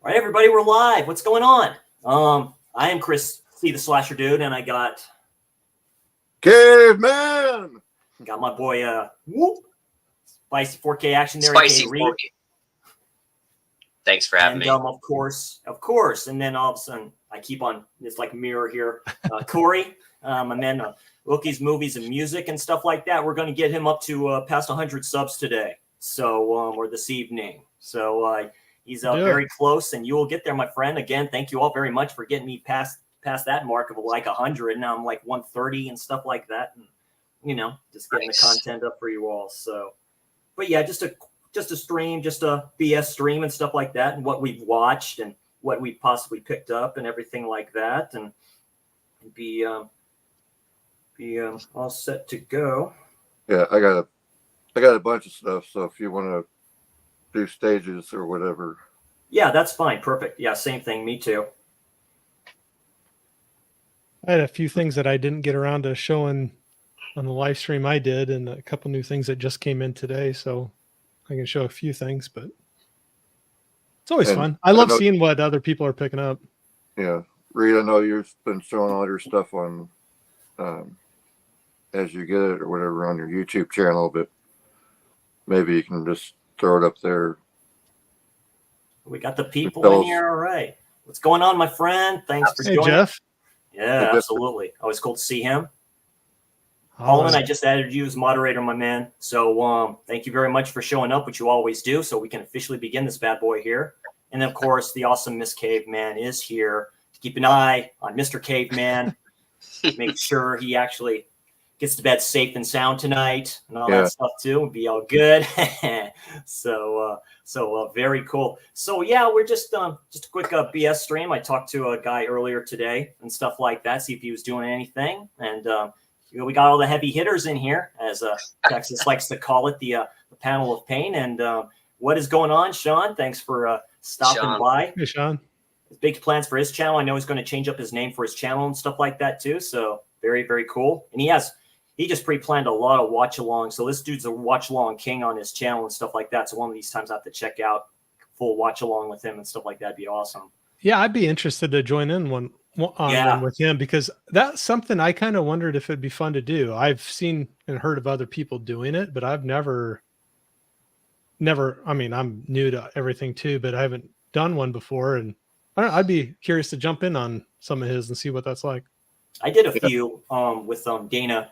All right, everybody, we're live. What's going on? I am Chris C, the Slasher Dude, and I got Caveman. Got my boy Spicy4kaction there. Spicy4kaction. Thanks for having me. Of course, and then all of a sudden I keep on this like mirror here. Corey, and then Wilkys movies and music and stuff like that. We're going to get him up to past 100 subs today, or this evening. So he's very close, and you will get there, my friend. Again, thank you all very much for getting me past that mark of like 100. Now I'm like 130 and stuff like that, and just getting the content up for you all. So, but yeah, just a stream, just a BS stream and stuff like that, and what we've watched and what we possibly picked up and everything like that, and be all set to go. Yeah, I got a bunch of stuff. So if you want to do stages or whatever, yeah, that's fine. Perfect. Yeah, same thing. Me too. I had a few things that I didn't get around to showing on the live stream I did, and a couple new things that just came in today. So I can show a few things, but it's always fun. I love seeing what other people are picking up. Yeah. Reed, I know you've been showing all your stuff on as you get it or whatever on your YouTube channel, but maybe you can just throw it up there. We got the people in here. All right. What's going on, my friend? Thanks for joining. Jeff. Yeah, absolutely. Always cool to see him. Colin, I just added you as moderator, my man. So thank you very much for showing up, which you always do, so we can officially begin this bad boy here. And of course, the awesome Miss Caveman is here to keep an eye on Mr. Caveman, make sure he actually gets to bed safe and sound tonight and all that stuff too, and be all good. So very cool. So yeah, we're just a quick BS stream. I talked to a guy earlier today and stuff like that, see if he was doing anything, and we got all the heavy hitters in here, as Texas likes to call it, the panel of pain. And what is going on, Sean? Thanks for stopping by. Hey, Sean. Big plans for his channel. I know he's going to change up his name for his channel and stuff like that too. So very, very cool. And he just pre-planned a lot of watch-alongs. So this dude's a watch-along king on his channel and stuff like that. So one of these times I have to check out full watch-along with him and stuff like that. It'd be awesome. Yeah, I'd be interested to join in one with him, because that's something I kind of wondered if it'd be fun to do. I've seen and heard of other people doing it, but I've never, I mean, I'm new to everything too, but I haven't done one before. And I don't know, I'd be curious to jump in on some of his and see what that's like. I did a few with Dana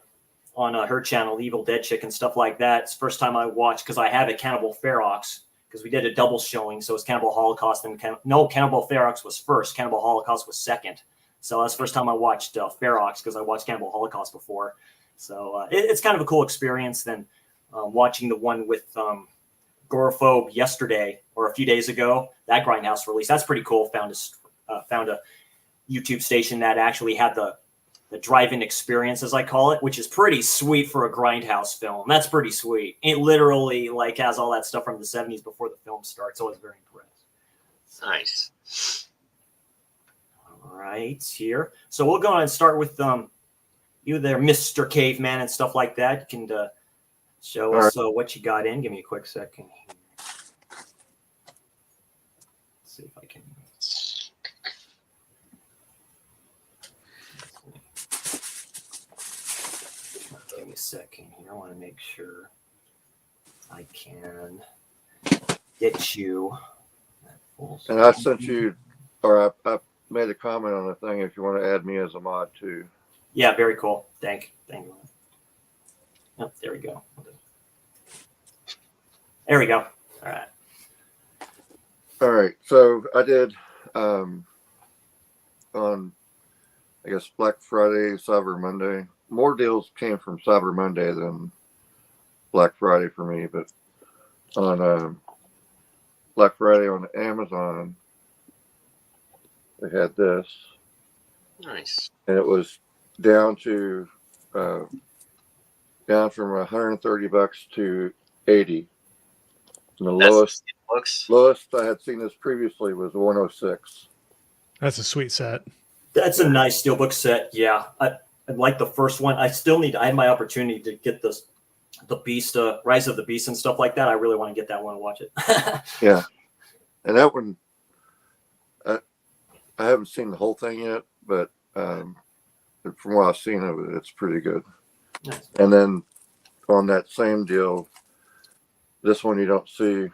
on her channel, Evil Dead Chick and stuff like that. It's the first time I watched, because I have a Cannibal Ferox, because we did a double showing. So it's Cannibal Holocaust and Cannibal Ferox was first. Cannibal Holocaust was second. So that's the first time I watched Ferox, because I watched Cannibal Holocaust before. So it's kind of a cool experience than watching the one with Gorophobe yesterday or a few days ago. That Grindhouse release, that's pretty cool. Found a YouTube station that actually had the drive-in experience, as I call it, which is pretty sweet for a Grindhouse film. That's pretty sweet. It literally like has all that stuff from the 70s before the film starts. So I was very impressed. Nice. All right, here. So we'll go and start with you there, Mr. Caveman and stuff like that. You can show us what you got in. Give me a quick second here. Let's see if I can. Give me a second here. I want to make sure I can get you. And I sent you, or I made a comment on the thing if you want to add me as a mod too. Yeah, very cool. Thank you. Oh, there we go. There we go. All right. So I did on, I guess, Black Friday, Cyber Monday. More deals came from Cyber Monday than Black Friday for me, but on Black Friday on Amazon, they had this. Nice. And it was down to down from $130 to $80. And the lowest I had seen this previously was $106. That's a sweet set. That's a nice steelbook set. Yeah, I like the first one. I had my opportunity to get the Beast, Rise of the Beast and stuff like that. I really want to get that one and watch it. Yeah, and that one, I haven't seen the whole thing yet, but from what I've seen of it, it's pretty good. Nice. And then on that same deal, this one you don't see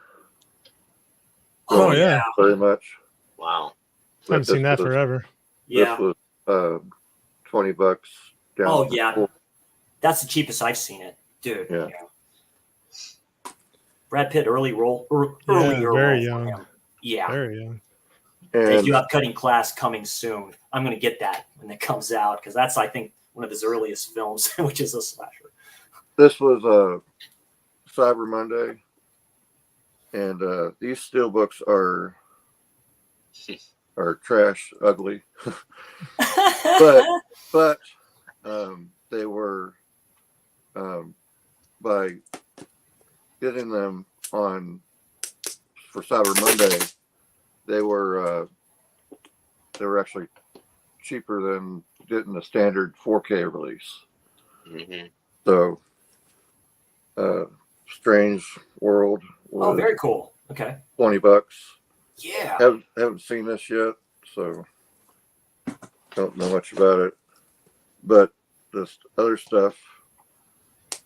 Oh, yeah. very much. Wow. I haven't seen that forever. Yeah. This was $20 down. Oh, yeah. That's the cheapest I've seen it, dude. Yeah. Brad Pitt, earlier role very for young. him. Yeah. Very young. They And do have Cutting Class coming soon. I'm going to get that when it comes out because that's, I think, one of his earliest films, which is a slasher. this was Cyber Monday, and these steelbooks are trash, ugly, but they were by getting them on for Cyber Monday, they were actually cheaper than getting the standard 4K release. Mm-hmm. So, Strange World was Oh, very cool. Okay. $20. Yeah. Haven't seen this yet, so don't know much about it. But this other stuff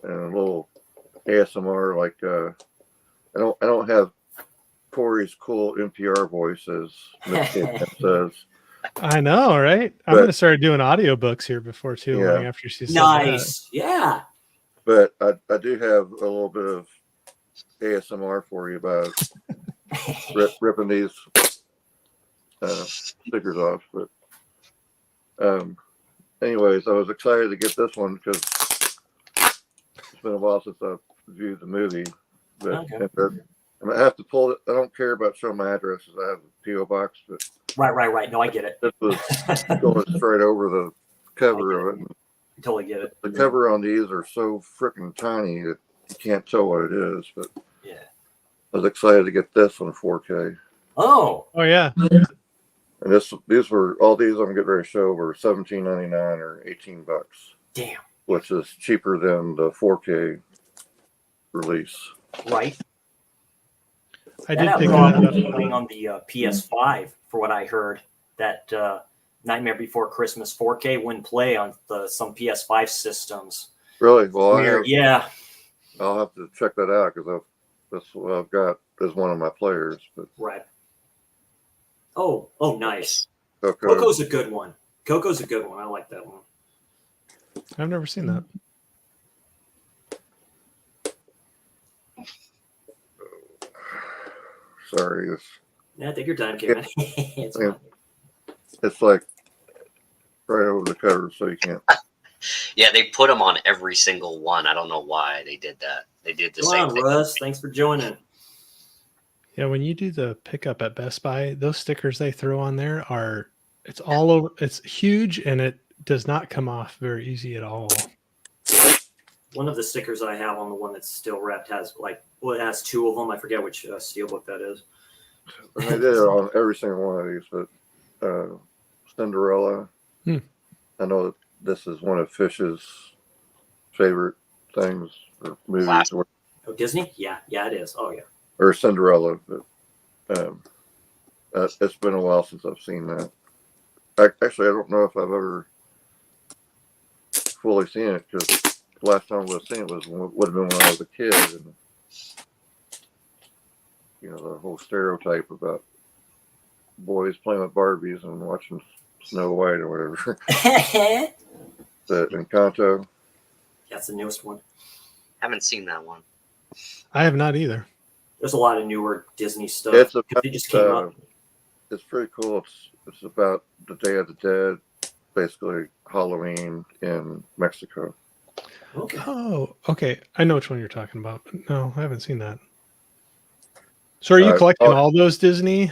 and a little ASMR, like I don't have Corey's cool NPR voice as Miss says. I know, right? I'm going to start doing audiobooks here before too long after she said Nice. Yeah. But I do have a little bit of ASMR for you about ripping these stickers off. But anyways, I was excited to get this one because it's been a while since I've viewed the movie. But I have to pull it. I don't care about showing my addresses. I have a PO box, but Right. No, I get it. this was going straight over the cover of it. I totally get it. The cover on these are so freaking tiny that you can't tell what it is. But Yeah. I was excited to get this on 4K. Oh. Oh, yeah. And these were all these I'm getting ready to show were $17.99 or $18, Damn. which is cheaper than the 4K release. Right. I did pick that that up playing on the PS5 for what I heard. That Nightmare Before Christmas 4K wouldn't play on some PS5 systems. Really? Well, I'll have to check that out because that's what I've got as one of my players. But right. Oh, nice. Coco. Coco's a good one. I like that one. I've never seen that. Sorry, Yeah, take your time, Caveman. It's fine. it's like right over the cover, so you can't. Yeah, they put them on every single one. I don't know why they did that. They did the same thing. Russ. Thanks for joining. Yeah, when you do the pickup at Best Buy, those stickers they throw on there it's all over. It's huge and it does not come off very easy at all. One of the stickers I have on the one that's still wrapped has it has two of them. I forget which steelbook that is. And they did it on every single one of these, but Cinderella. I know that this is one of Fish's favorite things or movies. Oh, Disney? Yeah, it is. Oh, yeah. Or Cinderella, but it's been a while since I've seen that. Actually, I don't know if I've ever fully seen it because the last time I would have seen it would have been when I was a kid, and the whole stereotype about boys playing with Barbies and watching Snow White or whatever. The Encanto. That's the newest one. Haven't seen that one. I have not either. There's a lot of newer Disney stuff. It's about, they just came up. It's pretty cool. It's about the Day of the Dead, basically Halloween in Mexico. Okay. Oh, okay. I know which one you're talking about, but no, I haven't seen that. So are you collecting all those Disney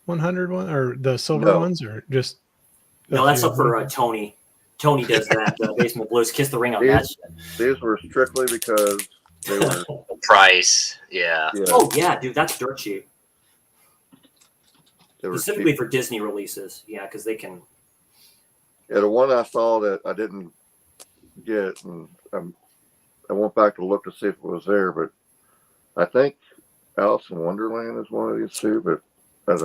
100 one or the silver ones or just? No, that's up for Tony. Tony does that. Basement Blues. Kiss the Ring on that shit. These were strictly because they were price. Yeah. Oh, yeah, dude. That's dirt cheap. Specifically cheap. for Disney releases. Yeah, because they can. Yeah, the one I saw that I didn't get, and I went back to look to see if it was there, but I think Alice in Wonderland is one of these two, but I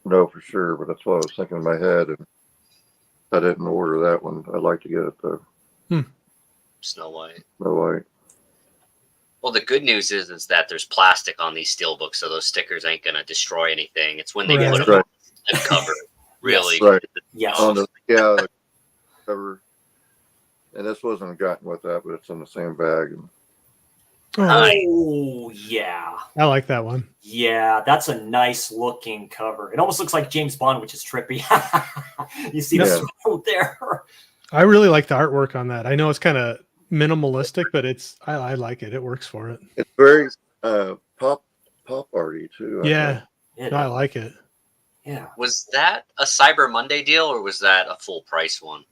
know for sure, but that's what I was thinking in my head, and I didn't order that one. I'd like to get it though. Snow White. Snow White. Well, the good news is that there's plastic on these steelbooks, so those stickers ain't gonna destroy anything. It's when they Right. put them Right. on the cover, really. Right. Yes. On the cover. And this wasn't gotten with that, but it's in the same bag. And Oh, yeah. I like that one. Yeah, that's a nice looking cover. It almost looks like James Bond, which is trippy. You see the throat there. I really like the artwork on that. I know it's kind of minimalistic, but I like it. It works for it. it's very pop arty too. Yeah, Yeah. no, I like it. Yeah. Was that a Cyber Monday deal, or was that a full price one?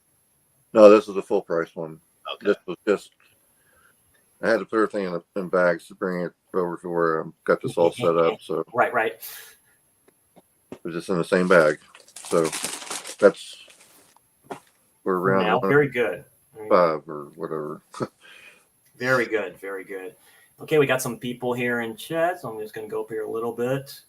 No, this is a full price one. Okay. This was just, I had to put everything in bags to bring it over to where I got this all set up. So Right. it was just in the same bag. So that's, we're around Now, very good. 5 or whatever. Very good. Very good. Okay, we got some people here in chat, so I'm just going to go up here a little bit.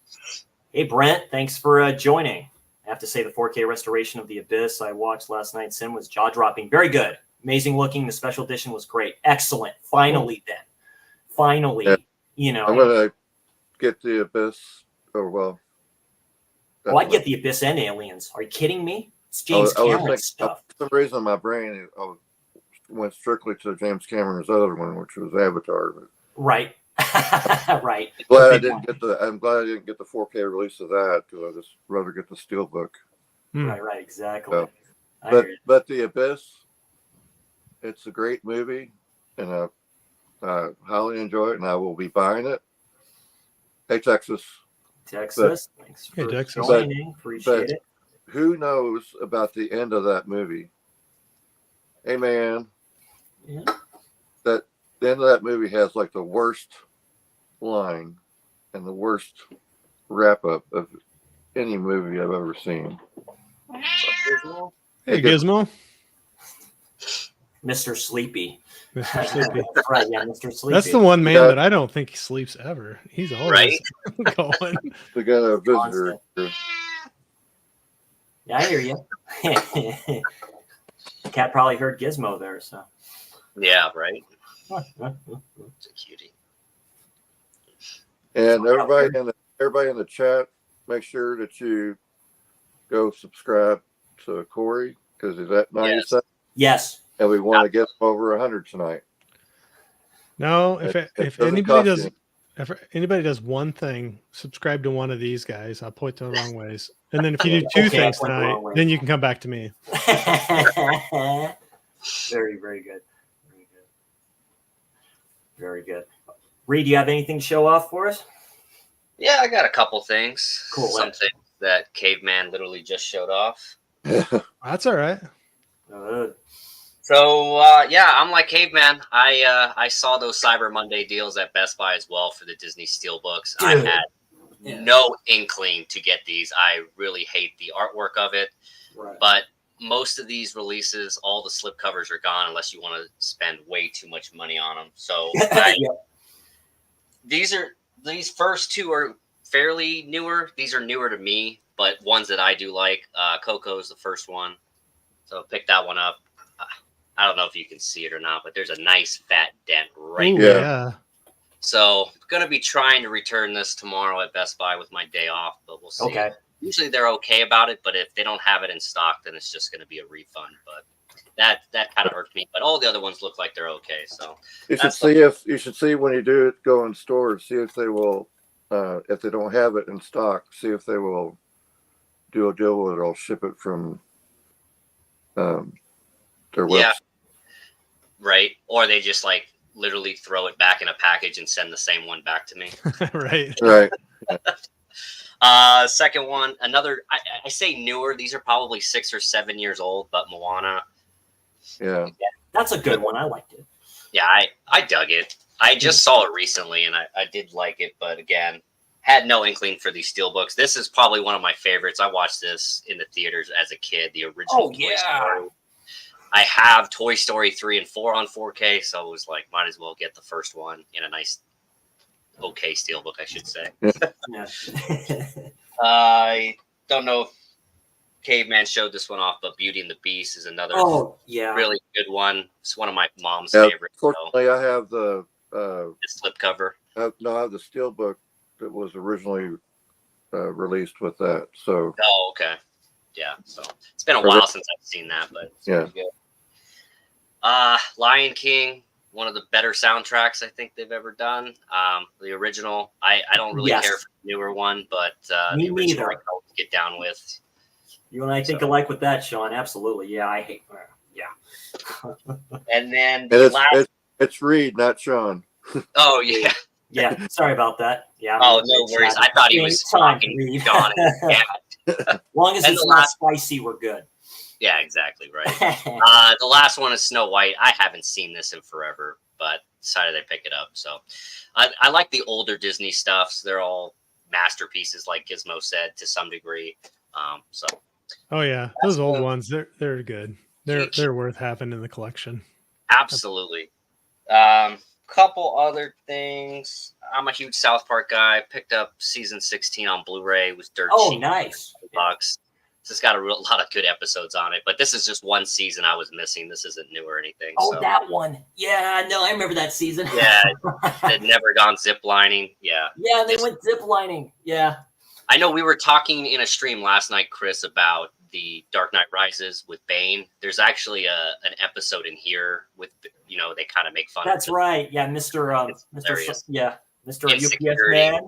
Hey, Brent, thanks for joining. I have to say the 4K restoration of The Abyss I watched last night, Sim, was jaw-dropping. Very good. Amazing looking. The special edition was great. Excellent. Finally, then. Finally, Yeah. I'm going to get The Abyss. Oh, well. I'd get The Abyss and Aliens. Are you kidding me? It's James Cameron stuff. For some reason in my brain, I went strictly to James Cameron's other one, which was Avatar. But Right. Right. I'm glad I didn't get the 4K release of that, because I'd just rather get the Steelbook. Right. Exactly. So, but The Abyss, it's a great movie, and I highly enjoy it, and I will be buying it. Hey, Texas. Thanks for Texas. joining. Appreciate it. Who knows about the end of that movie? Hey, man. Yeah. The end of that movie has like the worst line and the worst wrap up of any movie I've ever seen. Hey, Gizmo. Mr. Sleepy. Mr. Sleepy. That's right, yeah, Mr. Sleepy. That's the one man that I don't think he sleeps ever. He's always going. We got a visitor. Yeah, I hear you. Cat probably heard Gizmo there, so. Yeah, right. It's a cutie. And everybody in the chat, make sure that you go subscribe to Corey, because he's at 97. Yes. And we want to get over 100 tonight. No, if doesn't anybody cost does, if anybody does one thing, subscribe to one of these guys. I'll point to the wrong ways. And then if you do two things I'll point the tonight, wrong way. then you can come back to me. Very, very good. Very good. Very good. Reed, do you have anything to show off for us? Yeah, I got a couple things. Cool. Something that Caveman literally just showed off. That's all right. So yeah, I'm like Caveman. I saw those Cyber Monday deals at Best Buy as well for the Disney Steelbooks. I had no inkling to get these. I really hate the artwork of it. Right. But most of these releases, all the slip covers are gone unless you want to spend way too much money on them. So these first two are fairly newer. These are newer to me, but ones that I do like. Coco's the first one, so pick that one up. I don't know if you can see it or not, but there's a nice fat dent right there. Yeah. So I'm going to be trying to return this tomorrow at Best Buy with my day off, but we'll see. Okay. Usually they're okay about it, but if they don't have it in stock, then it's just going to be a refund. But that kind of hurts me. But all the other ones look like they're okay. So you should see when you do it, go in stores, see if they will, if they don't have it in stock, see if they will do a deal with it. I'll ship it from their website. Right. Or they just like literally throw it back in a package and send the same one back to me. Right. Second one, another, I say newer. These are probably 6 or 7 years old, but Moana. Yeah. That's a good one. I liked it. Yeah, I dug it. I just saw it recently and I did like it, but again, had no inkling for these steelbooks. This is probably one of my favorites. I watched this in the theaters as a kid, the original Toy Story. I have Toy Story 3 and 4 on 4K, so it was like, might as well get the first one in a nice, okay steelbook, I should say. don't know if Caveman showed this one off, but Beauty and the Beast is another really good one. It's one of my mom's favorites. Fortunately, I have the slipcover. No, I have the steelbook that was originally released with that. So. Oh, okay. Yeah. So it's been a while since I've seen that, but it's pretty good. Lion King, one of the better soundtracks I think they've ever done. The original, I don't really care for the newer one, but Me the original neither. I can always get down with. You and I think alike with that, Sean. Absolutely. Yeah, I hate. Yeah. And then it's Reed, not Sean. Oh yeah. Yeah. Sorry about that. Yeah. Oh, no worries. I thought he was talking Sean. As long as it's not spicy, we're good. Yeah, exactly right. The last one is Snow White. I haven't seen this in forever, but decided to pick it up. So I like the older Disney stuff. So they're all masterpieces, like Gizmo said, to some degree. So. Oh yeah, those old ones, they're good. They're worth having in the collection. Absolutely. Couple other things. I'm a huge South Park guy. Picked up season 16 on Blu-ray. It was dirt cheap. Nice. $2. This has got a lot of good episodes on it, but this is just one season I was missing. This isn't new or anything. Oh, so. That one. Yeah, no, I remember that season. Yeah, they'd never gone ziplining. Yeah. Yeah, they went ziplining. Yeah. I know we were talking in a stream last night, Chris, about the Dark Knight Rises with Bane. There's actually an episode in here with, they kind of make fun. That's right. Yeah, Mr. UPS man.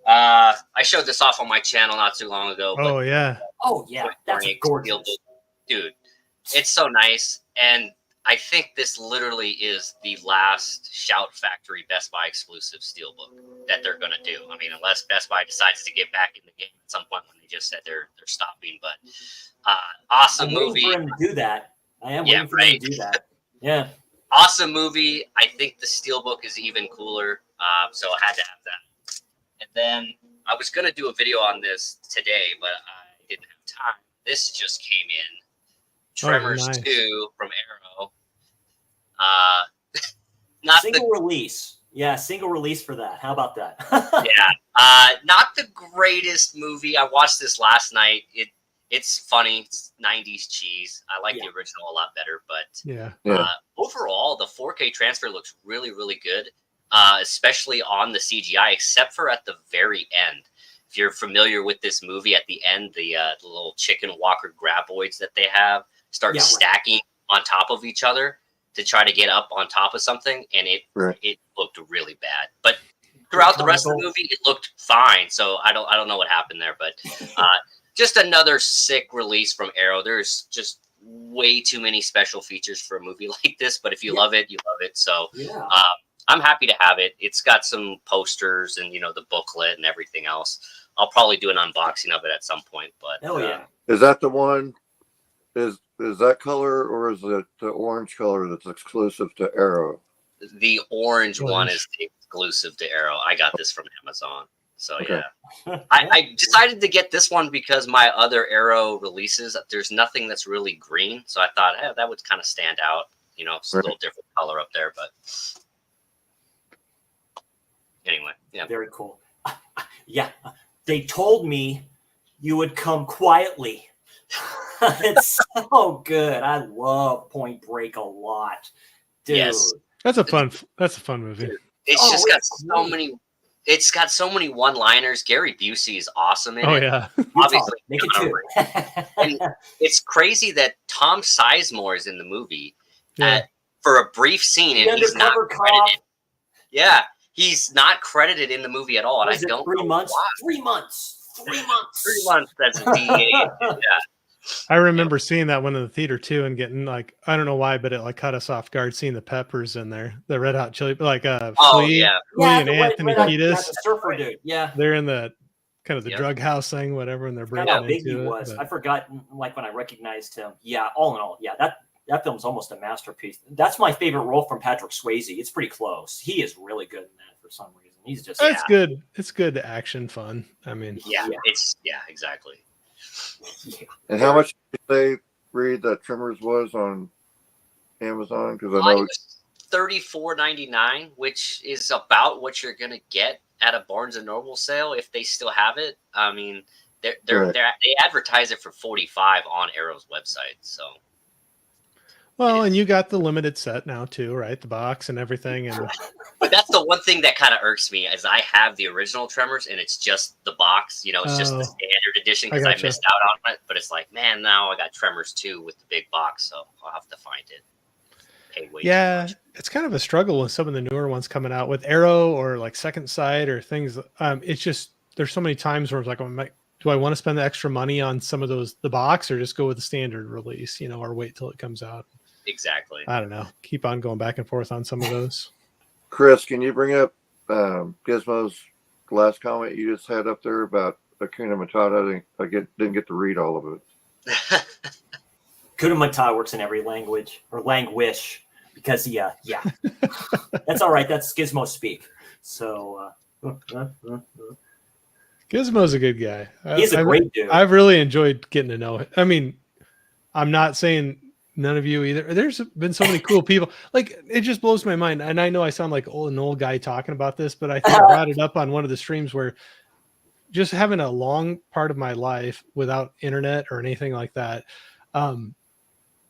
I showed this off on my channel not too long ago. Oh yeah. Oh yeah. That's gorgeous. Dude, it's so nice. And I think this literally is the last Shout Factory Best Buy exclusive steelbook that they're going to do. I mean, unless Best Buy decides to get back in the game at some point when they just said they're stopping. But awesome movie. I'm waiting for him to do that. I am waiting for him to do that. Yeah. Awesome movie. I think the steelbook is even cooler. So I had to have that. And then I was going to do a video on this today, but I didn't have time. This just came in. Tremors 2 from Arrow. Not single release. Yeah, single release for that. How about that? Yeah. Not the greatest movie. I watched this last night. It's funny. It's 90s cheese. I like the original a lot better, but overall, the 4K transfer looks really, really good, especially on the CGI, except for at the very end. If you're familiar with this movie, at the end, the little chicken walker graboids that they have start stacking on top of each other to try to get up on top of something, and it looked really bad. But throughout the rest of the movie, it looked fine. So I don't know what happened there, but just another sick release from Arrow. There's just way too many special features for a movie like this, but if you love it, you love it. So I'm happy to have it. It's got some posters and the booklet and everything else. I'll probably do an unboxing of it at some point. But is that the one? Is that color, or is it the orange color that's exclusive to Arrow? The orange one is exclusive to Arrow. I got this from Amazon. So I decided to get this one because my other Arrow releases, there's nothing that's really green. So I thought, that would kind of stand out. It's a little different color up there, but anyway, very cool. They told me you would come quietly. It's so good. I love Point Break a lot, dude. Yes. That's a fun movie. It's just got so many. It's got so many one-liners. Gary Busey is awesome in it. Oh yeah, obviously. Make it too. And it's crazy that Tom Sizemore is in the movie for a brief scene, and he's not credited. Yeah, he's not credited in the movie at all, and I don't know why. 3 months. 3 months. 3 months. That's a DEA. Yeah. I remember seeing that one in the theater too, and getting I don't know why, but it caught us off guard seeing the Peppers in there, the Red Hot Chili, Flea and Anthony Kiedis. The surfer dude. Yeah, they're in the kind of the drug house thing, whatever, and they're breaking how big into he was. But I forgot, when I recognized him. Yeah, all in all, that film's almost a masterpiece. That's my favorite role from Patrick Swayze. It's pretty close. He is really good in that for some reason. He's just good. It's good action fun. I mean, it's exactly. And how much did they read that Tremors was on Amazon? Because I know $34.99, which is about what you're gonna get at a Barnes and Noble sale if they still have it. I mean, they advertise it for $45 on Arrow's website. So, well, and you got the limited set now too, right? The box and everything, and but that's the one thing that kind of irks me is I have the original Tremors and it's just the box. You know, it's just the standard edition because I missed out on it. But it's like, man, now I got Tremors 2 with the big box, so I'll have to find it. Yeah, it's kind of a struggle with some of the newer ones coming out with Arrow or like Second Sight or things. It's just there's so many times where it's like, do I want to spend the extra money on some of those the box or just go with the standard release, you know, or wait till it comes out? Exactly. I don't know. Keep on going back and forth on some of those. Chris, can you bring up Gizmo's last comment you just had up there about Hakuna Matata? I didn't get to read all of it. Hakuna Matata works in every language or languish because yeah. That's all right. That's Gizmo speak. So Gizmo's a good guy. He's a great dude. I've really enjoyed getting to know him. I mean, I'm not saying none of you either. There's been so many cool people. Like, it just blows my mind. And I know I sound like an old guy talking about this, but I think I brought it up on one of the streams where just having a long part of my life without internet or anything like that,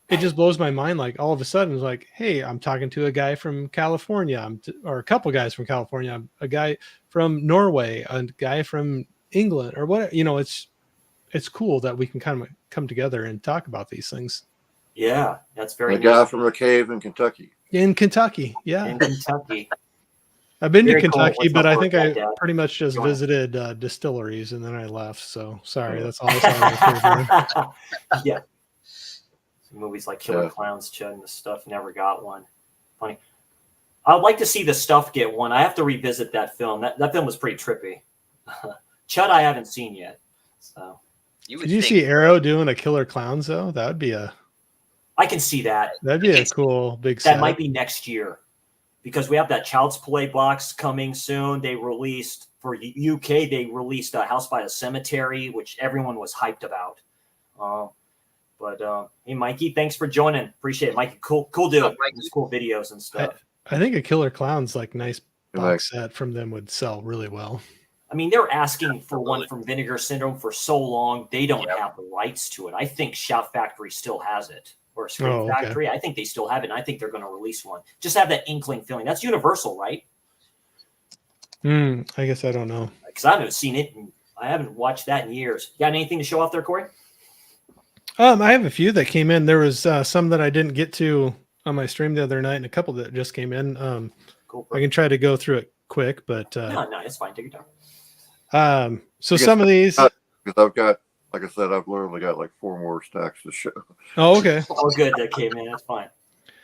it just blows my mind. Like, all of a sudden, it's like, hey, I'm talking to a guy from California, or a couple guys from California, a guy from Norway, a guy from England, or whatever. You know, it's cool that we can kind of come together and talk about these things. Yeah, that's very nice. Guy from a cave in Kentucky. In Kentucky, yeah. In Kentucky. I've been to Kentucky, cool. but I think I pretty much just visited distilleries and then I left. So sorry, that's all I saw. Yeah. Movies like Killer Clowns, Chud, and the Stuff never got one. Funny. I'd like to see the Stuff get one. I have to revisit that film. That film was pretty trippy. Chud, I haven't seen yet. So. Did you see Arrow doing a Killer Clowns though? That would be I can see that. That'd be a cool big set. That might be next year because we have that Child's Play box coming soon. They released for UK. They released a House by the Cemetery, which everyone was hyped about. But hey, Mikey, thanks for joining. Appreciate it, Mikey. Cool dude. Those cool videos and stuff. I think a Killer Clowns like nice box set from them would sell really well. I mean, they're asking for one from Vinegar Syndrome for so long. They don't have the rights to it. I think Shout Factory still has it, or Scream Factory. I think they still have it, and I think they're going to release one. Just have that inkling feeling. That's Universal, right? I guess I don't know. Because I haven't seen it, and I haven't watched that in years. You got anything to show off there, Corey? I have a few that came in. There was some that I didn't get to on my stream the other night, and a couple that just came in. Cool. I can try to go through it quick, but no, it's fine. Take your time. So some of these, because I've got, like I said, I've literally got like 4 more stacks to show. Oh, okay. Oh, good. That came in. That's fine.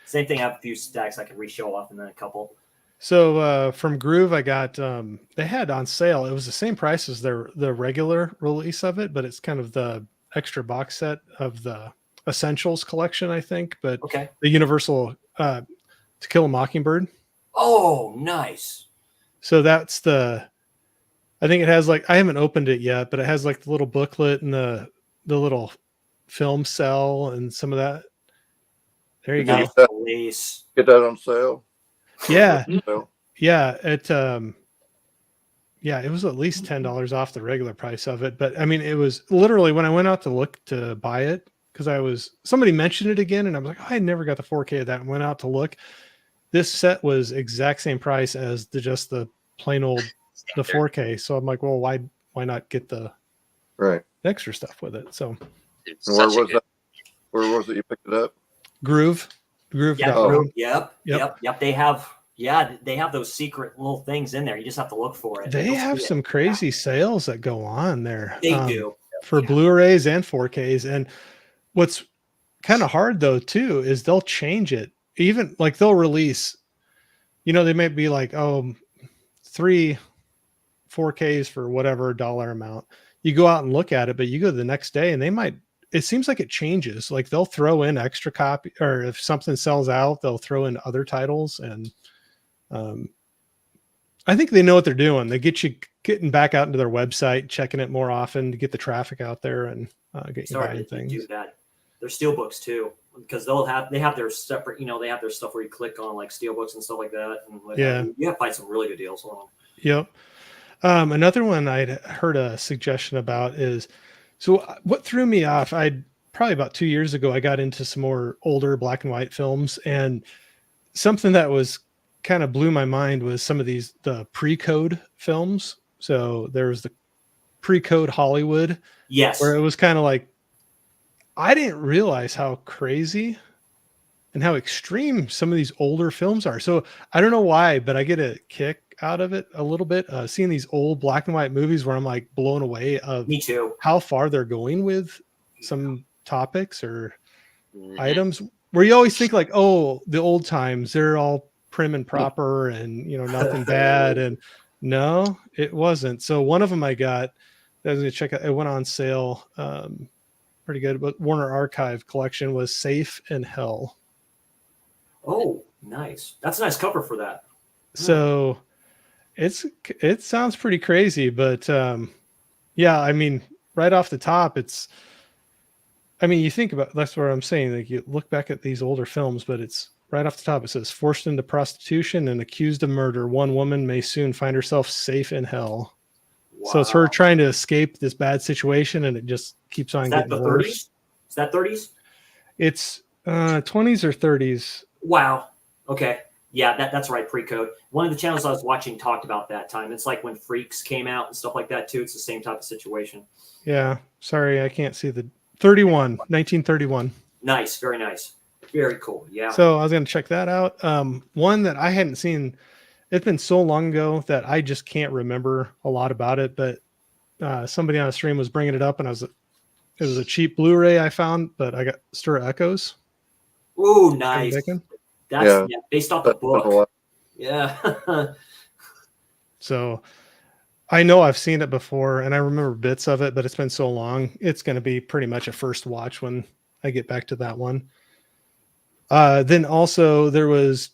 Same thing. I have a few stacks I can re-show off, and then a couple. So from Groove, I got they had on sale. It was the same price as the regular release of it, but it's kind of the extra box set of the Essentials collection, I think. But the Universal To Kill a Mockingbird. Oh, nice. So that's I think it has like, I haven't opened it yet, but it has like the little booklet and the little film cell and some of that. There you go. Get that on sale. Yeah. Yeah. It was at least $10 off the regular price of it. But I mean, it was literally when I went out to look to buy it, because somebody mentioned it again and I was like, I never got the 4K of that, and went out to look. This set was exact same price as just the plain old the 4K. So I'm like, well, why not get the extra stuff with it? So where was that? Where was it you picked it up? Groove. Yeah, Groove. Yep. They have those secret little things in there. You just have to look for it. They have some crazy sales that go on there. They do. For Blu-rays and 4Ks. And what's kind of hard though too is they'll change it. Even like they'll release, they might be like, 3 4Ks for whatever dollar amount. You go out and look at it, but you go the next day and it seems like it changes. Like they'll throw in extra copy, or if something sells out, they'll throw in other titles. And I think they know what they're doing. They get you getting back out into their website, checking it more often to get the traffic out there and get you buying things. Do that. They're steelbooks too, because they have their separate, they have their stuff where you click on like steelbooks and stuff like that. And you have to find some really good deals on them. Yep. Another one I'd heard a suggestion about is, so what threw me off, I'd probably about 2 years ago, I got into some more older black and white films, and something that was kind of blew my mind was some of the pre-code films. So there was the pre-code Hollywood, Yes. where it was kind of like, I didn't realize how crazy and how extreme some of these older films are. So I don't know why, but I get a kick out of it a little bit, seeing these old black and white movies where I'm like blown away of Me too. how far they're going with some topics or Mhm. items, where you always think like, oh, the old times, they're all prim and proper and, you know, nothing bad. And no, it wasn't. So one of them I got, I was going to check out, it went on sale, pretty good, but Warner Archive collection was Safe in Hell. Oh, nice. That's a nice cover for that. So it sounds pretty crazy, but yeah, I mean, right off the top, I mean, you think about, that's what I'm saying. Like, you look back at these older films, but it's right off the top. It says, forced into prostitution and accused of murder, one woman may soon find herself safe in hell. Wow. So it's her trying to escape this bad situation, and it just keeps on getting worse. 30s? Is that 30s? It's 20s or 30s. Wow. Okay. Yeah, that's right. Pre-code. One of the channels I was watching talked about that time. It's like when Freaks came out and stuff like that too. It's the same type of situation. Yeah. Sorry, I can't see the 1931. Nice. Very nice. Very cool. Yeah. So I was going to check that out. One that I hadn't seen, it's been so long ago that I just can't remember a lot about it, but somebody on a stream was bringing it up, and it was a cheap Blu-ray I found, but I got Stir Echoes. Ooh, nice. That's based off the book. Yeah. So I know I've seen it before, and I remember bits of it, but it's been so long. It's going to be pretty much a first watch when I get back to that one. Then also there was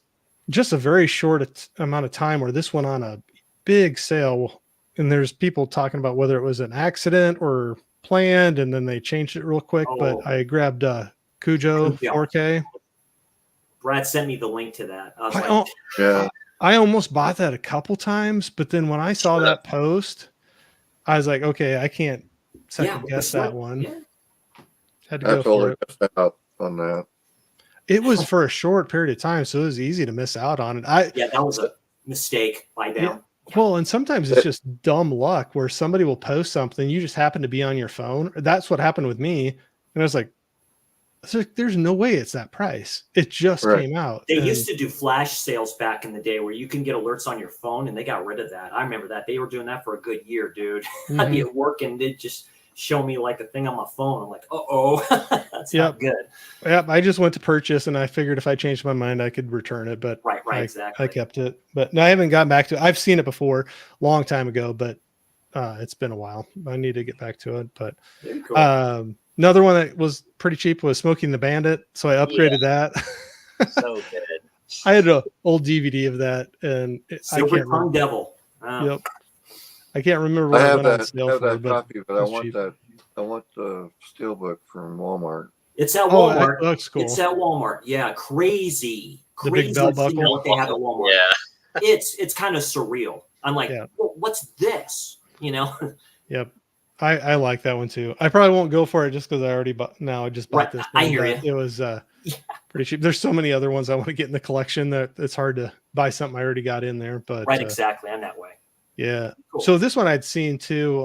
just a very short amount of time where this went on a big sale, and there's people talking about whether it was an accident or planned, and then they changed it real quick. But I grabbed Cujo 4K. Brad sent me the link to that. I was I almost bought that a couple times, but then when I saw that post, I was like, okay, I can't second guess that one. Yeah. Had to go for it. Out on that. It was for a short period of time, so it was easy to miss out on it. That was a mistake by them. Yeah. Well, and sometimes it's just dumb luck where somebody will post something, you just happen to be on your phone. That's what happened with me. And I was like, there's no way it's that price. It just came out. They used to do flash sales back in the day where you can get alerts on your phone, and they got rid of that. I remember that. They were doing that for a good year, dude. Mm-hmm. I'd be at work and they'd just show me like a thing on my phone. I'm like, that's not good. Yep. I just went to purchase, and I figured if I changed my mind, I could return it. But exactly. I kept it. But no, I haven't gotten back to it. I've seen it before, long time ago, but it's been a while. I need to get back to it. But cool. Another one that was pretty cheap was Smoking the Bandit, so I upgraded that. So good. I had an old DVD of that, and Silver Tongue Devil. Yep. I can't remember what I have it went on that, sale have for, that copy, but I want cheap. that. I want the steelbook from Walmart. It's at Walmart. That looks cool. It's at Walmart. Yeah, crazy. The big belt buckle. What they have at Walmart. Yeah. It's kind of surreal. I'm like, well, what's this? You know? Yep. I like that one too. I probably won't go for it just because I already bought. Now I just bought this one. I hear you. It was pretty cheap. There's so many other ones I want to get in the collection that it's hard to buy something I already got in there. But exactly. I'm that way. Yeah. Cool. So this one I'd seen too.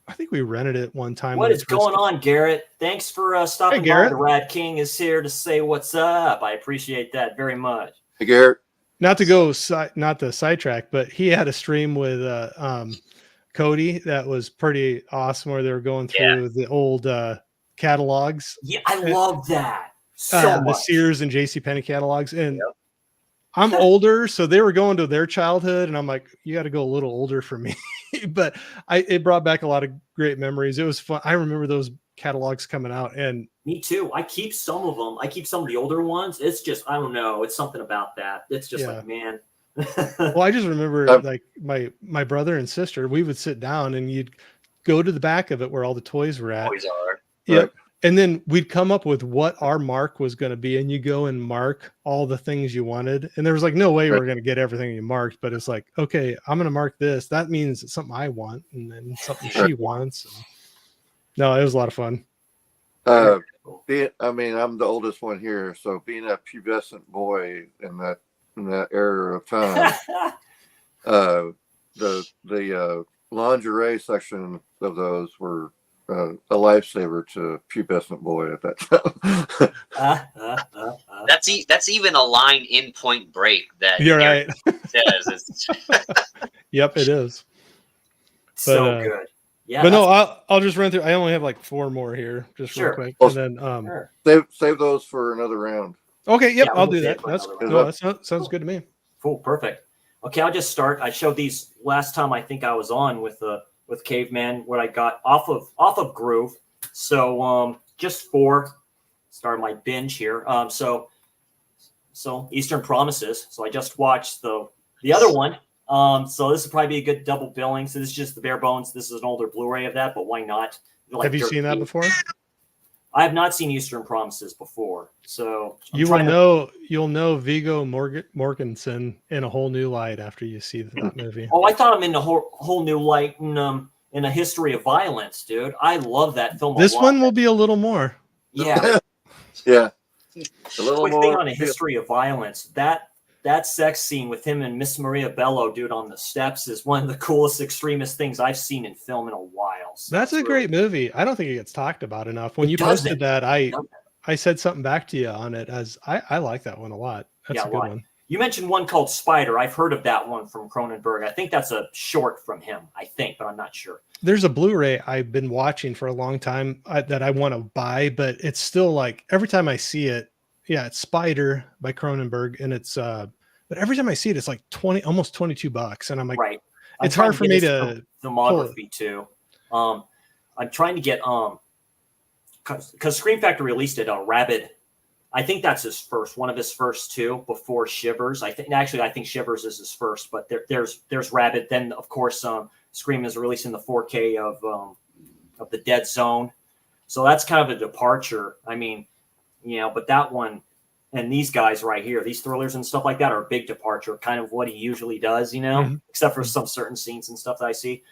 I think we rented it one time. What is going on, Garrett? Thanks for stopping by. The Rad King is here to say what's up. I appreciate that very much. Hey, Garrett. Not to sidetrack, but he had a stream with Cody that was pretty awesome, where they were going through the old catalogs. Yeah, I love that so much. The Sears and JCPenney catalogs. And I'm older, so they were going to their childhood, and I'm like, you got to go a little older for me. But it brought back a lot of great memories. It was fun. I remember those catalogs coming out, and me too. I keep some of them. I keep some of the older ones. It's just, I don't know. It's something about that. It's just like, man. Well, I just remember like my brother and sister, we would sit down and you'd go to the back of it where all the toys were at. Toys are. Yep. And then we'd come up with what our mark was going to be, and you go and mark all the things you wanted. And there was like no way we were going to get everything you marked, but it's like, okay, I'm going to mark this. That means it's something I want, and then something she wants. And no, it was a lot of fun. I'm the oldest one here, so being a pubescent boy in that era of time, the lingerie section of those were a lifesaver to a pubescent boy at that time. That's even a line in Point Break that You're right. says. Yep, it is. So good. Yeah, but no, I'll just run through. I only have like 4 more here, just real quick, and then save those for another round. Okay, yep, I'll do that. That sounds good to me. Cool, perfect. Okay, I'll just start. I showed these last time I think I was on with Caveman, what I got off of Groove. So just 4. Start my binge here. So Eastern Promises. So I just watched the other one. So this would probably be a good double billing. So this is just the bare bones. This is an older Blu-ray of that, but why not? Like, have you seen that before? I have not seen Eastern Promises before. So you'll know Viggo Mortensen in a whole new light after you see that movie. Oh, I thought I'm in a whole new light in A History of Violence, dude. I love that film. This one will be a little more. Yeah. Yeah. A little more thing on A History of Violence. That sex scene with him and Miss Maria Bello, dude, on the steps is one of the coolest extremist things I've seen in film in a while. So that's a great movie. I don't think it gets talked about enough. When you posted that, I said something back to you on it, as I like that one a lot. That's a good one. You mentioned one called Spider. I've heard of that one from Cronenberg. I think that's a short from him, but I'm not sure. There's a Blu-ray I've been watching for a long time that I want to buy, but it's still like every time I see it, it's Spider by Cronenberg, and it's but every time I see it, it's like almost $22, and I'm like, right. It's hard for me to filmography too. I'm trying to get because Scream Factory released it. Rabid, I think that's one of his first 2 before Shivers. I think Shivers is his first, but there's Rabid. Then of course Scream is releasing the 4K of the Dead Zone, so that's kind of a departure. I mean, but that one. And these guys right here, these thrillers and stuff like that are a big departure, kind of what he usually does, except for some certain scenes and stuff that I see.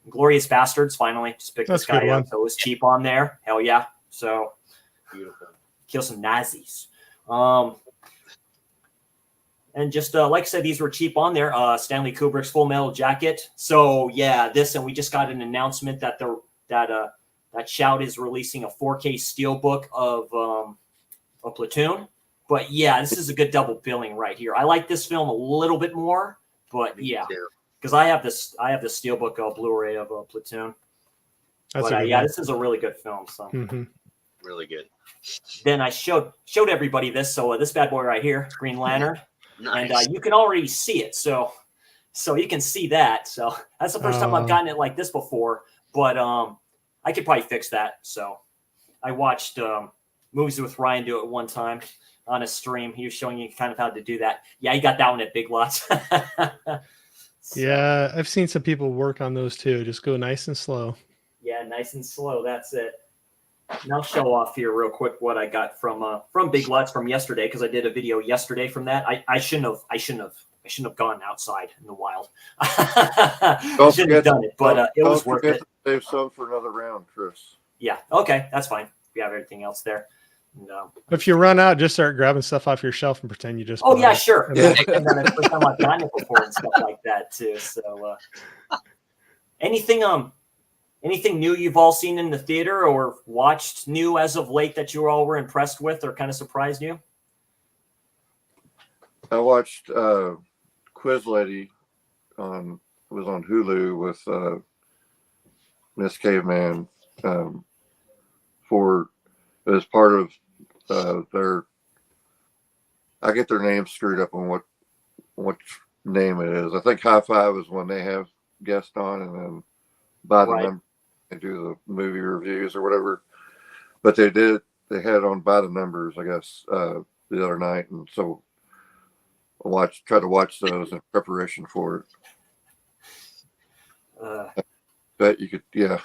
Glorious Bastards, finally, just picked this guy up. So it was cheap on there. Hell yeah. So beautiful. Kill some Nazis. And just like I said, these were cheap on there. Stanley Kubrick's Full Metal Jacket. So yeah, and we just got an announcement that that Shout is releasing a 4K steelbook of Platoon. But yeah, this is a good double billing right here. I like this film a little bit more, but because I have the steelbook Blu-ray of Platoon. This is a really good film. So really good. Then I showed everybody this. So this bad boy right here, Green Lantern, nice. And you can already see it. So you can see that. So that's the first time I've gotten it like this before. But I could probably fix that. So I watched Movies with Ryan do it one time on a stream. He was showing you kind of how to do that. Yeah, he got that one at Big Lots. Yeah, I've seen some people work on those too. Just go nice and slow. Yeah, nice and slow. That's it. And I'll show off here real quick what I got from Big Lots from yesterday, because I did a video yesterday from that. I shouldn't have gone outside in the wild. I shouldn't have done it, but it was worth it. Save some for another round, Chris. Yeah. Okay, that's fine. We have everything else there. No. If you run out, just start grabbing stuff off your shelf and pretend you just. Oh yeah, sure. Yeah. And then I've done it before and stuff like that too. So, anything new you've all seen in the theater or watched new as of late that you all were impressed with or kind of surprised you? I watched Quiz Lady on Hulu with Miss Caveman as part of their. I get their names screwed up on what name it is. I think High Five is when they have guests on, and then by the number they do the movie reviews or whatever. But they had on by the numbers, I guess, the other night, and so I tried to watch those in preparation for it. Bet you could, yeah.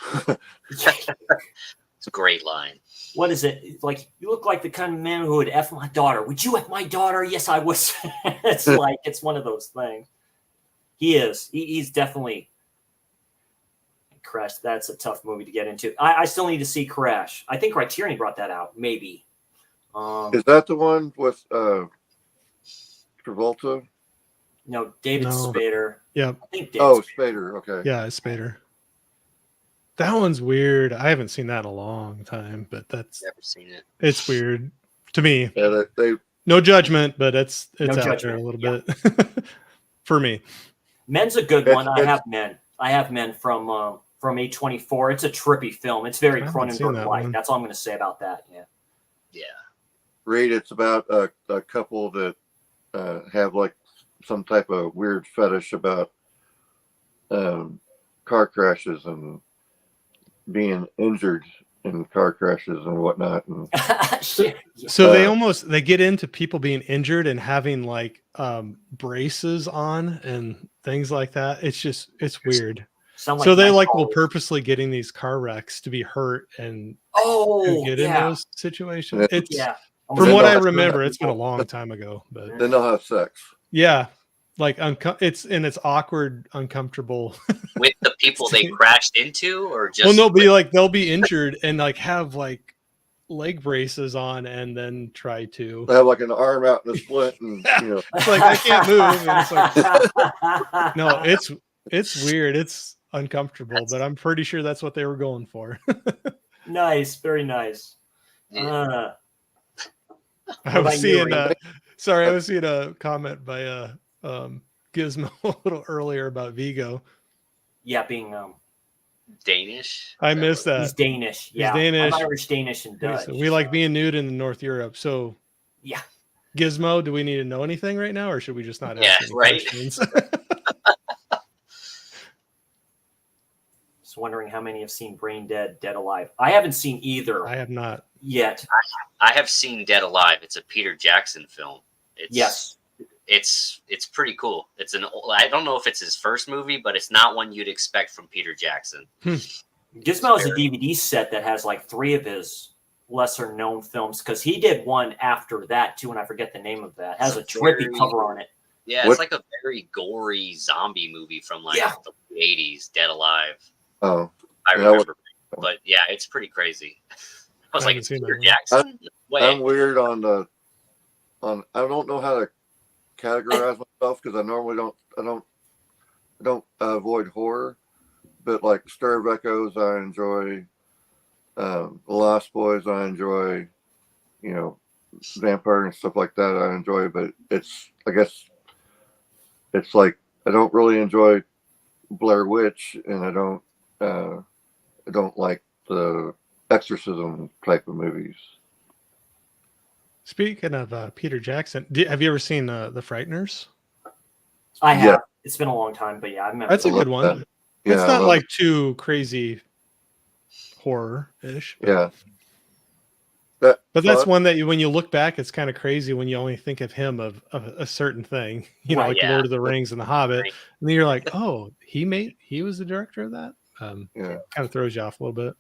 It's a great line. What is it? Like, you look like the kind of man who would F my daughter. Would you F my daughter? Yes, I would. It's like, it's one of those things. He is. He's definitely Crash. That's a tough movie to get into. I still need to see Crash. I think Criterion brought that out. Maybe. Is that the one with Travolta? No, David Spader. Yeah. I think David Spader. Okay. Yeah, it's Spader. That one's weird. I haven't seen that in a long time, but that's Never seen it. It's weird to me. Yeah, they No judgment, but it's No out judgment. there a little Yeah. bit for me. Men's a good one. I have Men. I have Men from A24. It's a trippy film. It's very I haven't seen that Cronenberg-like. one. That's all I'm going to say about that. Yeah. Yeah. read it's about a couple that have like some type of weird fetish about car crashes and being injured in car crashes and whatnot. And So they get into people being injured and having like braces on and things like that. It's weird. So they like will purposely getting these car wrecks to be hurt and get in those situations. It's from what I remember, it's been a long time ago, but then they'll have sex. Yeah. Like it's awkward, uncomfortable with the people they crashed into, or just they'll be injured and like have like leg braces on and then try to they have like an arm out in a splint and it's like I can't move and it's like no, it's weird, it's uncomfortable, but I'm pretty sure that's what they were going for. Nice, very nice. Yeah. I was seeing a comment by Gizmo a little earlier about Vigo. Yeah, being Danish. I missed that. He's Danish. Yeah, he's Danish. I'm Irish, Danish, and Dutch. We like being nude in North Europe. So yeah, Gizmo, do we need to know anything right now, or should we just not ask any questions? Just wondering how many have seen Brain Dead, Dead Alive. I haven't seen either. I have not yet. I have seen Dead Alive. It's a Peter Jackson film. Yes. It's pretty cool. I don't know if it's his first movie, but it's not one you'd expect from Peter Jackson. Gizmo has a DVD set that has like 3 of his lesser known films, because he did one after that too, and I forget the name of that. It has a trippy cover on it. Yeah, it's like a very gory zombie movie from like the 80s, Dead Alive. Oh, I remember. But yeah, it's pretty crazy. I was like, it's Peter Jackson? I'm weird on I don't know how to categorize myself, because I normally don't avoid horror, but like Stir of Echoes I enjoy, The Lost Boys I enjoy, vampire and stuff like that I enjoy, but I guess it's like I don't really enjoy Blair Witch, and I don't like the exorcism type of movies. Speaking of Peter Jackson, have you ever seen The Frighteners? I have. Yeah. It's been a long time, but yeah, I remember. That's a good one. Yeah, it's not like too crazy horror-ish. Yeah. But that's one that when you look back, it's kind of crazy when you only think of him of a certain thing, like Lord of the Rings and The Hobbit, and then you're like, oh, he was the director of that. Kind of throws you off a little bit.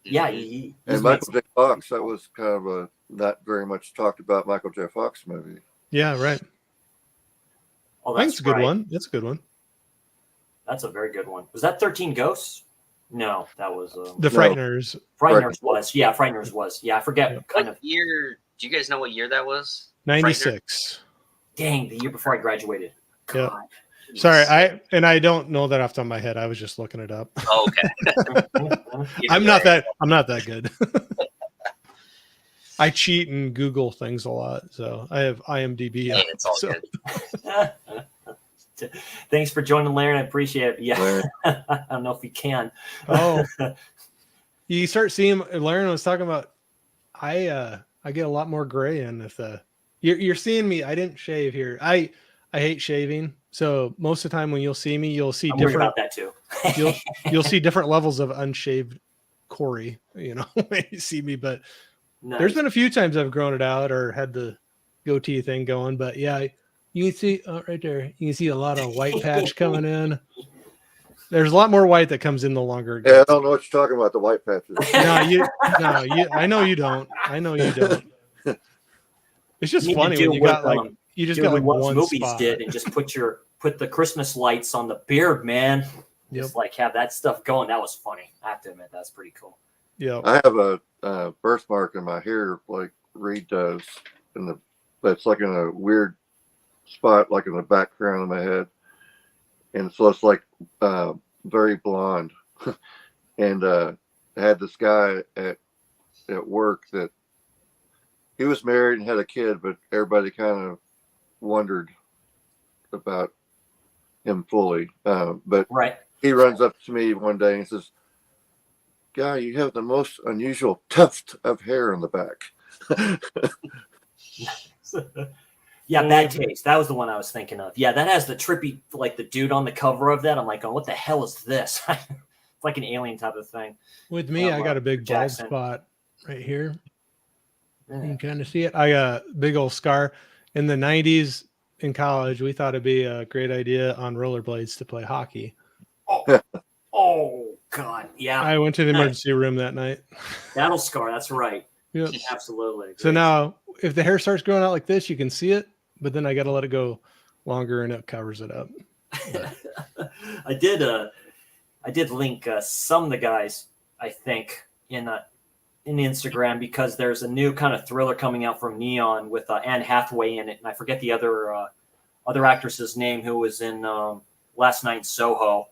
Yeah, and Michael J. Fox, that was kind of a not very much talked about Michael J. Fox movie. Yeah, right. Oh, that's a good one. That's a good one. That's a very good one. Was that 13 Ghosts? No, that was The Frighteners. Frighteners was. Yeah, Frighteners was. Yeah, I forget what year. Do you guys know what year that was? 96. Dang, the year before I graduated. God. Yeah. Sorry, I don't know that off the top of my head. I was just looking it up. Oh, okay. I'm not that good. I cheat and Google things a lot, so I have IMDb. Hey, it's all good. Thanks for joining, Larry. I appreciate it. Yeah, I don't know if you can. Oh, you start seeing Larry was talking about. I get a lot more gray in if you're seeing me. I didn't shave here. I hate shaving, so most of the time when you'll see me, you'll see different. About that too. you'll see different levels of unshaved Corey. When you see me, but. Nice. There's been a few times I've grown it out or had the goatee thing going, but yeah, you can see right there. You can see a lot of white patch coming in. There's a lot more white that comes in the longer. It Yeah, I gets. don't know what you're talking about, the white patches. I know you don't. I know you don't. It's just You need funny to when do you what, got like you just Dude got Who like Loves one Movies spot. did and just put the Christmas lights on the beard, man. Yep. Just like have that stuff going. That was funny. I have to admit, that's pretty cool. Yeah. I have a birthmark in my hair, like Reed does, that's like in a weird spot, like in the background of my head, and so it's like very blonde. And I had this guy at work that he was married and had a kid, but everybody kind of wondered about him fully. But Right. he runs up to me one day and says, "Guy, you have the most unusual tuft of hair on the back." Yeah, Bad Taste. That was the one I was thinking of. Yeah, that has the trippy, like the dude on the cover of that. I'm like, oh, what the hell is this? It's like an alien type of thing. With me, I got a big bald Jackson. spot right here. Yeah. You can kind of see it. I got a big old scar. In the 90s in college, we thought it'd be a great idea on rollerblades to play hockey. Oh God, yeah. I went to the emergency room that night. That'll scar. That's right. Yep. Absolutely. So now, if the hair starts growing out like this, you can see it, but then I got to let it go longer, and it covers it up. I did link some of the guys, I think, in Instagram, because there's a new kind of thriller coming out from Neon with Anne Hathaway in it, and I forget the other actress's name who was in Last Night in Soho,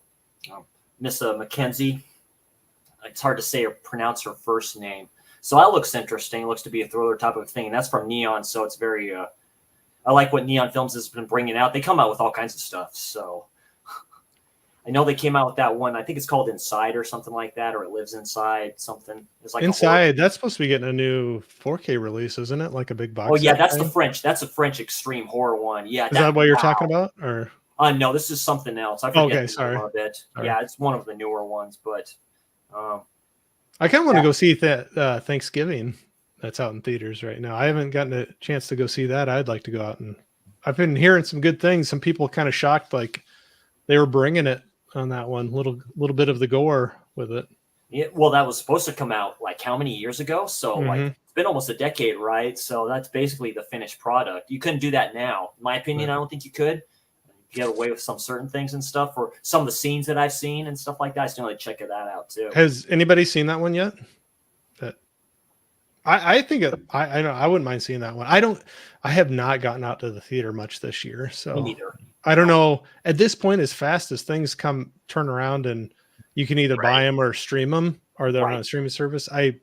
Miss Mackenzie. It's hard to say or pronounce her first name. So that looks interesting. It looks to be a thriller type of thing, and that's from Neon. So it's very. I like what Neon Films has been bringing out. They come out with all kinds of stuff. So I know they came out with that one. I think it's called Inside or something like that, or It Lives Inside. Something. It's like Inside. That's supposed to be getting a new 4K release, isn't it? Like a big box. Oh yeah, that's the French. That's a French extreme horror one. Yeah. Is that what you're talking about, or? No, this is something else. I forget okay, sorry. A bit. Sorry. Yeah, it's one of the newer ones, but. I kind of want to go see that Thanksgiving that's out in theaters right now. I haven't gotten a chance to go see that. I'd like to go out, and I've been hearing some good things. Some people kind of shocked, like they were bringing it on that one, little bit of the gore with it. Yeah, well, that was supposed to come out like how many years ago? So like it's been almost a decade, right? So that's basically the finished product. You couldn't do that now. In my opinion, I don't think you could get away with some certain things and stuff, or some of the scenes that I've seen and stuff like that. I still like check that out too. Has anybody seen that one yet? I think I know I wouldn't mind seeing that one. I have not gotten out to the theater much this year, so Me neither. I don't know. At this point, as fast as things turn around, and you can either buy them or stream them, or they're on a streaming service. I'd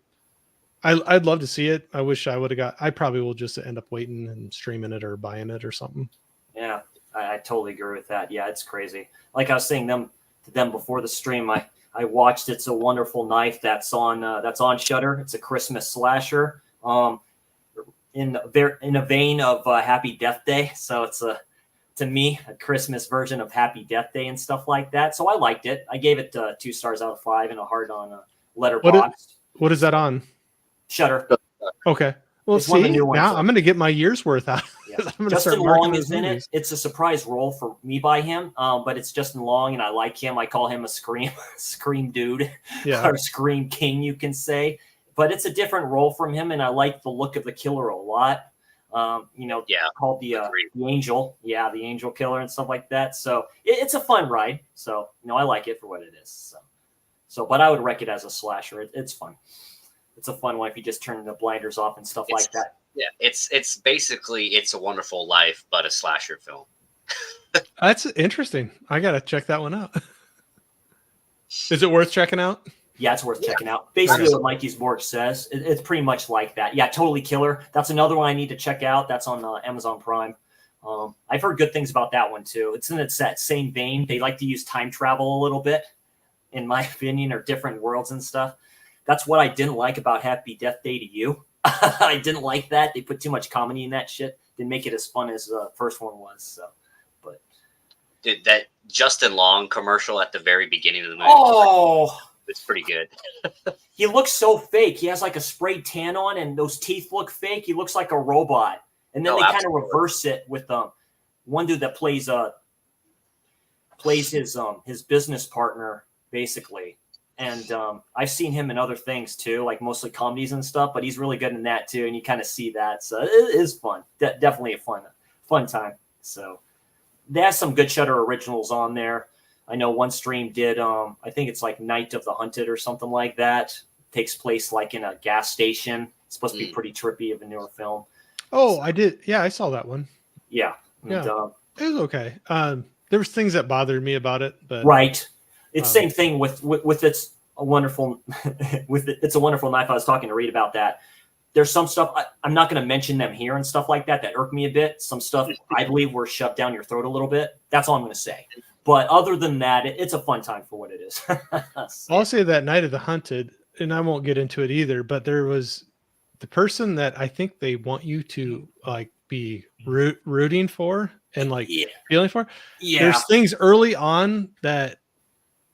love to see it. I wish I would have I probably will just end up waiting and streaming it or buying it or something. Yeah, I totally agree with that. Yeah, it's crazy. Like I was saying to them before the stream, I watched It's a Wonderful Knife. That's on Shudder. It's a Christmas slasher. In a vein of Happy Death Day. So it's to me a Christmas version of Happy Death Day and stuff like that. So I liked it. I gave it 2 stars out of 5 and a heart on Letterboxd. What is that on? Shudder. Okay. Well, it's one of the new ones. Now I'm going to get my year's worth out. Yeah. Justin Long is in it. It's a surprise role for me by him, but it's Justin Long, and I like him. I call him a scream dude, or scream king, you can say. But it's a different role from him, and I like the look of the killer a lot. Called the Angel, the Angel Killer and stuff like that. So it's a fun ride. So I like it for what it is. So, but I would rank it as a slasher. It's fun. It's a fun one if you just turn the blinders off and stuff like that. Yeah, it's basically It's a Wonderful Life, but a slasher film. That's interesting. I gotta check that one out. Is it worth checking out? Yeah, it's worth checking out. Basically, what Mikey's Borg says, it's pretty much like that. Yeah, Totally Killer. That's another one I need to check out. That's on Amazon Prime. I've heard good things about that one too. It's in that same vein. They like to use time travel a little bit, in my opinion, or different worlds and stuff. That's what I didn't like about Happy Death Day to You. I didn't like that. They put too much comedy in that shit. Didn't make it as fun as the first one was. So, but dude, that Justin Long commercial at the very beginning of the movie. Oh, it's pretty good. He looks so fake. He has like a sprayed tan on, and those teeth look fake. He looks like a robot. And then they kind of reverse it with one dude that plays plays his business partner basically. And I've seen him in other things too, like mostly comedies and stuff, but he's really good in that too. And you kind of see that. So it is fun. Definitely a fun time. So they have some good Shudder originals on there. I know one stream did, I think it's like Night of the Hunted or something like that. Takes place like in a gas station. It's supposed to be pretty trippy of a newer film. Oh, I did. Yeah, I saw that one. Yeah. And, yeah. It was okay. There was things that bothered me about it, but right. It's same thing with It's a Wonderful It's a Wonderful Knife. I was talking to Reed about that. There's some stuff I'm not going to mention them here and stuff like that irk me a bit. Some stuff I believe were shoved down your throat a little bit. That's all I'm going to say. But other than that, it's a fun time for what it is. I'll say that Night of the Hunted, and I won't get into it either, but there was the person that I think they want you to like be rooting for and like feeling for. Yeah. There's things early on that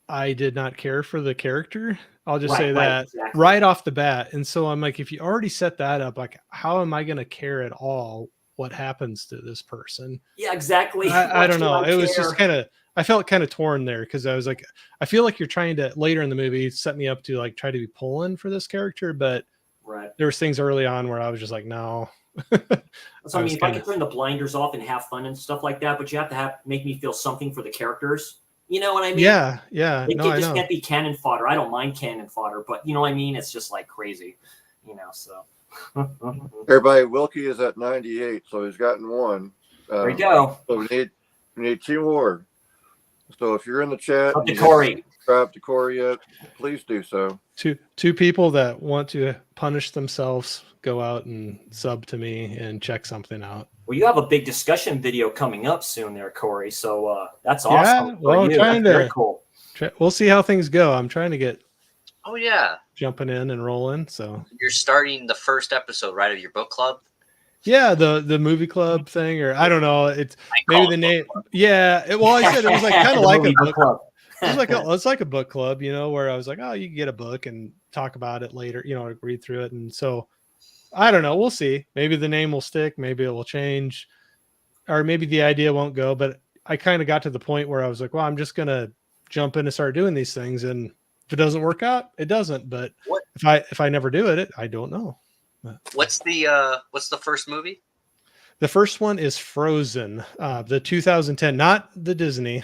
I did not care for the character. I'll just say that right off the bat. And so I'm like, if you already set that up, like, how am I going to care at all what happens to this person? Yeah, exactly. I don't know. It was just kind of, I felt kind of torn there because I was like, I feel like you're trying to later in the movie set me up to like try to be pulling for this character, but there was things early on where I was just like, no. So I mean, if I could turn the blinders off and have fun and stuff like that, but you have to make me feel something for the characters. You know what I mean? Yeah. It just can't be cannon fodder. I don't mind cannon fodder, but you know what I mean? It's just like crazy, you know, so. Everybody, Wilkie is at 98, so he's gotten one. There you go. So we need 2 more. So if you're in the chat, up to Corey. Subscribe to Corey yet, please do so. Two people that want to punish themselves go out and sub to me and check something out. Well, you have a big discussion video coming up soon there, Corey. So that's awesome. Yeah, well, I'm trying very cool. We'll see how things go. I'm trying to get jumping in and rolling. So you're starting the first episode, right, of your book club? Yeah, the movie club thing, or I don't know. It's maybe the name. Yeah. Well, I said it was like kind of like a book club. It's like a book club, you know, where I was like, oh, you can get a book and talk about it later, you know, read through it. And so I don't know. We'll see. Maybe the name will stick. Maybe it will change, or maybe the idea won't go. But I kind of got to the point where I was like, well, I'm just gonna jump in and start doing these things, and if it doesn't work out, it doesn't. But if I never do it, I don't know. What's the first movie? The first one is Frozen, the 2010, not the Disney.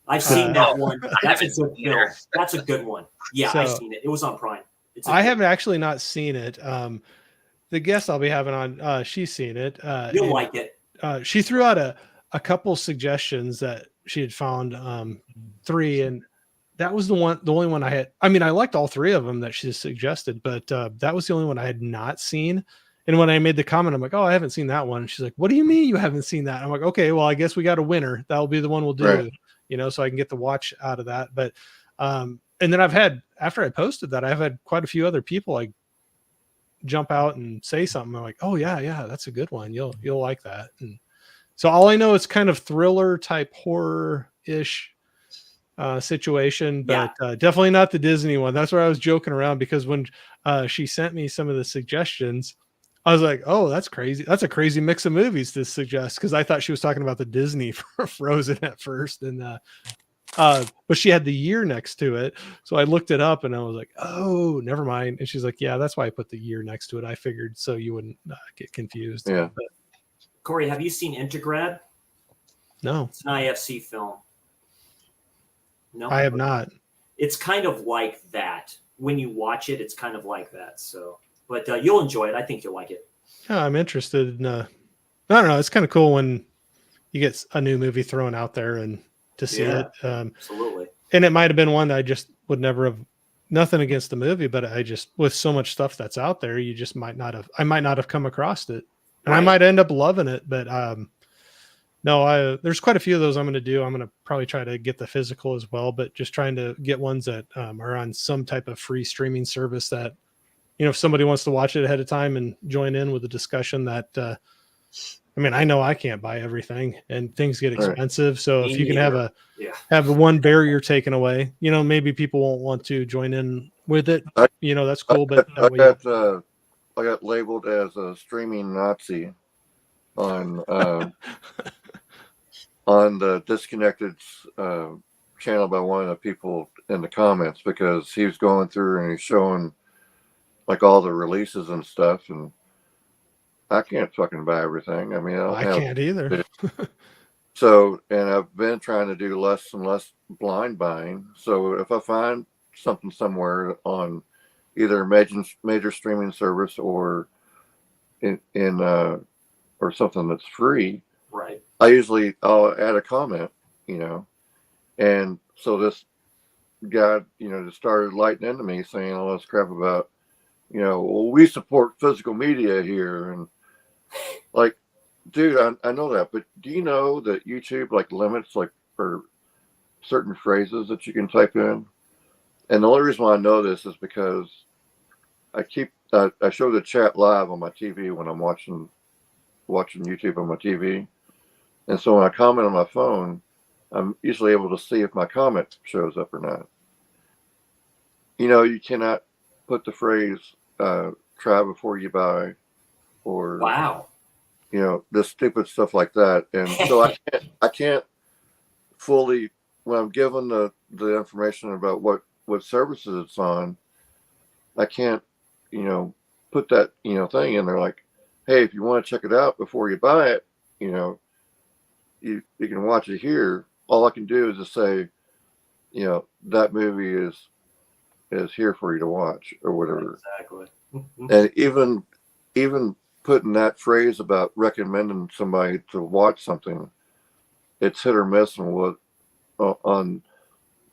I've seen that one. That's a good film. That's a good one. Yeah, I've seen it. It was on Prime. I have actually not seen it. The guest I'll be having on, she's seen it. You'll like it. She threw out a couple suggestions that she had found, 3, and that was the only one I had. I mean, I liked all 3 of them that she suggested, but that was the only one I had not seen. And when I made the comment, I'm like, oh, I haven't seen that one. She's like, what do you mean you haven't seen that? I'm like, okay, well, I guess we got a winner. That'll be the one we'll do, right. You know, so I can get the watch out of that. But, and then I've had, after I posted that, I've had quite a few other people like jump out and say something. I'm like, oh yeah, that's a good one. You'll like that. And so all I know is kind of thriller type horror-ish situation, but definitely not the Disney one. That's where I was joking around, because when she sent me some of the suggestions, I was like, oh, that's crazy. That's a crazy mix of movies to suggest, because I thought she was talking about the Disney for Frozen at first. And but she had the year next to it. So I looked it up and I was like, oh, never mind. And she's like, yeah, that's why I put the year next to it. I figured so you wouldn't get confused. Yeah. But, Corey, have you seen Intergrad? No. It's an IFC film. No, I have not. It's kind of like that. When you watch it, it's kind of like that. So, but you'll enjoy it. I think you'll like it. Yeah, I'm interested in, I don't know. It's kind of cool when you get a new movie thrown out there and to see it. Absolutely. And it might've been one that I just would never have, nothing against the movie, but I just, with so much stuff that's out there, you just I might not have come across it, and I might end up loving it. But, no, there's quite a few of those I'm going to do. I'm going to probably try to get the physical as well, but just trying to get ones that are on some type of free streaming service that, you know, if somebody wants to watch it ahead of time and join in with the discussion that, I mean, I know I can't buy everything and things get expensive. Right. So if you can have one barrier taken away, you know, maybe people won't want to join in with it. You know, that's cool. But I got labeled as a streaming Nazi on on the Disconnected channeled by one of the people in the comments because he was going through and he's showing like all the releases and stuff, and I can't fucking buy everything. I mean, I can't either. So, and I've been trying to do less and less blind buying. So if I find something somewhere on either a major streaming service or in or something that's free, Right. I'll add a comment, and so this guy, just started lighting into me saying all this crap about, well, we support physical media here, and like, dude, I know that, but do you know that YouTube like limits like for certain phrases that you can type in? And the only reason why I know this is because I show the chat live on my TV when I'm watching YouTube on my TV, and so when I comment on my phone, I'm usually able to see if my comment shows up or not. You cannot put the phrase "try before you buy," or Wow. This stupid stuff like that, and so I can't fully, when I'm given the information about what services it's on, I can't put that thing in there like, hey, if you want to check it out before you buy it, you can watch it here. All I can do is just say, that movie is here for you to watch or whatever. Exactly. And even putting that phrase about recommending somebody to watch something, it's hit or miss on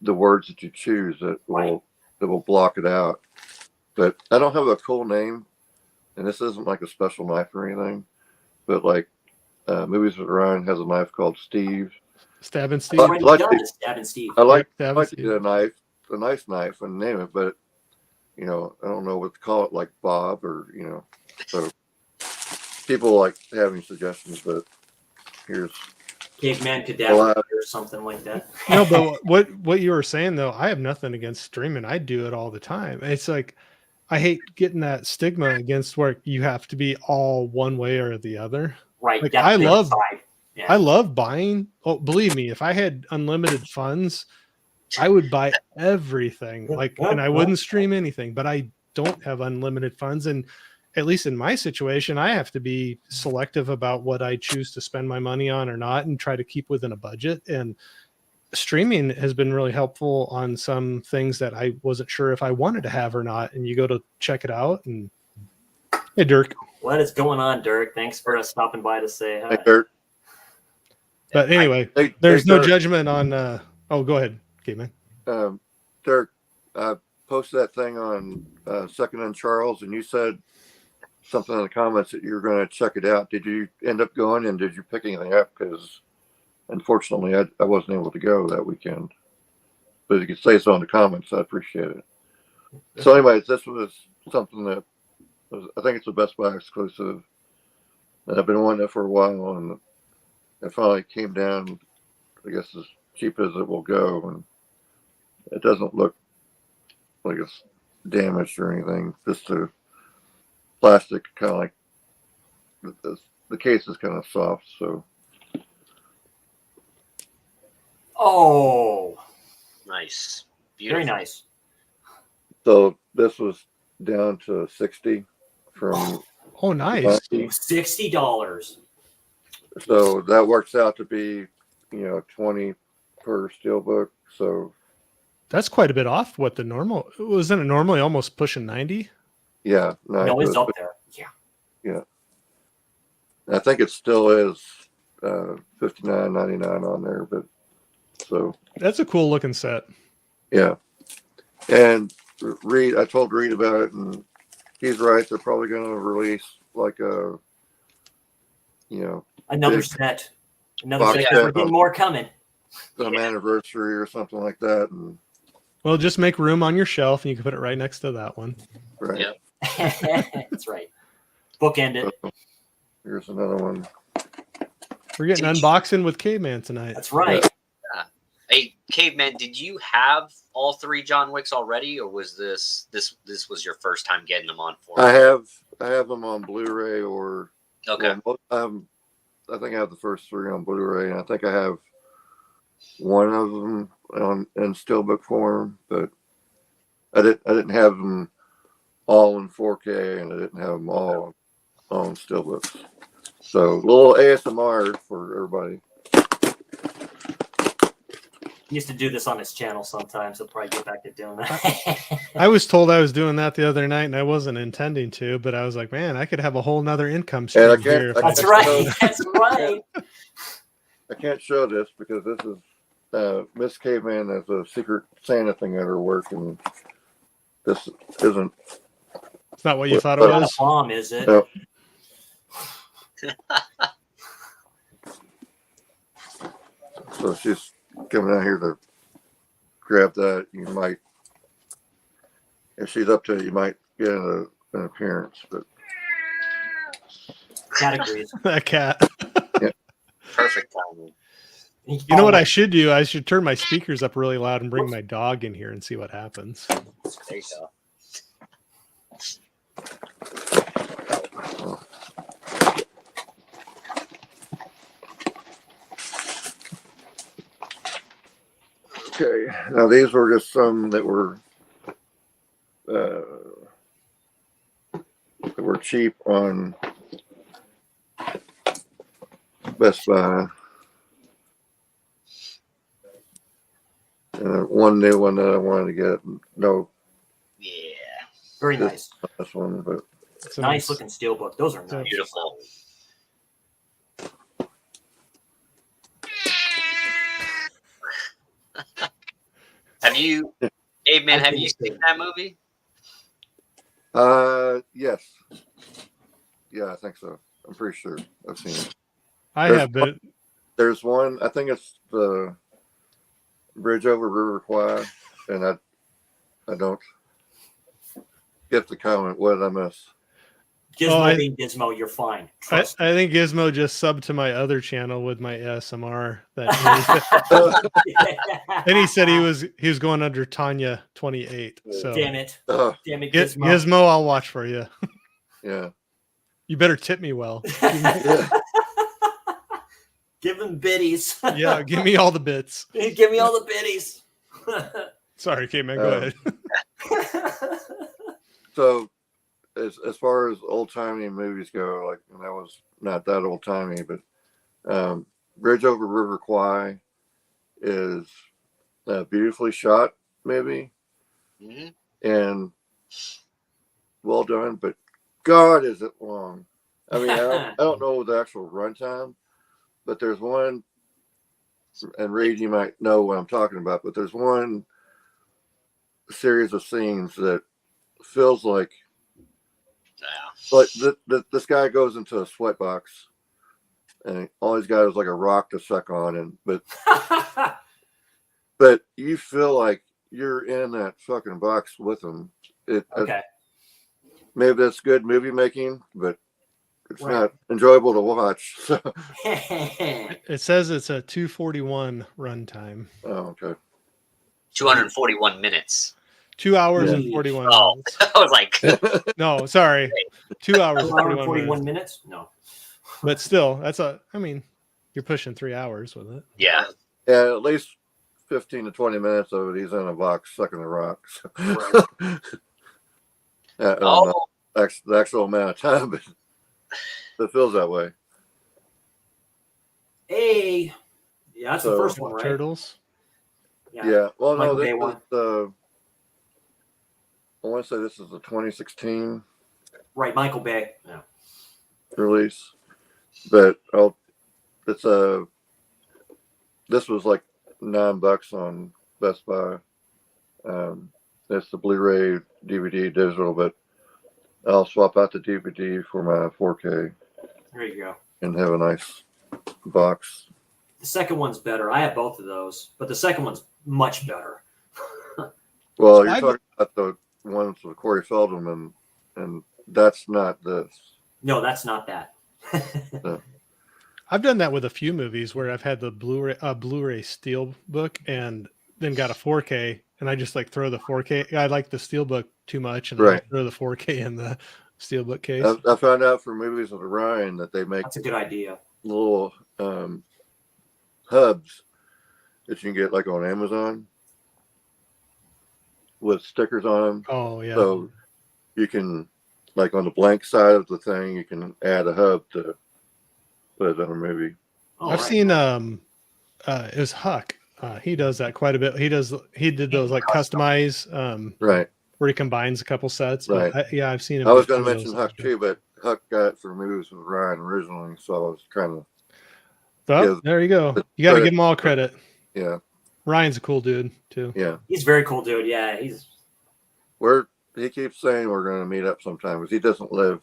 the words that you choose that will block it out. But I don't have a cool name, and this isn't like a special knife or anything, but like Movies with Ryan has a knife called Steve. Stabbing Steve. Stabbing Steve. I like Stabbing to get a nice knife and name it, but I don't know what to call it, like Bob or so people like having suggestions, but here's Caveman Cadaver or something like that. No, but what you were saying though, I have nothing against streaming. I do it all the time. It's like I hate getting that stigma against where you have to be all one way or the other. Right. Like I love buying. Oh, believe me, if I had unlimited funds, I would buy everything. And I wouldn't stream anything, but I don't have unlimited funds. And at least in my situation, I have to be selective about what I choose to spend my money on or not, and try to keep within a budget. And streaming has been really helpful on some things that I wasn't sure if I wanted to have or not. And you go to check it out. And hey, Dirk. What is going on, Dirk? Thanks for stopping by to say hi. Hey, Dirk. But anyway, there's no judgment on. Go ahead, Caveman. Dirk, I posted that thing on Second and Charles, and you said something in the comments that you were going to check it out. Did you end up going, and did you pick anything up? Because unfortunately, I wasn't able to go that weekend. But if you could say so in the comments, I'd appreciate it. So anyways, this was something that I think it's a Best Buy exclusive, and I've been wanting it for a while, and it finally came down, I guess, as cheap as it will go, and it doesn't look like it's damaged or anything. Just the plastic, kind of like the case is kind of soft. So, nice, beautiful. Very nice. So this was down to 60 from. Oh, nice. $60. So that works out to be, 20 per steelbook. So that's quite a bit off what the normal. Wasn't it normally almost pushing 90? Yeah. No, it's up there. Yeah. Yeah. I think it still is $59.99 on there, but so that's a cool looking set. Yeah. And I told Reed about it, and he's right. They're probably going to release like another set. We're getting more coming. Some anniversary or something like that. And well, just make room on your shelf, and you can put it right next to that one. Right. Yep. That's right. Bookend it. So, here's another one. We're getting unboxing with Caveman tonight. That's right. Yeah. Hey, Caveman, did you have all 3 John Wicks already, or was this was your first time getting them on 4? I have them on Blu-ray or okay. Well, I think I have the first 3 on Blu-ray, and I think I have one of them in steelbook form, but I didn't have them all in 4K, and I didn't have them all on steelbooks. So a little ASMR for everybody. He used to do this on his channel sometimes. He'll probably get back to doing that. I was told I was doing that the other night, and I wasn't intending to, but I was like, man, I could have a whole nother income stream And here. That's right. That's right. I can't show this because this is Miss Caveman has a secret Santa thing at her work, and this isn't. It's not what you thought it Not a was. bomb, is it? No. So she's coming out here to grab that. You might, if she's up to it, you might get an appearance. But Categories. That cat. Perfect timing. You know what I should do? I should turn my speakers up really loud and bring my dog in here and see what happens. There you go. okay, now these were just some that were cheap on Best Buy. And one new one that I wanted to get. No, Yeah. Very nice. this one, but It's nice looking steelbook. Those are nice. Beautiful. Have you, Caveman, have you seen that movie? yes. Yeah, I think so. I'm pretty sure I've seen it. I have, but There's one, I think it's the Bridge Over River Kwai, and I don't get the comment. What did I miss? Gizmo being Gizmo, you're fine. I think Gizmo just subbed to my other channel with my ASMR. And he said he was going under Tanya 28. So Damn it. Damn it, Gizmo. Gizmo. Gizmo, I'll watch for you. Yeah. You better tip me well. Yeah. Give him biddies. Yeah, give me all the bits. Give me all the biddies. Sorry, Caveman, go ahead. So, as far as old timey movies go, like, and that was not that old timey, but Bridge Over River Kwai is a beautifully shot movie, and well done. But God, is it long? I mean, I don't know the actual runtime, but there's one, and Reed, you might know what I'm talking about, but there's one series of scenes that feels like this guy goes into a sweat box, and all he's got is like a rock to suck on, and but you feel like you're in that fucking box with him. Okay. Maybe that's good movie making, but it's not enjoyable to watch. So. It says it's a 2:41 runtime. Oh, okay. 241 minutes. 2 hours and 41 Oh, minutes. I was like, No, sorry. 2 hours and 41 minutes? No. But still, I mean, you're pushing 3 hours with it. yeah. Yeah, at least 15 to 20 minutes of it, he's in a box sucking the rocks. I don't know the actual amount of time, but it feels that way. Hey. Yeah, that's the first one, right? Turtles. Yeah. Well, no, Michael this Bay is one. I want to say this is the 2016 Right, Michael Bay. Yeah. release, but this was like $9 on Best Buy. It's the Blu-ray, DVD, digital, but I'll swap out the DVD for my 4K There you go. and have a nice box. The second one's better. I have both of those, but the second one's much better. Well, you're talking about the ones with Corey Feldman, and that's not this. No, that's not that. No. I've done that with a few movies where I've had the Blu-ray Steelbook and then got a 4K, and I just like throw the 4K. I like the Steelbook too much, and I throw the 4K in the Steelbook case. I found out from movies with Orion that they make That's a good idea. little hubs that you can get like on Amazon with stickers on them. Oh yeah. So you can, like on the blank side of the thing, you can add a hub to put it on a movie. Oh, I've right. seen it was Huck. He does that quite a bit. He did those like customize Right. where he combines a couple sets. Right. But yeah, I've seen him. I was do going to some of mention those. Huck too, but Huck got it for movies with Ryan originally, so I was trying to. Oh, Yeah, there you go. You got to give him all credit. Yeah. Ryan's a cool dude too. Yeah. He's a very cool dude. Yeah, He keeps saying we're going to meet up sometime because he doesn't live.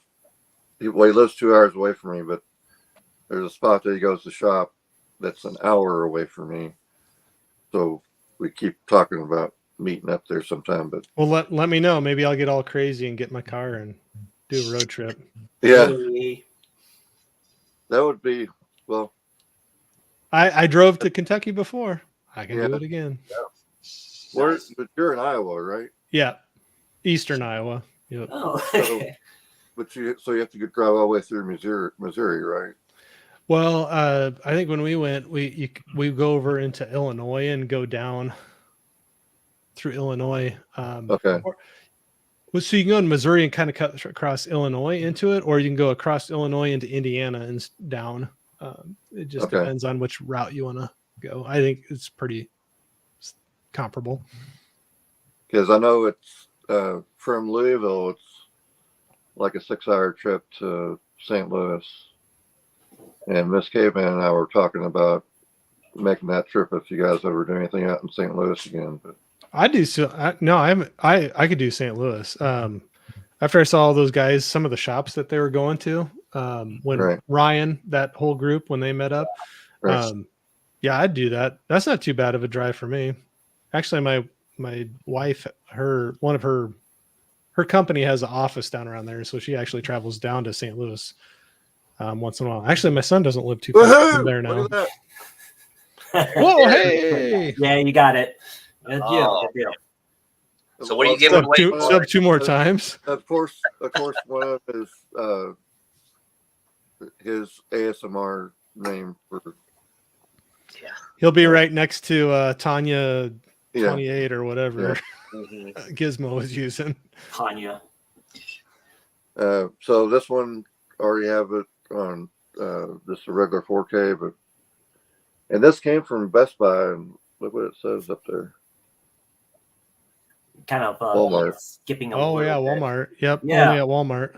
He lives 2 hours away from me, but there's a spot that he goes to shop that's an hour away from me. So we keep talking about meeting up there sometime. But Well, let me know. Maybe I'll get all crazy and get my car and do a road trip. yeah, really, that would be well. I drove to Kentucky before. I can Yeah. do it again. But you're in Iowa, right? Yeah, Eastern Iowa. Yep. oh, But you have to drive all the way through Missouri, right? Well, I think when we went, we go over into Illinois and go down through Illinois. Okay. So you can go in Missouri and kind of cut across Illinois into it, or you can go across Illinois into Indiana and down. It just depends on which route you want to go. I think it's pretty comparable. Because I know it's from Louisville, it's like a 6-hour trip to St. Louis. And Miss Caveman and I were talking about making that trip if you guys ever do anything out in St. Louis again. But I do. I could do St. Louis. After I saw all those guys, some of the shops that they were going to, when Ryan, that whole group, when they met up, yeah, I'd do that. That's not too bad of a drive for me. Actually, my wife, her company has an office down around there, so she actually travels down to St. Louis once in a while. Actually, my son doesn't live too far from there now. Look at Whoa, hey! yeah, you got it. Good Oh. deal. that. So what are you giving away? Sub two more times. Of course, one of his ASMR name for He'll be right next to Tanya 28 yeah. or whatever Mhm. Gizmo was using. Tanya. So this one already have it on just a regular 4K, and this came from Best Buy, and look what it says up there. Kind of Walmart. skipping a Oh little yeah, bit. Walmart. Yep, Yeah. only at Walmart.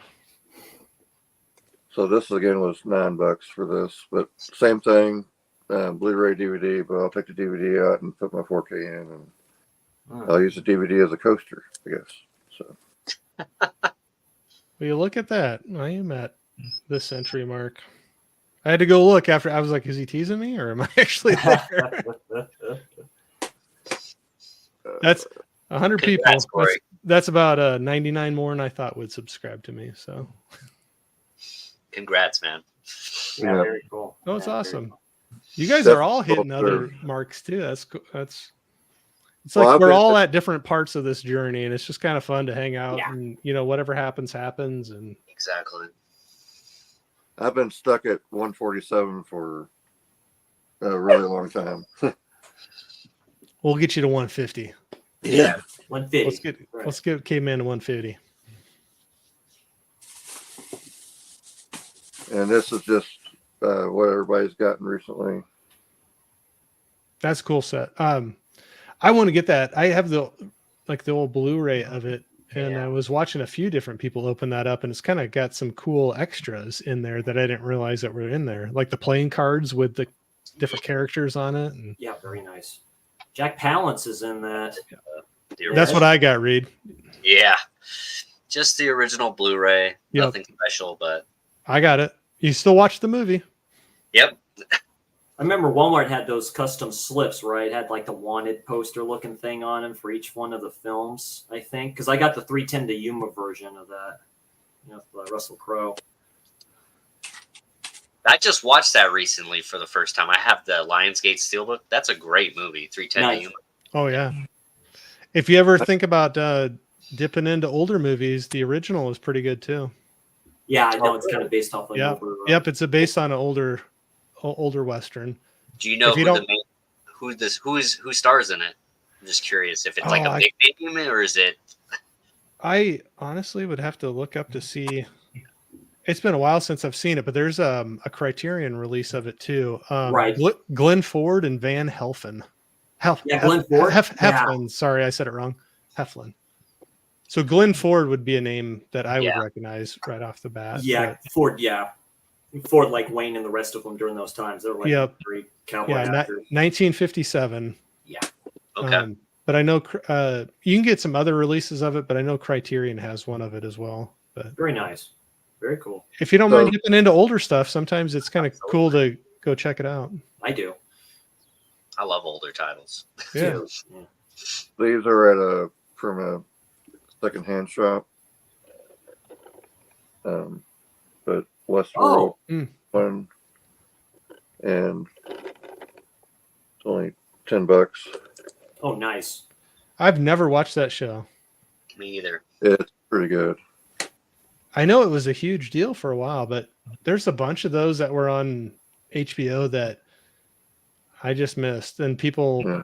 So this again was $9 for this, but same thing, Blu-ray DVD. But I'll take the DVD out and put my 4K in, and I'll use the DVD as a coaster, I guess. So Well, you look at that. I am at the century mark. I had to go look after. I was like, is he teasing me or am I actually there? That's 100 people. Congrats, Corey. That's about 99 more than I thought would subscribe to me. So, Congrats, man. Yeah, Yeah. very cool. no, it's Yeah, very awesome. cool. You guys That's are all hitting cool, other sir. marks too. That's cool. It's Well, like I've we're been- all at different parts of this journey, and it's just kind of fun to hang out. Yeah. And whatever happens. And Exactly. I've been stuck at 147 for a really long time. we'll get you to 150. Yeah, 150. Let's get Caveman to 150. And this is just what everybody's gotten recently. That's a cool set. I want to get that. I have the old Blu-ray of it, and Yeah. I was watching a few different people open that up, and it's kind of got some cool extras in there that I didn't realize that were in there, like the playing cards with the different characters on it. And Yeah, very nice. Jack Palance is in that. that's what I got, Reed. Yeah. Just the original Blu-ray. Yep. Nothing special, but I got it. You still watch the movie? yep. I remember Walmart had those custom slips, right? Had like the wanted poster looking thing on them for each one of the films, I think. Because I got the 310 to Yuma version of that, Russell Crowe. I just watched that recently for the first time. I have the Lionsgate Steelbook. That's a great movie. 310 Nice. to Yuma. Oh yeah. If you ever think about dipping into older movies, the original is pretty good too. Yeah, I know it's kind of based off of Yeah. older, Yep, it's based on an older Western. Do you know If you who, don't- who stars in it? I'm just curious if it's like a big name or is it? I honestly would have to look up to see. It's been a while since I've seen it, but there's a Criterion release of it too. Right. Glenn Ford and Van Helfen. Glenn Ford. Heflin. Sorry, I said it wrong. Heflin. So Glenn Ford would be a name that I would recognize right off the bat. Yeah, Ford. Yeah, Ford, like Wayne and the rest of them during those times. They're like three cowboy actors. 1957. Yeah. Okay. But I know you can get some other releases of it, but I know Criterion has one of it as well. But very nice. Very cool. If you don't mind dipping into older stuff, sometimes it's kind of cool to go check it out. I do. I love older titles. Yeah. These are from a secondhand shop. But Westworld one, and it's only $10. Oh, nice. I've never watched that show. Me either. It's pretty good. I know it was a huge deal for a while, but there's a bunch of those that were on HBO that I just missed, and people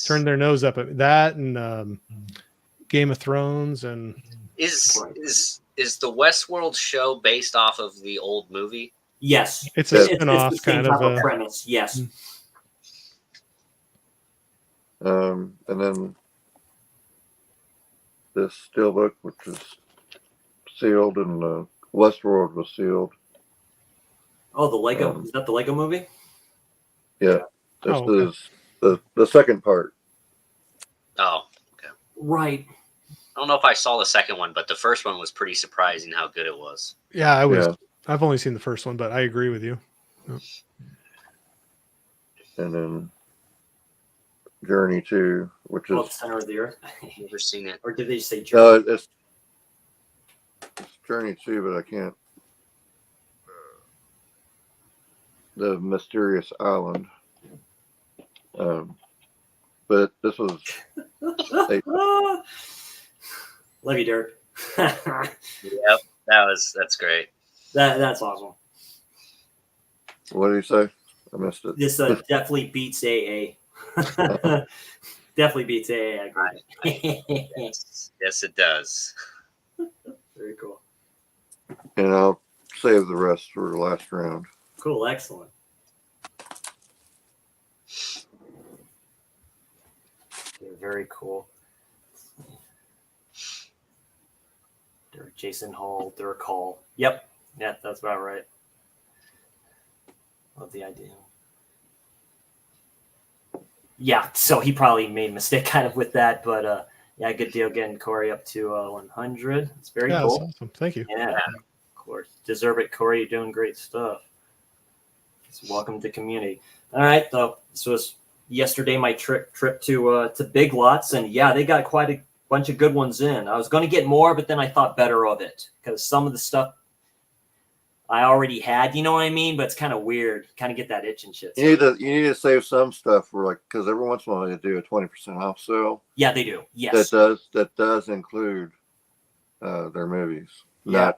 turned their nose up at that, and Game of Thrones, and is the Westworld show based off of the old movie? Yes, it's a spin-off kind of a premise. Yes. And then this steelbook, which is sealed, and Westworld was sealed. Oh, the Lego. Is that the Lego movie? Yeah. This is the second part. Oh, okay. Right. I don't know if I saw the second one, but the first one was pretty surprising how good it was. Yeah, I was. Yeah. I've only seen the first one, but I agree with you. Oh. And then Journey 2, which is the Center of the Earth. Never seen it. Or did they say Journey? No, it's Journey 2, but I can't. The Mysterious Island. But this was. Love you, Dirk. Yep, that's great. That's awesome. What did you say? I missed it. This definitely beats AA. Definitely beats AA. Yes, it does. Very cool. And I'll save the rest for the last round. Cool, excellent. Very cool. Jason Hall, Dirk Hall. Yep. Yeah, that's about right. Love the idea. Yeah, so he probably made a mistake kind of with that, but yeah, good deal getting Corey up to 100. It's very cool. That's awesome. Thank you. Yeah, of course. Deserve it, Corey. You're doing great stuff. So welcome to the community. All right, so this was yesterday my trip to Big Lots, and yeah, they got quite a bunch of good ones in. I was going to get more, but then I thought better of it because some of the stuff I already had, you know what I mean? But it's kind of weird. Kind of get that itch and shit. You need to save some stuff for because every once in a while they do a 20% off sale. Yeah, they do. Yes, that does include their movies. Yeah.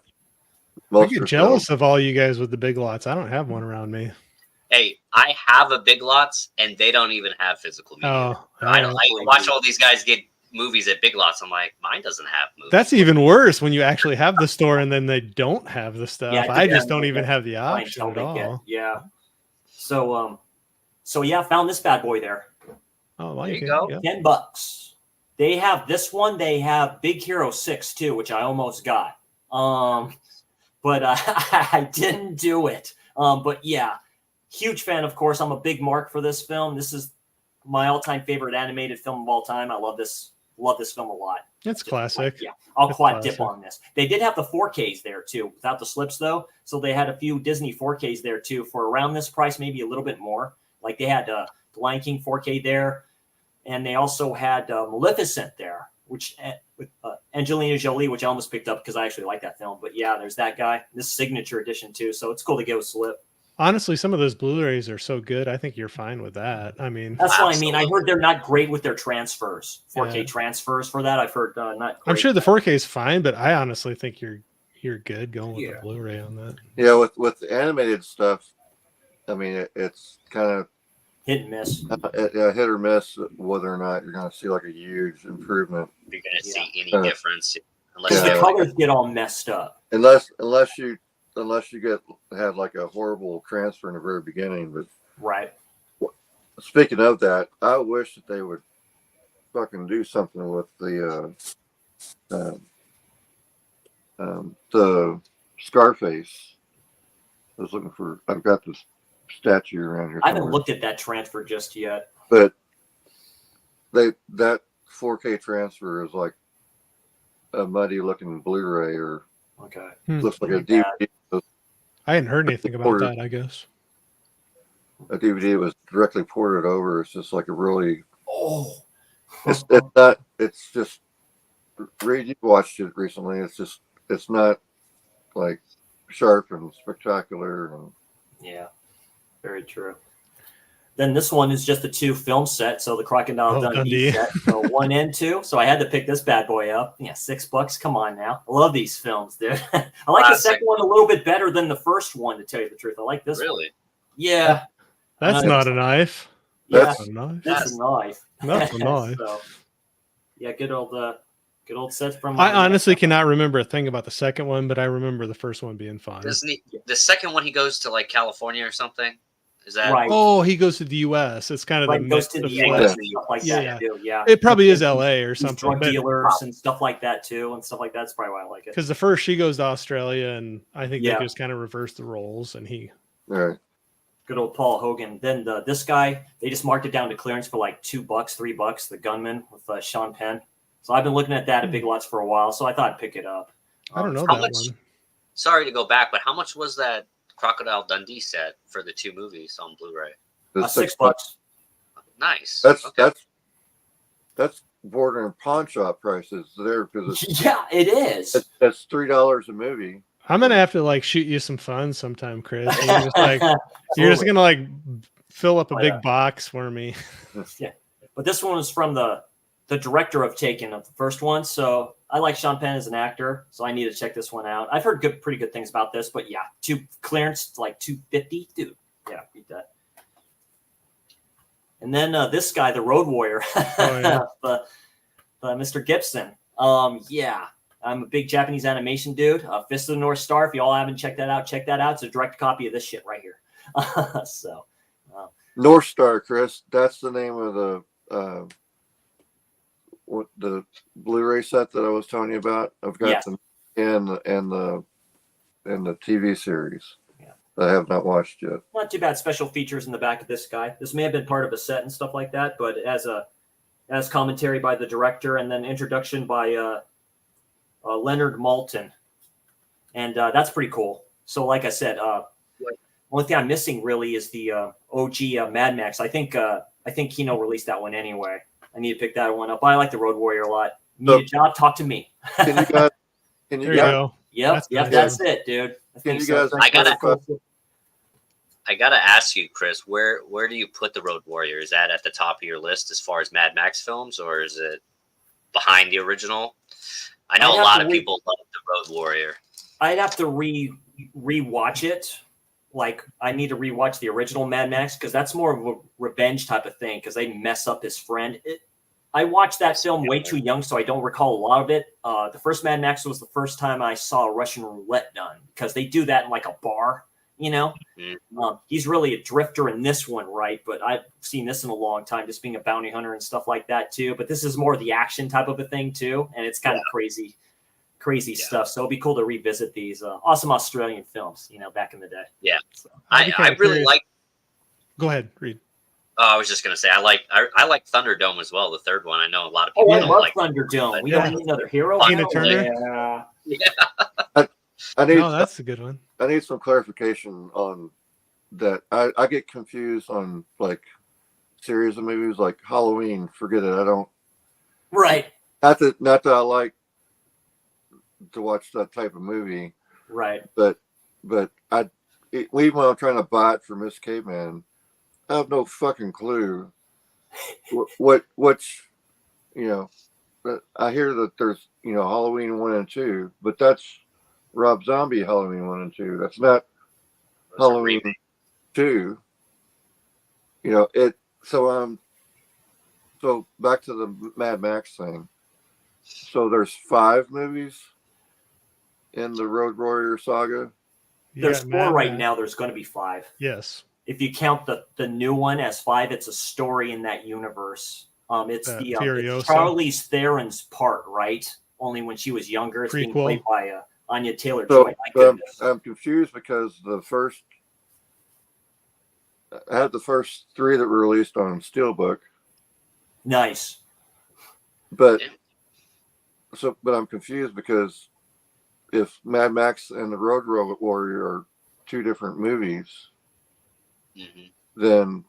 I get jealous of all you guys with the Big Lots. I don't have one around me. Hey, I have a Big Lots, and they don't even have physical media. I watch all these guys get movies at Big Lots. I'm like, mine doesn't have movies. That's even worse when you actually have the store and then they don't have the stuff. Yeah, I just don't even have the option at all. Yeah. So yeah, found this bad boy there. Oh, there you go. Yeah. $10. They have this one. They have Big Hero 6 too, which I almost got. But I didn't do it. But yeah, huge fan. Of course, I'm a big mark for this film. This is my all-time favorite animated film of all time. I love this film a lot. It's classic. Yeah, I'll quad dip on this. They did have the 4Ks there too, without the slips though. So they had a few Disney 4Ks there too for around this price, maybe a little bit more. Like they had the Lion King 4K there, and they also had Maleficent there, which with Angelina Jolie, which I almost picked up because I actually like that film. But yeah, there's that guy. This signature edition too, so it's cool to get a slip. Honestly, some of those Blu-rays are so good. I think you're fine with that. I mean, that's what I mean. I heard they're not great with their transfers, 4K transfers for that. I've heard not great. I'm sure the 4K is fine, but I honestly think you're good going with the Blu-ray on that. Yeah, with the animated stuff, I mean, it's kind of Hit and miss. Hit or miss whether or not you're going to see like a huge improvement. You're going to see any Uh, difference unless Because you the get like colors get all messed up. Unless you had like a horrible transfer in the very beginning. But Right. speaking of that, I wish that they would fucking do something with the Scarface. I was looking for. I've got this statue around here. I haven't somewhere. looked at that transfer just yet. But that 4K transfer is like a muddy looking Blu-ray or Okay. looks like a Pretty bad. DVD. I hadn't heard anything about that, I guess. A DVD was directly ported over. It's just like a really. Oh. It's not. It's just. Reed, you watched it recently. It's not like sharp and spectacular and. Yeah. Very true. Then this one is just a 2 film set. So the Crocodile Dundee set, so 1 and 2. So I had to pick this bad boy up. Yeah, $6. Come on now. I love these films, dude. I like the second one a little bit better than the first one, to tell you the truth. I like this one. really. Yeah. That's not a knife. Yeah. That's a knife. That's a knife. That's a knife. So, yeah, good old sets from. I honestly cannot remember a thing about the second one, but I remember the first one being fun. Doesn't he? The second one, he goes to like California or something. Is that Right. Oh, he goes to the U.S. It's kind of Right, the goes mix to of the flight. US and stuff like Yeah, that too. Yeah. It probably is L.A. or These something. drug dealers and stuff like that too, and stuff like that. That's probably why I like it. Because the first she goes to Australia, and I think Yeah. they just kind of reverse the roles, and he. All right. Good old Paul Hogan. Then this guy, they just marked it down to clearance for like $2, $3. The Gunman with Sean Penn. So I've been looking at that at Big Lots for a while. So I thought I'd pick it up. I don't know how that much- one. Sorry to go back, but how much was that Crocodile Dundee set for the 2 movies on Blu-ray? $6. Nice. That's Okay. that's bordering pawn shop prices there because Yeah, it is. that's $3 a movie. I'm gonna have to like shoot you some funds sometime, Chris. And you're just like you're just gonna like fill up a big box for me. Yeah, but this one was from the director of Taken, of the first one. So I like Sean Penn as an actor, so I need to check this one out. I've heard pretty good things about this, but yeah, 2 clearance like $250, dude. Yeah, beat that. And then this guy, the Road Warrior, the Mr. Gibson. Yeah, I'm a big Japanese animation dude. Fist of the North Star. If y'all haven't checked that out, check that out. It's a direct copy of this shit right here. So, North Star, Chris. That's the name of the Blu-ray set that I was telling you about. I've got Yes. them and the TV series. Yeah. I have not watched yet. not too bad special features in the back of this guy. This may have been part of a set and stuff like that, but as commentary by the director and then introduction by Leonard Maltin, and that's pretty cool. So, like I said, only thing I'm missing really is the OG Mad Max. I think Kino released that one anyway. I need to pick that one up. I like the Road Warrior a lot. Need a job? Talk to me. Can you guys? Can There you you guys? go. Yep, that's it, dude. I think you so. guys- I gotta ask you, Chris, where do you put the Road Warrior? Is that at the top of your list as far as Mad Max films, or is it behind the original? I know I'd a have lot to of people love the Road Warrior. I'd have to rewatch it. Like, I need to rewatch the original Mad Max because that's more of a revenge type of thing because they mess up his friend. I watched that film way too young, so I don't recall a lot of it. The first Mad Max was the first time I saw Russian roulette done because they do that in like a bar, you know? He's really a drifter in this one, right? But I've seen this in a long time, just being a bounty hunter and stuff like that too. But this is more the action type of a thing too, and it's kind of crazy stuff. So it'd be cool to revisit these awesome Australian films, you know, back in the day. Yeah, so, I really curious. like. Go ahead, Reed. I was just gonna say I like Thunderdome as well, the third one. I know a lot of Oh, people I don't love like Thunderdome. We Yeah. don't need another hero. Tina now? Turner? Yeah. I need. No, that's a good one. I need some clarification on that. I get confused on like series of movies like Halloween. Forget it. I don't. Right. Not that I like to watch that type of movie, Right. but even when I'm trying to buy it for Miss Caveman, I have no fucking clue what's, you know. But I hear that there's, you know, Halloween 1 and 2, but that's Rob Zombie Halloween 1 and 2. That's not Those are Halloween remakes. 2. you know it. So back to the Mad Max thing. So there's 5 movies in the Road Warrior saga. There's 4 Mad right Max. now. There's going to be 5. Yes. If you count the new one as 5, it's a story in that universe. It's it's Charlize Theron's part, right? Only when she was younger. It's being played by Anya Taylor-Joy. I'm confused because I had the first 3 that were released on Steelbook. Nice. But I'm confused because if Mad Max and the Road Warrior are 2 different movies, then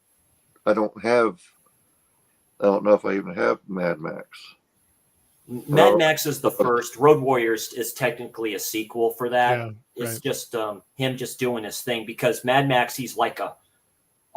I don't know if I even have Mad Max. Mad Max is the first. Road Warriors is technically a sequel for that. Yeah, it's just him just doing his thing, because Mad Max, he's like a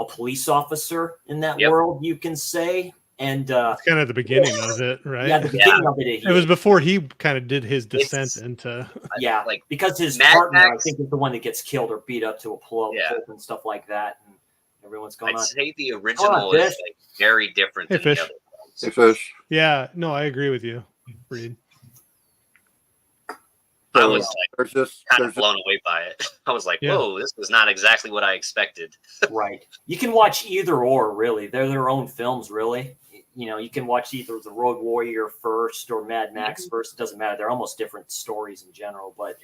police officer in that world, you can say. And it's kind of the beginning of it, right? Yeah, the beginning of it. It was before he kind of did his descent into. Yeah, like because his Mad partner, Max, I think, is the one that gets killed or beat up to a pulp and stuff like that. And everyone's going on. I'd say the original is like very different than the other ones. Hey, Fish. Yeah, no, I agree with you, Reed. I was kind of blown away by it. I was like, whoa, this was not exactly what I expected. Right. You can watch either or, really. They're their own films, really. You know, you can watch either the Road Warrior first or Mad Max first. It doesn't matter. They're almost different stories in general, but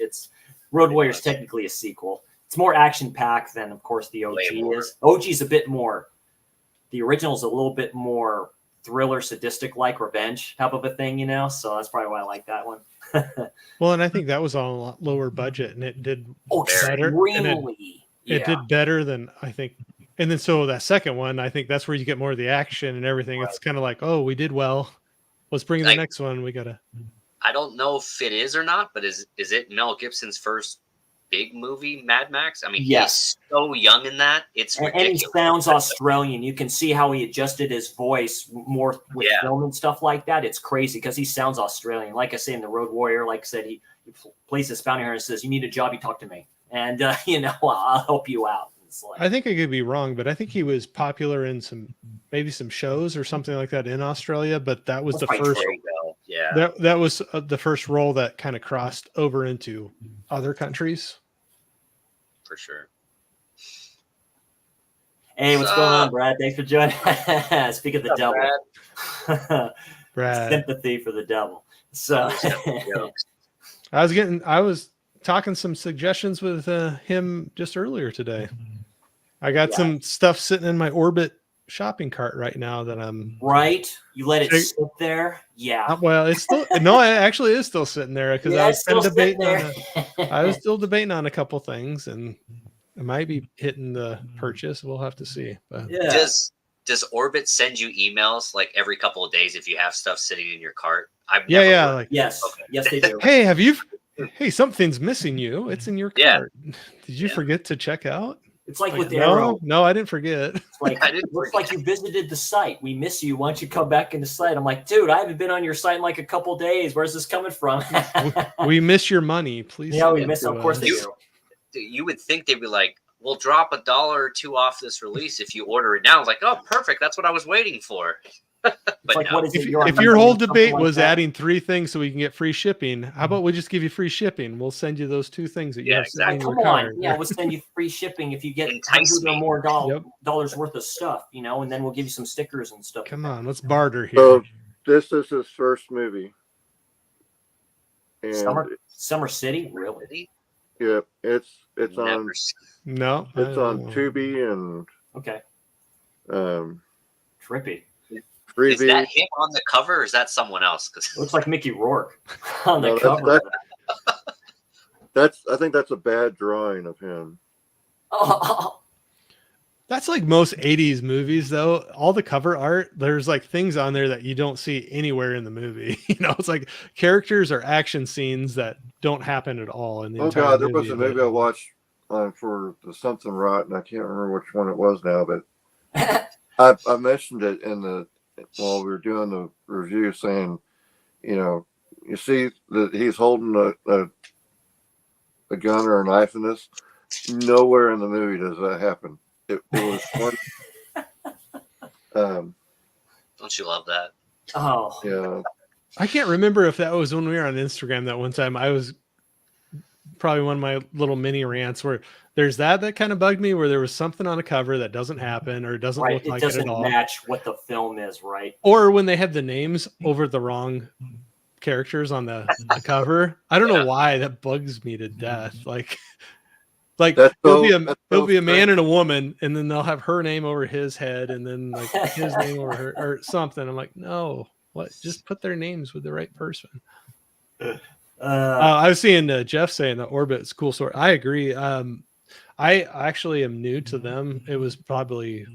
Road Warrior is technically a sequel. It's more action-packed than, of course, the OG is. OG is a bit more, the original is a little bit more thriller, sadistic-like revenge type of a thing, you know? So that's probably why I like that one. Well, and I think that was on a lot lower budget, and it did better. Extremely. It did better than, I think. And then so that second one, I think that's where you get more of the action and everything. Right. It's kind of like, oh, we did well. Let's bring the next one. We gotta. I don't know if it is or not, but is it Mel Gibson's first big movie, Mad Max? I mean, he's so young in that. It's ridiculous. And he sounds Australian. You can see how he adjusted his voice more with film and stuff like that. It's crazy because he sounds Australian. Like I say in the Road Warrior, like I said, he plays this bounty hunter and says, "You need a job, you talk to me, and I'll help you out." I think I could be wrong, but I think he was popular in maybe some shows or something like that in Australia. But that was the first. That was the first role that kind of crossed over into other countries. For sure. Hey, what's going on, Brad? Thanks for joining. Speak of the devil. Brad. Sympathy for the devil. So I was talking some suggestions with him just earlier today. I got some stuff sitting in my Orbit shopping cart right now that I'm You let it sit there. Yeah. Well, it's still actually is still sitting there because I was still debating I was still debating on a couple things, and I might be hitting the purchase. We'll have to see. But does Orbit send you emails like every couple of days if you have stuff sitting in your cart? Yes, they do. Hey, something's missing you. It's in your cart. Did you forget to check out? It's like with Arrow. No, I didn't forget. It's like, looks like you visited the site. We miss you. Why don't you come back in the site? I'm like, dude, I haven't been on your site in like a couple days. Where's this coming from? we miss your money. Please. Yeah, we miss. Of course they do. You would think they'd be like, we'll drop $1 or $2 off this release if you order it now. I was like, oh, perfect. That's what I was waiting for. But like, what is it? If your whole debate was adding 3 things so we can get free shipping, how about we just give you free shipping? We'll send you those 2 things that you have in your cart. Yeah, we'll send you free shipping if you get $100 or more dollars worth of stuff, and then we'll give you some stickers and stuff. Come on, let's barter here. So this is his first movie. And Summer City, really? Yeah, it's on. No, it's on Tubi and. Okay. Trippy. Is that him on the cover, or is that someone else? Because it looks like Mickey Rourke on the cover. I think that's a bad drawing of him. Oh. That's like most 80s movies, though. All the cover art, there's like things on there that you don't see anywhere in the movie. It's like characters or action scenes that don't happen at all in the entire movie. There was a movie I watched for the Something Rotten. I can't remember which one it was now, but I mentioned it while we were doing the review, saying, you see that he's holding a gun or a knife in this. Nowhere in the movie does that happen. It was one. Don't you love that? Oh, Yeah. I can't remember if that was when we were on Instagram that one time. I was probably one of my little mini rants where there's that kind of bugged me, where there was something on a cover that doesn't happen or doesn't right. look It like it doesn't at all. match what the film is, right? Or when they have the names over the wrong characters on the cover. I don't know why that bugs me to death. Like That's it'll be a man strange. and a woman, and then they'll have her name over his head, and then like his name over her or something. I'm like, no, what? Just put their names with the right person. I was seeing Jeff saying that Orbit's cool story. I agree. I actually am new to them. It was probably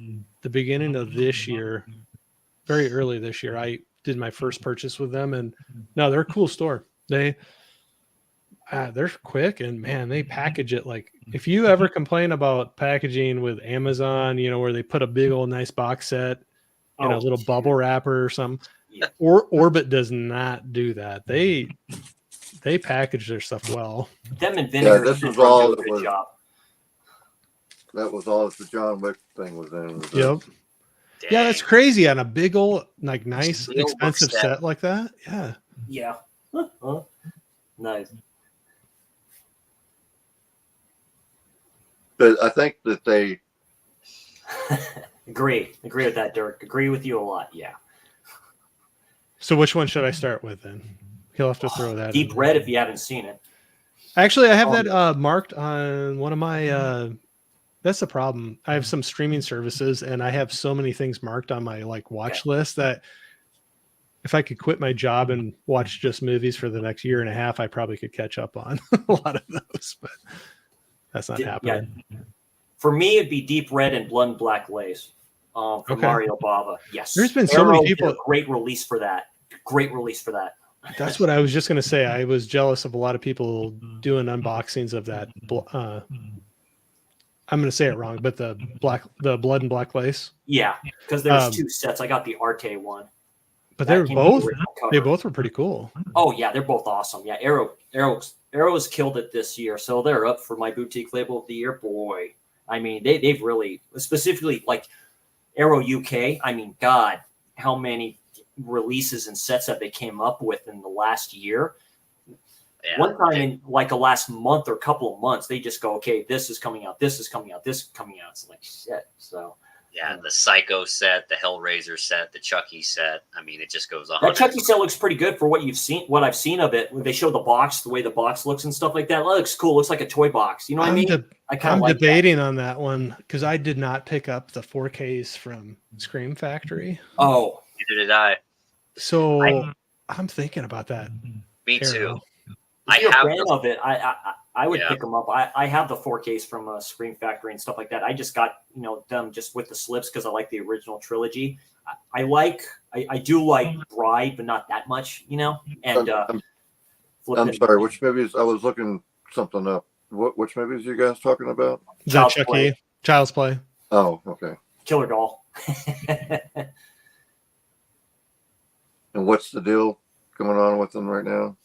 the beginning of this year, very early this year. I did my first purchase with them, and no, they're a cool store. They're quick, and man, they package it like, if you ever complain about packaging with Amazon, where they put a big old nice box set in a little bubble wrapper or something, or Orbit does not do that. They package their stuff well. Them and Vinegar this did was all a good job. That was all that the John Wick thing was in. Yep. Dang. Yeah, that's crazy on a big old, like, nice, Steel expensive book set like that. Yeah. Yeah. Nice. But I think that they Agree with that, Dirk. Agree with you a lot. Yeah. So which one should I start with then? He'll have to throw that Deep in. Red if you haven't seen it. Actually, I have that marked on one of my that's the problem. I have some streaming services, and I have so many things marked on my watch list that if I could quit my job and watch just movies for the next year and a half, I probably could catch up on a lot of those, but that's not happening. Yeah. For me, it'd be Deep Red and Blood and Black Lace from Mario Bava. Yes. There's been so many people. Great release for that. That's what I was just going to say. I was jealous of a lot of people doing unboxings of that. I'm going to say it wrong, but the Blood and Black Lace. Yeah, because there's two sets. I got the Arte one. But they both were pretty cool. Oh yeah, they're both awesome. Yeah, Arrow's killed it this year, so they're up for my boutique label of the year. Boy, I mean they've really, specifically like Arrow UK. I mean, God, how many releases and sets that they came up with in the last year? Yeah, one time in like the last month or couple of months, they just go, okay, this is coming out, this is coming out, this is coming out. It's like shit. So yeah, the Psycho set, the Hellraiser set, the Chucky set. I mean, it just goes on. That Chucky set looks pretty good for what you've seen. What I've seen of it, when they show the box, the way the box looks and stuff like that, it looks cool. Looks like a toy box. You know what I mean? I'm debating on that one because I did not pick up the 4Ks from Scream Factory. Oh, neither did I. So I'm thinking about that. Me too. If you're a fan of it, I would pick them up. I have the 4Ks from Scream Factory and stuff like that. I just got them just with the slips because I like the original trilogy. I do like Bride, but not that much, And I'm sorry, which movies? I was looking something up. Which movies are you guys talking about? Child's Play. Oh, okay. Killer Doll. And what's the deal going on with them right now?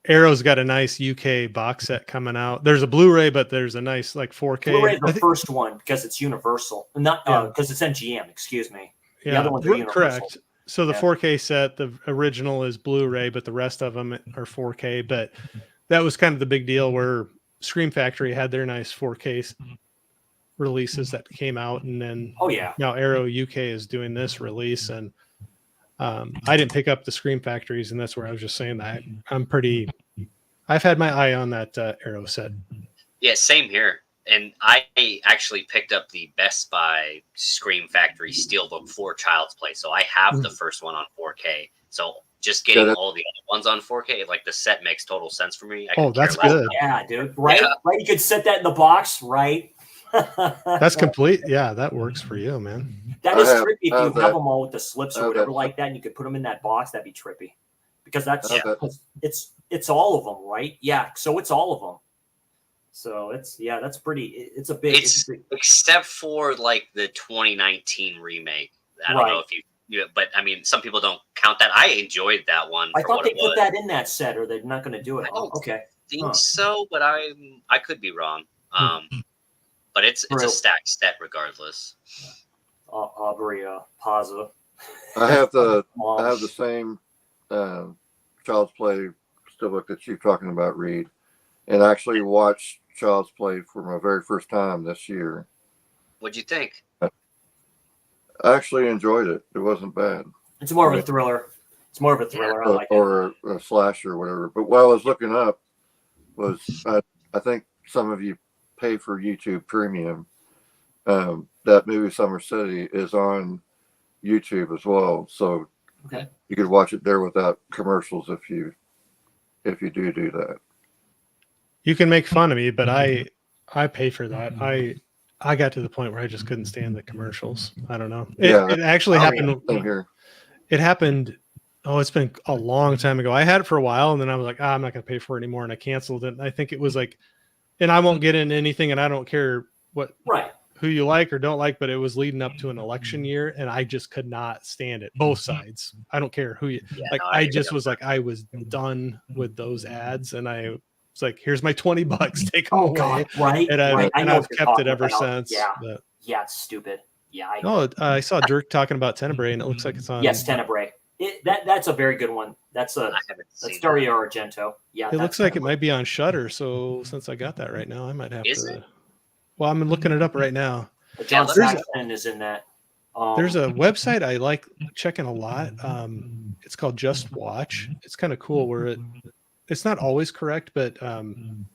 Arrow's got a nice UK box set coming out. There's a Blu-ray, but there's a nice 4K. Blu-ray is the first one because it's Universal, not because it's MGM. Excuse me. The other ones are Universal. Correct. So the 4K set, the original is Blu-ray, but the rest of them are 4K. But that was kind of the big deal where Scream Factory had their nice 4K releases that came out, and then now Arrow UK is doing this release, and I didn't pick up the Scream Factories, and that's where I was just saying that I've had my eye on that Arrow set. Yeah, same here. And I actually picked up the Best Buy Scream Factory Steelbook for Child's Play. So I have the first one on 4K. So just getting all the other ones on 4K, the set makes total sense for me. That's good. Yeah, dude. Right? Yeah. Right. You could set that in the box, right? That's complete. Yeah, that works for you, man. That is trippy if you have them all with the slips or whatever like that, and you could put them in that box. That'd be trippy because it's all of them, right? Yeah, so it's all of them. So that's pretty. It's a big. Except for the 2019 remake. I don't know if you, but I mean, some people don't count that. I enjoyed that one. I thought they put that in that set, or they're not going to do it. I don't think so, but I could be wrong. But it's a stacked set regardless. Aubrey Paza. I have the Mom. same Child's Play steelbook that you're talking about, Reed, and I actually watched Child's Play for my very first time this year. What'd you think? I actually enjoyed it. It wasn't bad. It's more of a thriller. It's more of a thriller. I like it. Or a slasher or whatever. But what I was looking up was, I think some of you pay for YouTube Premium. That movie Summer City is on YouTube as well, so Okay. you could watch it there without commercials if you do that. You can make fun of me, but I pay for that. I got to the point where I just couldn't stand the commercials. I don't know. It actually happened. Same here. It happened. Oh, it's been a long time ago. I had it for a while, and then I was like, I'm not going to pay for it anymore, and I canceled it. And I think it was like, and I won't get into anything, and I don't care who you like or don't like, but it was leading up to an election year, and I just could not stand it. Both sides. I don't care who you like. No, I just was like, I was done with those ads, and I was like, here's my $20. Take them away. God, right. And I've kept it ever since. Yeah. But, yeah, it's stupid. Yeah. I saw Dirk talking about Tenebrae, and it looks like it's on. Yes, Tenebrae. That's a very good one. That's Dario Argento. Yeah. It looks like it might be on Shudder. So since I got that right now, I might have to. Well, I'm looking it up right now. John Saxon is in that. There's a website I like checking a lot. It's called Just Watch. It's kind of cool where it's not always correct, but and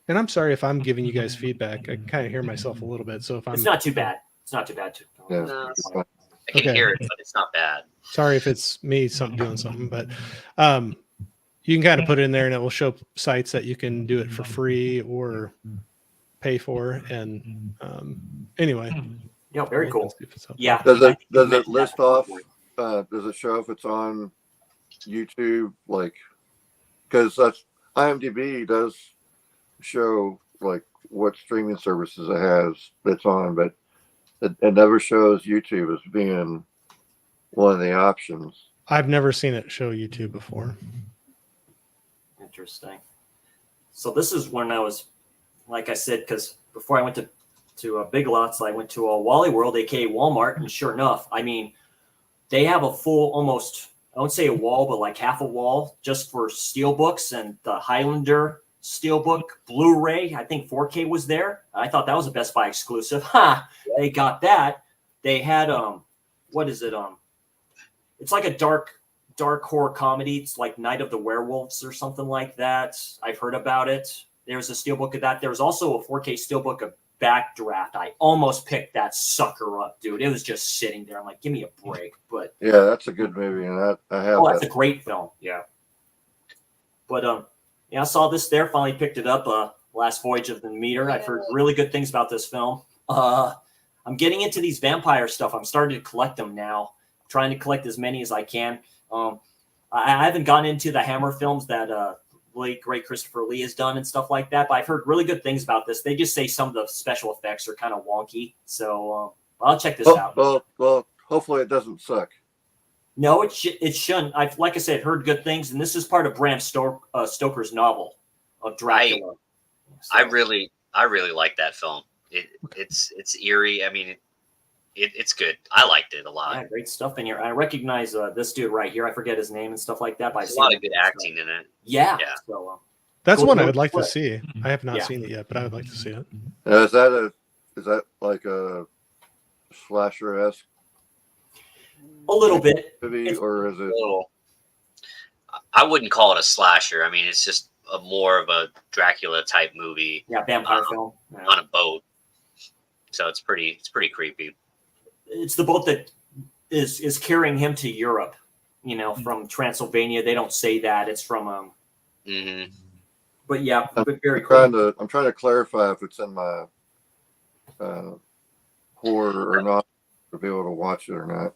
I'm sorry if I'm giving you guys feedback. I kind of hear myself a little bit. So it's not too bad. It's not too bad. Yeah. I can hear it, but it's not bad. Sorry if it's me doing something, but you can kind of put it in there and it will show sites that you can do it for free or pay for. And anyway. Yeah, very cool. Yeah. Does it list off? Does it show if it's on YouTube? Like, because that's IMDb does show like what streaming services it has that's on, but it never shows YouTube as being one of the options. I've never seen it show YouTube before. Interesting. So this is when I was, like I said, because before I went to Big Lots, I went to a Wally World, aka Walmart, and sure enough, I mean, they have a full, almost, I won't say a wall, but like half a wall just for steelbooks, and the Highlander steelbook Blu-ray, I think 4K was there. I thought that was a Best Buy exclusive. They got that. They had what is it? It's like a dark horror comedy. It's like Night of the Werewolves or something like that. I've heard about it. There's a steelbook of that. There was also a 4K steelbook of Backdraft. I almost picked that sucker up, dude. It was just sitting there. I'm like, give me a break. But yeah, that's a good movie, and I have. Oh, that's a great film. Yeah. But yeah, I saw this there. Finally picked it up. Last Voyage of the Meter. I've heard really good things about this film. I'm getting into these vampire stuff. I'm starting to collect them now. I'm trying to collect as many as I can. I haven't gotten into the Hammer films that late great Christopher Lee has done and stuff like that, but I've heard really good things about this. They just say some of the special effects are kind of wonky, so I'll check this out. Well, hopefully it doesn't suck. No, it shouldn't. Like I said, heard good things, and this is part of Bram Stoker's novel of Dracula. I really like that film. It's eerie. I mean, it's good. I liked it a lot. Yeah, great stuff in here. I recognize this dude right here. I forget his name and stuff like that. But There's a lot of good acting in it. Yeah. So, that's one I would like to see. I have not seen it yet, but I would like to see it. Is that like a slasher-esque? A little bit. Movie, or is it? I wouldn't call it a slasher. I mean, it's just more of a Dracula type movie. Yeah, vampire film on a boat. So it's pretty creepy. It's the boat that is carrying him to Europe. You know, from Transylvania. They don't say that it's from But yeah, very cool. I'm trying to clarify if it's in my horror or not to be able to watch it or not.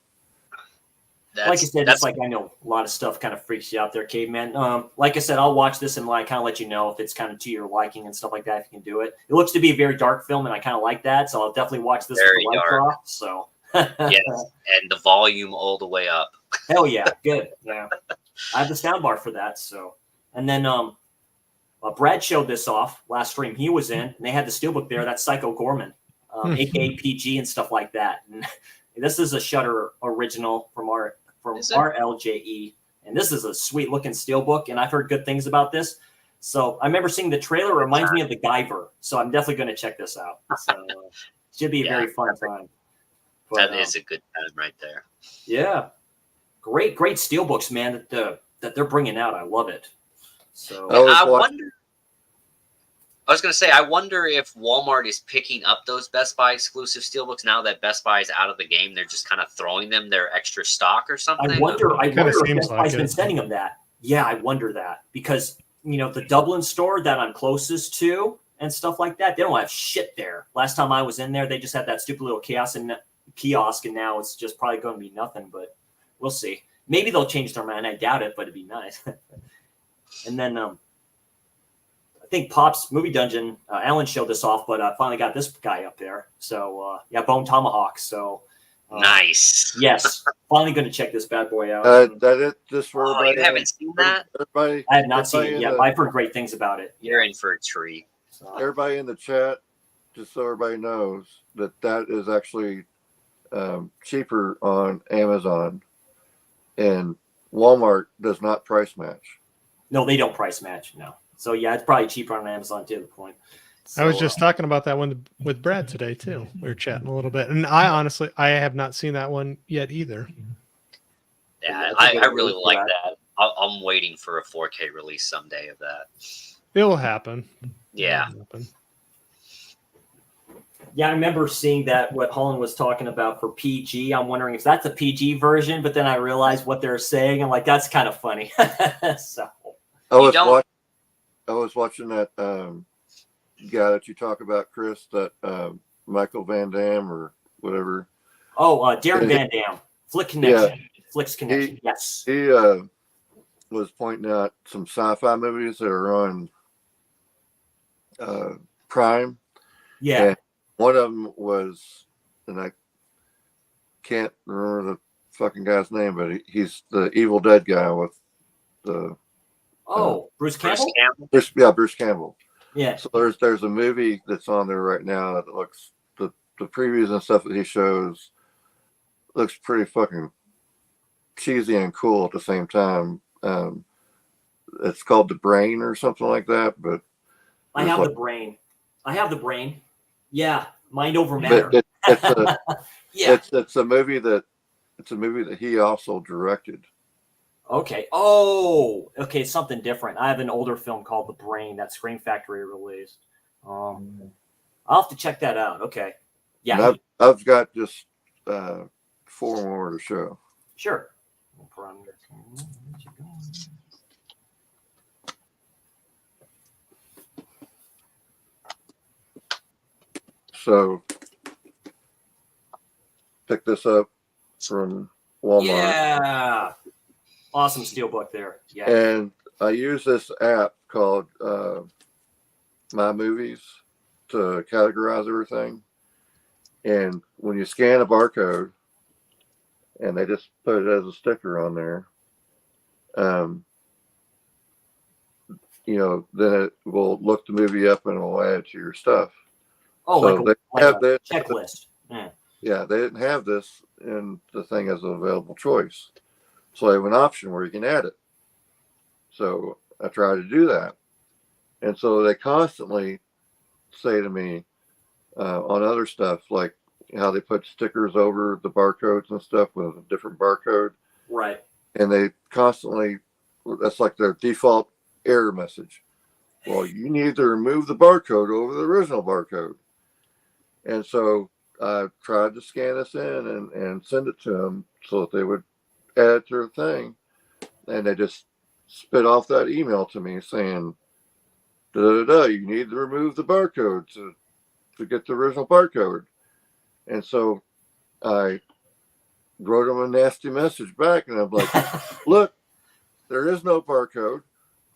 Like I said, it's like I know a lot of stuff kind of freaks you out there, Caveman. Like I said, I'll watch this and kind of let you know if it's kind of to your liking and stuff like that. If you can do it, it looks to be a very dark film, and I kind of like that, so I'll definitely watch this. Very with the lights off, so yes, and the volume all the way up. Hell yeah, good. Yeah, I have the sound bar for that. So, and then Brad showed this off last stream he was in, and they had the steelbook there. That's Psycho Gorman. aka PG and stuff like that. And this is a Shutter original from our LJE, and this is a sweet looking steelbook. And I've heard good things about this. So I remember seeing the trailer. It reminds me of the Guyver. So I'm definitely going to check this out. So should be a very fun time. But, that is a good time right there. Yeah, great steelbooks, man. That they're bringing out. I love it. So I was going to say, I wonder if Walmart is picking up those Best Buy exclusive steelbooks now that Best Buy is out of the game. They're just kind of throwing them their extra stock or something. I wonder if Best like Buy's been sending them that. Yeah, I wonder that because the Dublin store that I'm closest to and stuff like that, they don't have shit there. Last time I was in there, they just had that stupid little kiosk, and now it's just probably going to be nothing. But we'll see. Maybe they'll change their mind. I doubt it, but it'd be nice. And then I think Pop's Movie Dungeon, Alan showed this off, but I finally got this guy up there. So, Bone Tomahawk. So, nice. Yes. Finally going to check this bad boy out. You haven't seen that? I have not seen it yet. I've heard great things about it. You're in for a treat. So. Everybody in the chat, just so everybody knows, that is actually cheaper on Amazon, and Walmart does not price match. No, they don't price match. No. So yeah, it's probably cheaper on Amazon too. Point. So, I was just talking about that one with Brad today too. We were chatting a little bit, and I have not seen that one yet either. Yeah, I really like that. I'm waiting for a 4K release someday of that. It will happen. Yeah. Yeah, I remember seeing that, what Holland was talking about for PG. I'm wondering if that's a PG version, but then I realized what they're saying. I'm like, that's kind of funny. So I was watching that guy that you talk about, Chris, that Michael Van Damme or whatever. Oh, Darren Van Damme. Flick Connection. Yeah. Flicks Connection. Yes. He was pointing out some sci-fi movies that are on Prime. Yeah. And one of them was, and I can't remember the fucking guy's name, but he's the Evil Dead guy with the. Bruce Campbell? Bruce Campbell. Yeah. So there's a movie that's on there right now that looks, the previews and stuff that he shows looks pretty fucking cheesy and cool at the same time. It's called The Brain or something like that, but I have the brain. Yeah, mind over matter. It's a movie that he also directed. Okay. Oh, okay. It's something different. I have an older film called The Brain that Scream Factory released. I'll have to check that out. Okay. Yeah. And I've got just 4 more to show. Sure. So pick this up from Walmart. Yeah. Awesome steelbook there. Yeah. And I use this app called My Movies to categorize everything. And when you scan a barcode, and they just put it as a sticker on there, then it will look the movie up and it will add it to your stuff. Oh, so like a checklist. Yeah, they didn't have this in the thing as an available choice. So they have an option where you can add it. So I try to do that. And so they constantly say to me on other stuff, like how they put stickers over the barcodes and stuff with a different barcode. Right. And they constantly, that's like their default error message. Well, you need to remove the barcode over the original barcode. And so I tried to scan this in and send it to them so that they would add it to their thing. And they just spit off that email to me saying, you need to remove the barcode to get the original barcode. And so I wrote them a nasty message back, and I'm like, look, there is no barcode.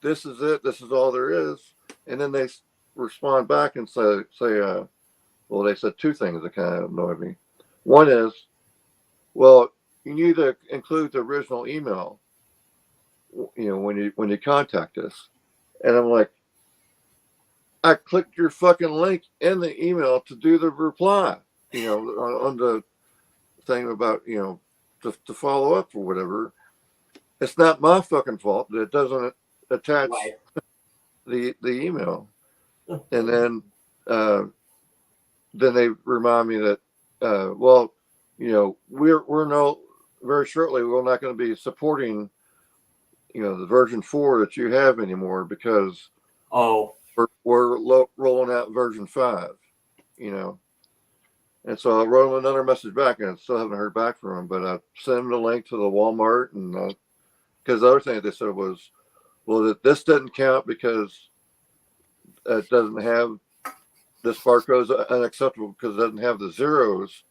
This is it. This is all there is. And then they respond back and say, well, they said 2 things that kind of annoyed me. One is, well, you need to include the original email, when you contact us. And I'm like, I clicked your fucking link in the email to do the reply, on the thing about, to follow up or whatever. It's not my fucking fault that it doesn't attach the email. And then they remind me that, we're no, very shortly, we're not going to be supporting, the version 4 that you have anymore because we're rolling out version 5, And so I wrote him another message back, and I still haven't heard back from him. But I sent him the link to the Walmart, and because the other thing that they said was, well, that this doesn't count because it doesn't have this barcode's unacceptable because it doesn't have the zeros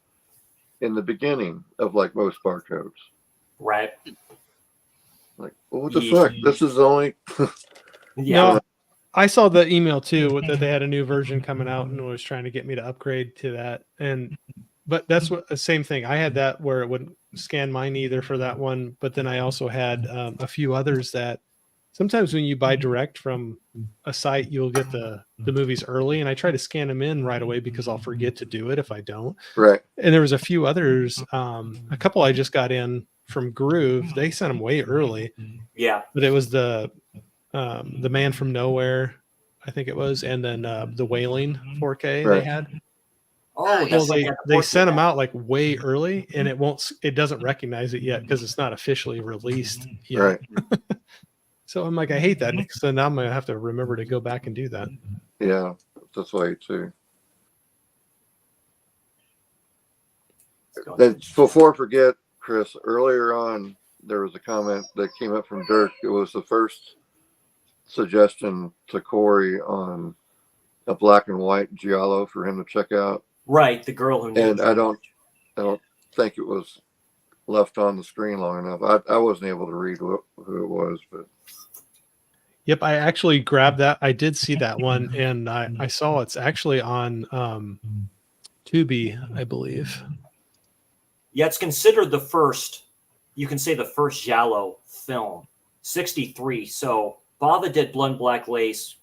in the beginning of like most barcodes. Right. Like, well, what the fuck? This is the only. No, I saw the email too that they had a new version coming out and was trying to get me to upgrade to that. But that's what the same thing. I had that where it wouldn't scan mine either for that one. But then I also had a few others that sometimes when you buy direct from a site, you'll get the movies early, and I try to scan them in right away because I'll forget to do it if I don't. Right. And there was a few others, a couple I just got in from Groove. They sent them way early. Yeah. But it was the Man from Nowhere, I think it was, and then the Wailing 4K Right. they had. Oh, well, they sent them out like way early, and it doesn't recognize it yet because it's not officially released yet. Right. So I'm like, I hate that. So now I'm gonna have to remember to go back and do that. Yeah, that's why too. Then before I forget, Chris, earlier on there was a comment that came up from Dirk. It was the first suggestion to Corey on a black and white giallo for him to check out. Right, the girl who. And I don't think it was left on the screen long enough. I wasn't able to read who it was, but. Yep, I actually grabbed that. I did see that one, and I saw it's actually on Tubi, I believe. Yeah, it's considered the first. You can say the first giallo film, 1963. So Bava did Blood and Black Lace,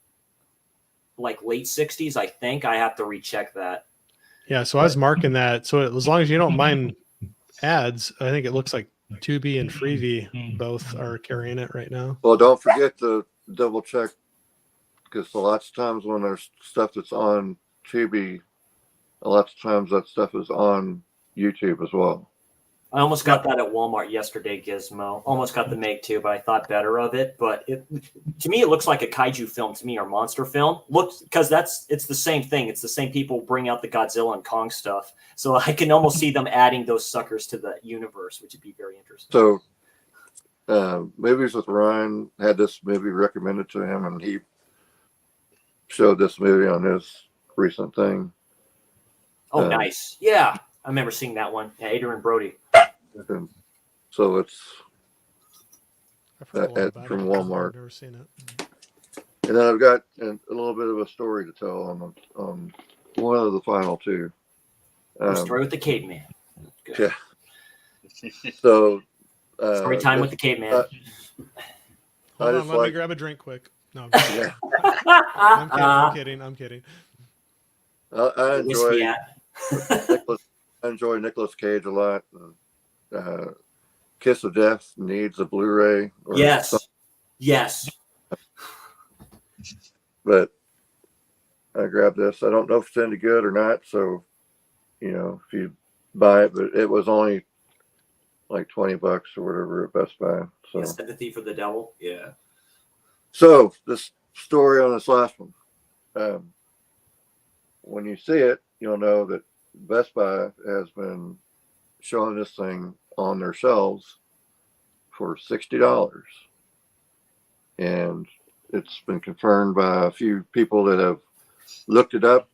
like late 1960s, I think. I have to recheck that. Yeah, so I was marking that. So as long as you don't mind ads, I think it looks like Tubi and Freevee both are carrying it right now. Well, don't forget to double check, because lots of times when there's stuff that's on Tubi, lots of times that stuff is on YouTube as well. I almost got that at Walmart yesterday, Gizmo. Almost got the make too, but I thought better of it. But to me, it looks like a kaiju film to me, or monster film. Because it's the same thing. It's the same people bring out the Godzilla and Kong stuff. So I can almost see them adding those suckers to the universe, which would be very interesting. So Movies with Ryan had this movie recommended to him, and he showed this movie on his recent thing. Oh, nice. Yeah, I remember seeing that one. Yeah, Adrian Brody. And so it's from Walmart. I've never seen it. And then I've got a little bit of a story to tell on one of the final two. Story with the Caveman. Good. Yeah. So story time with the Caveman. Hold on, let me grab a drink quick. No, yeah. I'm kidding. I enjoy Nicolas Cage a lot. Kiss of Death needs a Blu-ray. Yes. But I grabbed this. I don't know if it's any good or not. So, if you buy it, but it was only like $20 or whatever at Best Buy. So Sympathy for the Devil. Yeah. So this story on this last one, when you see it, you'll know that Best Buy has been showing this thing on their shelves for $60, and it's been confirmed by a few people that have looked it up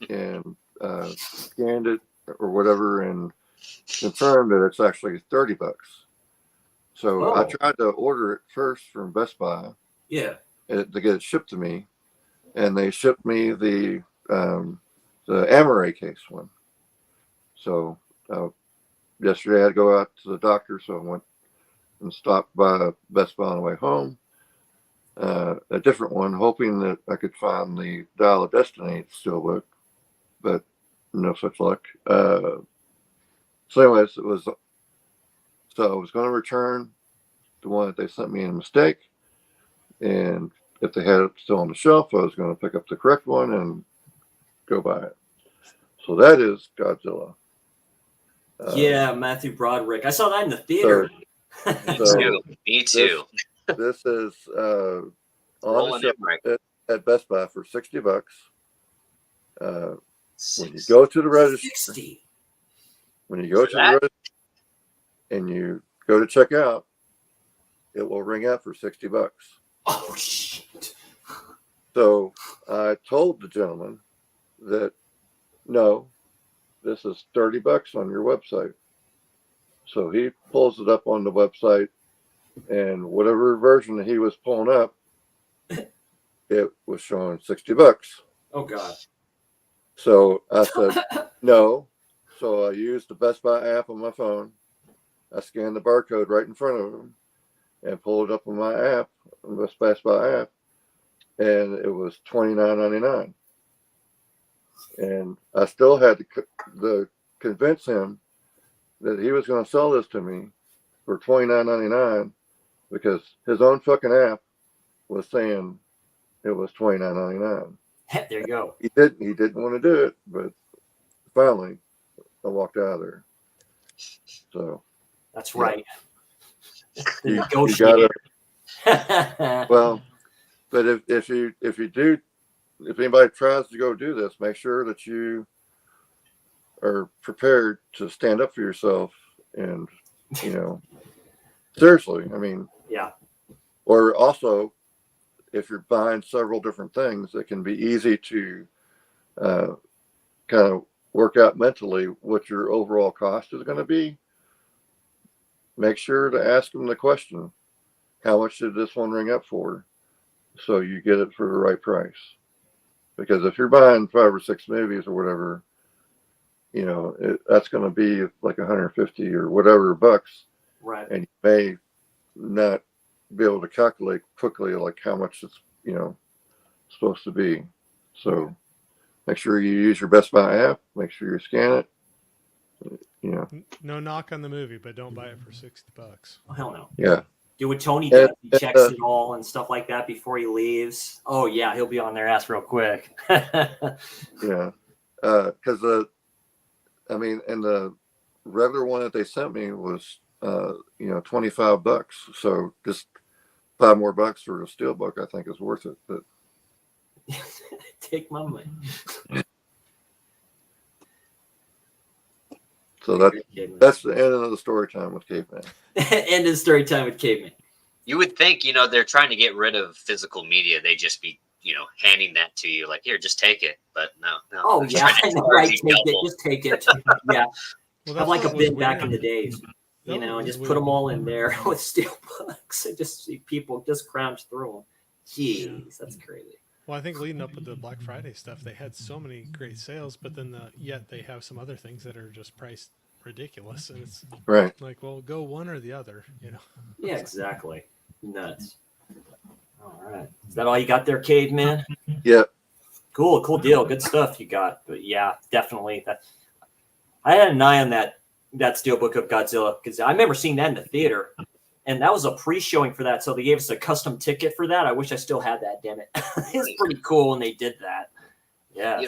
and scanned it or whatever, and confirmed that it's actually $30. So I tried to order it first from Best Buy, yeah, to get it shipped to me, and they shipped me the Amaray case one. So yesterday I had to go out to the doctor, so I went and stopped by Best Buy on the way home, a different one, hoping that I could find the Dial of Destiny steelbook, but no such luck. So anyways, I was going to return the one that they sent me in a mistake, and if they had it still on the shelf, I was going to pick up the correct one and go buy it. So that is Godzilla. Yeah, Matthew Broderick. I saw that in the theater. Me too. This is on the shelf at Best Buy for $60. When you go to the register, 60. When you go to the register and you go to check out, it will ring out for $60. Oh shit! So I told the gentleman that no, this is $30 on your website. So he pulls it up on the website, and whatever version that he was pulling up, it was showing $60. Oh god! So I said no. So I used the Best Buy app on my phone. I scanned the barcode right in front of him and pulled it up on my app, on the Best Buy app, and it was $29.99. And I still had to convince him that he was going to sell this to me for $29.99 because his own fucking app was saying it was $29.99. There you go. He didn't want to do it, but finally I walked out of there. So that's right. You gotta, well, but if anybody tries to go do this, make sure that you are prepared to stand up for yourself and, seriously, I mean, yeah. Or also, if you're buying several different things, it can be easy to kind of work out mentally what your overall cost is going to be. Make sure to ask them the question, how much did this one ring up for? So you get it for the right price. Because if you're buying 5 or 6 movies or whatever, that's going to be like 150 or whatever bucks. Right. And you may not be able to calculate quickly like how much it's, supposed to be. So make sure you use your Best Buy app. Make sure you scan it. No knock on the movie, but don't buy it for $60. Oh, hell no. Yeah. Do what Tony does. He checks it all and stuff like that before he leaves. Oh yeah, he'll be on their ass real quick. Yeah. Because and the regular one that they sent me was $25. So just $5 more for the steelbook, I think, is worth it. But take my money. So that's the end of the story time with Caveman. End of story time with Caveman. You would think, they're trying to get rid of physical media. They just be, handing that to you like, here, just take it. But no. Oh yeah, right. Take it. Just take it. Yeah. Well, I've like a bin back in the days, and just put them all in there with steel books. I just see people just crouch through them. Jeez, that's crazy. Well, I think leading up with the Black Friday stuff, they had so many great sales, but then yet they have some other things that are just priced ridiculous, and it's right. Like, well, go one or the other, Yeah, exactly. Nuts. All right, is that all you got there, Caveman? Yeah. Cool deal. Good stuff you got. But yeah, definitely. I had an eye on that steelbook of Godzilla because I remember seeing that in the theater. And that was a pre-showing for that, so they gave us a custom ticket for that. I wish I still had that, damn it. It's pretty cool when they did that. Yeah.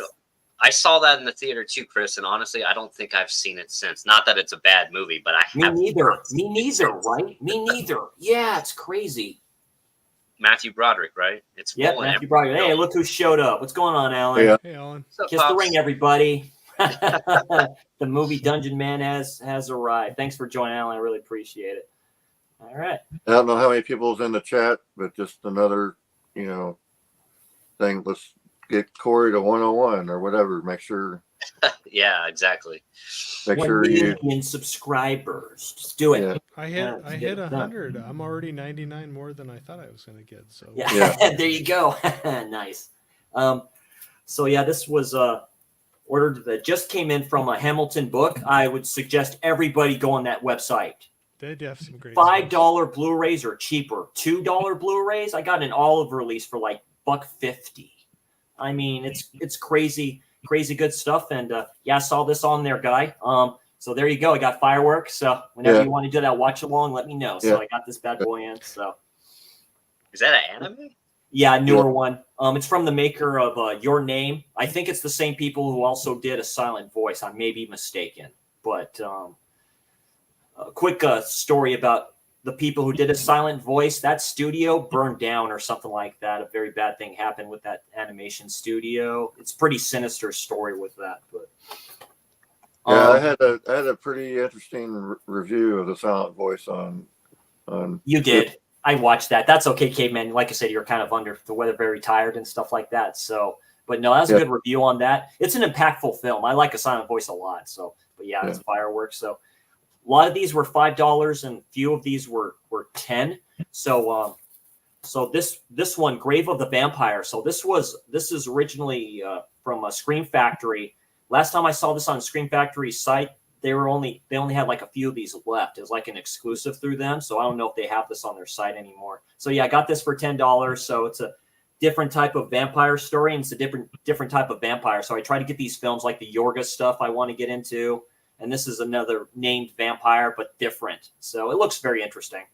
I saw that in the theater too, Chris, and honestly, I don't think I've seen it since. Not that it's a bad movie, but I have. Me neither, right? Me neither. Yeah, it's crazy. Matthew Broderick, right? It's Matthew Broderick. Hey, look who showed up. What's going on, Alan? Yeah. Hey, Alan. Kiss the ring, everybody. The movie Dungeon Man has arrived. Thanks for joining, Alan. I really appreciate it. All right. I don't know how many people's in the chat, but just another, thing. Let's get Corey to 101 or whatever. Make sure. Yeah, exactly. Make sure you subscribers. Just do it. Yeah. I hit 100. I'm already 99 more than I thought I was going to get. So yeah. There you go. Nice. So yeah, this was ordered that just came in from a Hamilton book. I would suggest everybody go on that website. They do have some great $5 Blu-rays or cheaper. $2 Blu-rays. I got an olive release for like $1.50. I mean, it's crazy good stuff. And yeah, I saw this on there, guy. So there you go. I got Fireworks. So whenever you want to do that watch along, let me know. So I got this bad boy in. So is that an anime? Yeah, newer one. It's from the maker of Your Name. I think it's the same people who also did A Silent Voice. I may be mistaken, but a quick story about the people who did A Silent Voice. That studio burned down or something like that. A very bad thing happened with that animation studio. It's a pretty sinister story with that. But yeah, I had a pretty interesting review of The Silent Voice on. You did. I watched that. That's okay, Caveman. Like I said, you're kind of under the weather, very tired and stuff like that. So, but no, that's a good review on that. It's an impactful film. I like A Silent Voice a lot. So, but yeah, it's Fireworks. So a lot of these were $5 and few of these were 10. So, so this one, Grave of the Vampire. So this is originally from a Scream Factory. Last time I saw this on Scream Factory's site, they only had like a few of these left. It was like an exclusive through them. So I don't know if they have this on their site anymore. So yeah, I got this for $10. So it's a different type of vampire story, and it's a different type of vampire. So I try to get these films like the Yorga stuff I want to get into. And this is another named vampire, but different. So it looks very interesting.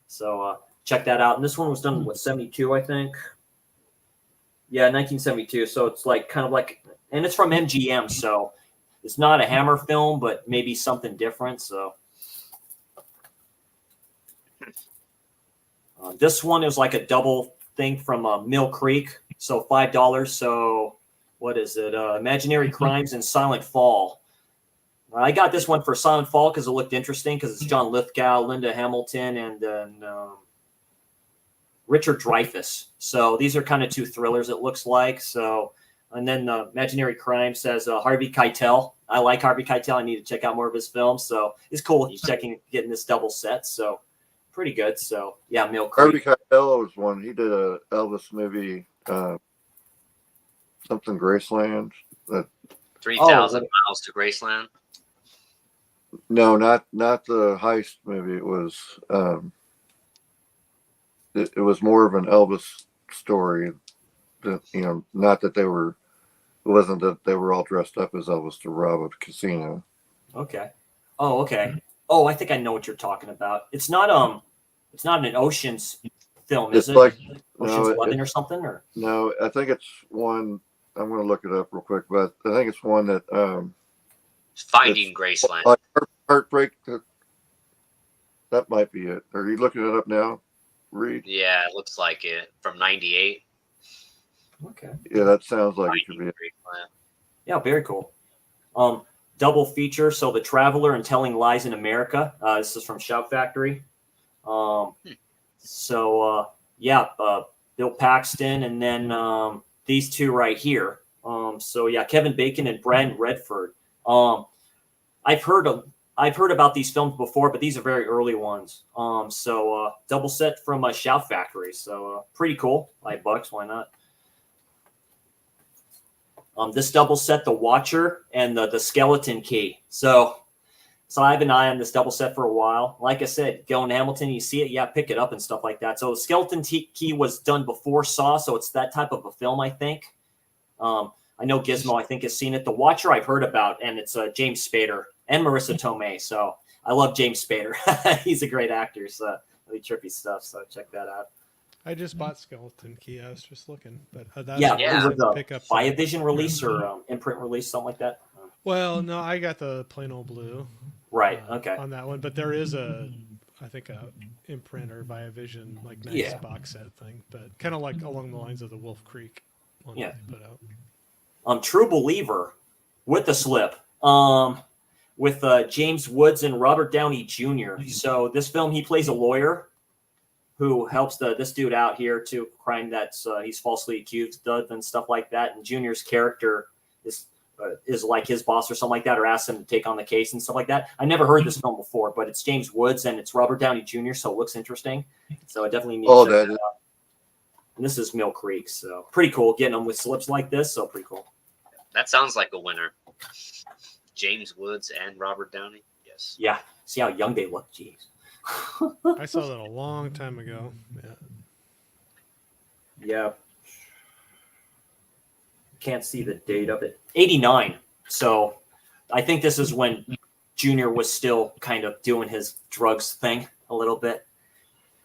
So check that out. And this one was done with 72, I think. Yeah, 1972. So it's like kind of like, and it's from MGM. So it's not a Hammer film, but maybe something different. So this one is like a double thing from Mill Creek. So $5. So what is it? Imaginary Crimes and Silent Fall. I got this one for Silent Fall because it looked interesting because it's John Lithgow, Linda Hamilton, and then Richard Dreyfuss. So these are kind of two thrillers, it looks like. So, and then Imaginary Crime says Harvey Keitel. I like Harvey Keitel. I need to check out more of his films. So it's cool getting this double set. So pretty good. So yeah, Mill Creek. Harvey Keitel was one. He did a Elvis movie, something Graceland. 3,000 Miles to Graceland. No, not the heist movie. It was it was more of an Elvis story. That, you know, not that they were. It wasn't that they were all dressed up as Elvis to rob a casino. Okay. Oh, okay. Oh, I think I know what you're talking about. It's not an Ocean's film, is it? Like Ocean's 11 or something, or no? I think it's one. I'm going to look it up real quick, but I think it's one that Finding Graceland. Like Heartbreak. That might be it. Are you looking it up now, Reed? Yeah, it looks like it. From 98. Okay. Yeah, that sounds like it could be it. Yeah, very cool. Double feature. So The Traveler and Telling Lies in America. This is from Shout Factory. So yeah, Bill Paxton, and then these two right here. So yeah, Kevin Bacon and Brad Redford. I've heard about these films before, but these are very early ones. So double set from Shout Factory. So pretty cool. $5, why not? This double set, The Watcher and the Skeleton Key. So I have an eye on this double set for a while. Like I said, going to Hamilton, you see it, yeah, pick it up and stuff like that. So the Skeleton Key was done before Saw, so it's that type of a film, I think. I know Gizmo, I think, has seen it. The Watcher I've heard about, and it's James Spader and Marissa Tomei. So I love James Spader. He's a great actor. So really trippy stuff. So check that out. I just bought Skeleton Key. I was just looking, but it was a Viavision release or imprint release, something like that. Well, no, I got the plain old blue. Right. Okay. On that one, but there is a imprint or Viavision like nice box set thing, but kind of like along the lines of the Wolf Creek one that they put out. True Believer with the slip. With James Woods and Robert Downey Jr. So this film, he plays a lawyer who helps this dude out here to a crime that's he's falsely accused of and stuff like that. And Junior's character is like his boss or something like that, or asks him to take on the case and stuff like that. I never heard this film before, but it's James Woods and it's Robert Downey Jr., so it looks interesting. So I definitely need to check that out. And this is Mill Creek, so pretty cool getting them with slips like this. So pretty cool. That sounds like a winner. James Woods and Robert Downey. Yes. Yeah. See how young they look. Jeez. I saw that a long time ago. Yeah. Yeah. Can't see the date of it. 89. So I think this is when Junior was still kind of doing his drugs thing a little bit.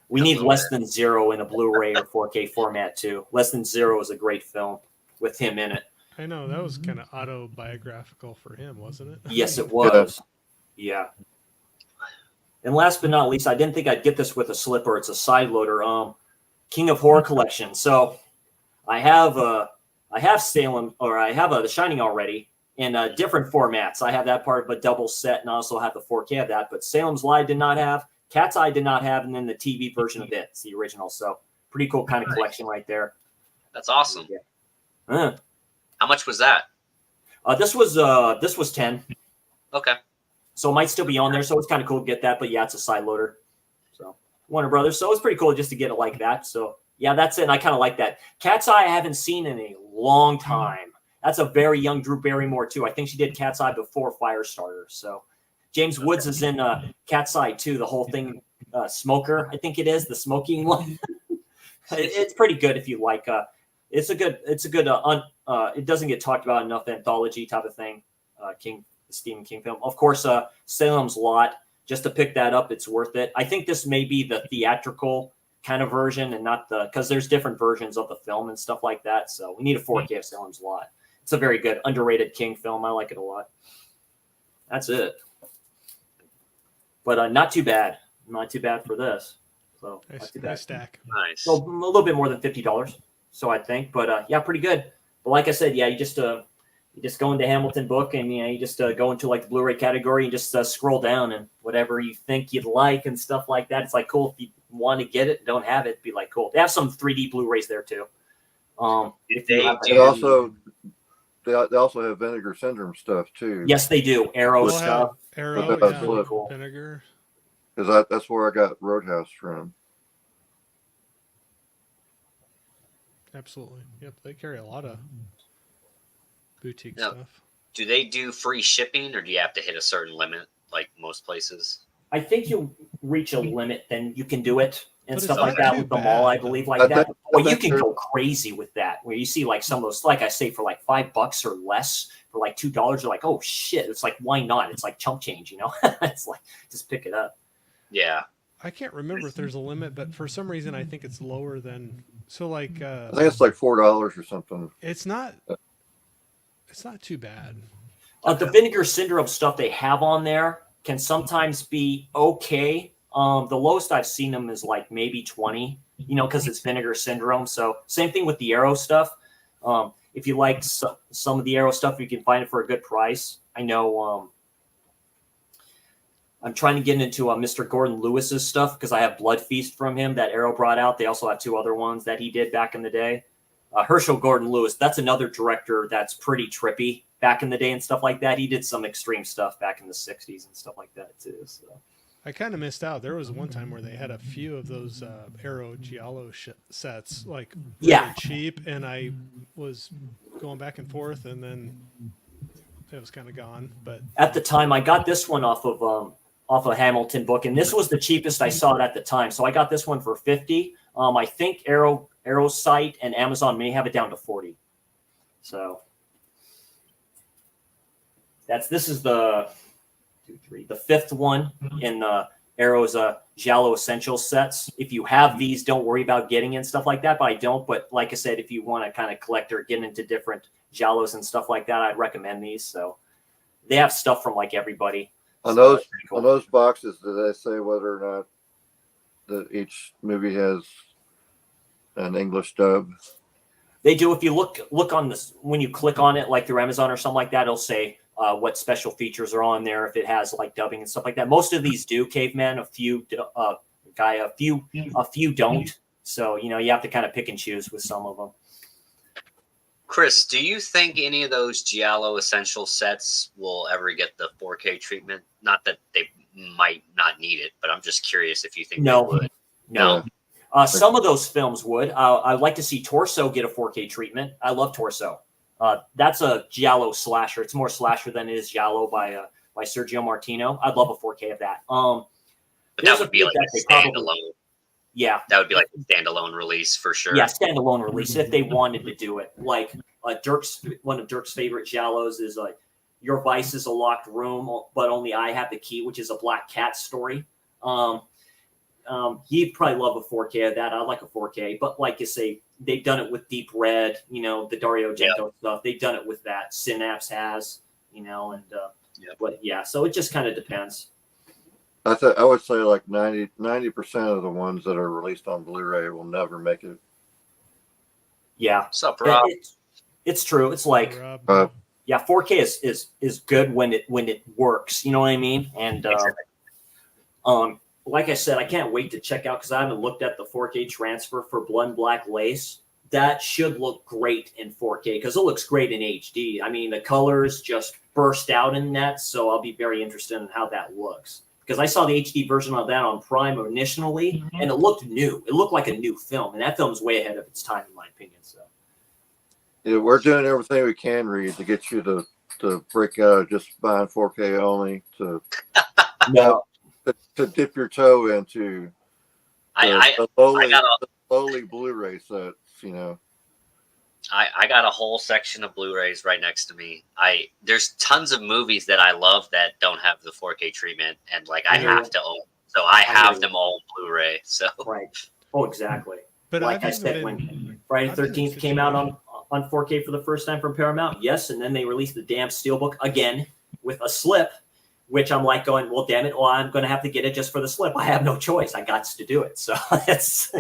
We need Less Than Zero in a Blu-ray or 4K format too. Less Than Zero is a great film with him in it. I know that was kind of autobiographical for him, wasn't it? Yes, it was. Yeah. And last but not least, I didn't think I'd get this with a slipper. It's a side loader. King of Horror collection. So I have Salem, or I have The Shining already in different formats. I have that part of a double set, and I also have the 4K of that. But Salem's Lie did not have, Cat's Eye did not have, and then the TV version of it's the original. So pretty cool kind of collection right there. That's awesome. Yeah. How much was that? This was 10. Okay. So it might still be on there. So it's kind of cool to get that. But yeah, it's a side loader. So Warner Brothers. So it's pretty cool just to get it like that. So yeah, that's it. And I kind of like that. Cat's Eye I haven't seen in a long time. That's a very young Drew Barrymore too. I think she did Cat's Eye before Firestarter. So James Woods is in Cat's Eye too. The whole thing, Smoker, I think it is, the smoking one. It's pretty good if you like. It's a good. It doesn't get talked about enough. Anthology type of thing. Stephen King film. Of course, Salem's Lot. Just to pick that up, it's worth it. I think this may be the theatrical kind of version and not because there's different versions of the film and stuff like that. So we need a 4K of Salem's Lot. It's a very good, underrated King film. I like it a lot. That's it. But not too bad. Not too bad for this. So Nice stack. Nice. So a little bit more than $50. So I think, but yeah, pretty good. But like I said, yeah, you just go into Hamilton Book and you just go into like the Blu-ray category and just scroll down and whatever you think you'd like and stuff like that. It's like cool if you want to get it, don't have it, be like cool. They have some 3D Blu-rays there too. They also have Vinegar Syndrome stuff too. Yes, they do. Arrow stuff. Arrow, that's yeah. really cool. Vinegar. Because that's where I got Roadhouse from. Absolutely. Yep, they carry a lot of boutique Now, stuff. Do they do free shipping, or do you have to hit a certain limit like most places? I think you reach a limit, then you can do it and But stuff it's like not that too with the mall, I bad. believe, like I that. think- Well, I you think can go crazy with that, where you see like some of those, like I say, for like $5 or less, for like $2, you're like, oh shit! It's like, why not? It's like chump change, you know? It's like just pick it up. Yeah. I can't remember if there's a limit, but for some reason I think it's lower than I think it's like $4 or something. it's not too bad. The Vinegar Syndrome stuff they have on there can sometimes be okay. The lowest I've seen them is like maybe 20, because it's Vinegar Syndrome. So same thing with the Arrow stuff. If you like some of the Arrow stuff, you can find it for a good price. I know I'm trying to get into Mr. Gordon Lewis's stuff because I have Blood Feast from him that Arrow brought out. They also have 2 other ones that he did back in the day. Herschel Gordon Lewis, that's another director that's pretty trippy back in the day and stuff like that. He did some extreme stuff back in the 60s and stuff like that too. So I kind of missed out. There was one time where they had a few of those Arrow Giallo sets, like really cheap, and I was going back and forth, and then it was kind of gone. But at the time, I got this one off of Hamilton Book, and this was the cheapest I saw it at the time. So I got this one for $50. I think Arrow's site and Amazon may have it down to $40. So this is the 5th one in Arrow's Giallo Essentials sets. If you have these, don't worry about getting in stuff like that. But I don't. But like I said, if you want to kind of collect or get into different Giallos and stuff like that, I'd recommend these. So they have stuff from like everybody. On So those that's pretty cool. on those boxes, do they say whether or not that each movie has an English dub? They do. If you look on this, when you click on it, like through Amazon or something like that, it'll say what special features are on there. If it has like dubbing and stuff like that, most of these do. Caveman, a few don't. So you have to kind of pick and choose with some of them. Chris, do you think any of those Giallo Essential sets will ever get the 4K treatment? Not that they might not need it, but I'm just curious if you think they would. No. Some of those films would. I'd like to see Torso get a 4K treatment. I love Torso. That's a Giallo slasher. It's more slasher than it is Giallo by Sergio Martino. I'd love a 4K of that. But There's that a would be few like that a they probably- standalone. Yeah, That would be like a standalone release for sure. yeah, standalone release if they wanted to do it. Like one of Dirk's favorite giallos is like Your Vice is a Locked Room, but only I have the key, which is a black cat story. He'd probably love a 4K of that. I like a 4K, but like you say, they've done it with Deep Red, the Dario Argento stuff. They've done it with that. Synapse has, but yeah, so it just kind of depends. I would say like 90% of the ones that are released on Blu-ray will never make it. Yeah, What's up, Rob? it's true. It's like, Uh, yeah, 4K is good when it works. You know what I mean? And like I said, I can't wait to check out because I haven't looked at the 4K transfer for Blood and Black Lace. That should look great in 4K because it looks great in HD. I mean, the colors just burst out in that, so I'll be very interested in how that looks. Because I saw the HD version of that on Prime initially, and it looked new. It looked like a new film, and that film's way ahead of its time, in my opinion. So, yeah, we're doing everything we can, Reed, to get you to break out of just buying 4K only to to dip your toe into the lowly Blu-ray sets. I got a whole section of Blu-rays right next to me. There's tons of movies that I love that don't have the 4K treatment, and like I have to own. So I have them all on Blu-ray. So right. Oh, exactly. But like I said, when Friday the 13th came out on 4K for the first time from Paramount, yes, and then they released the damn Steelbook again with a slip, which I'm like going, well, damn it, well, I'm going to have to get it just for the slip. I have no choice. I got to do it. So that's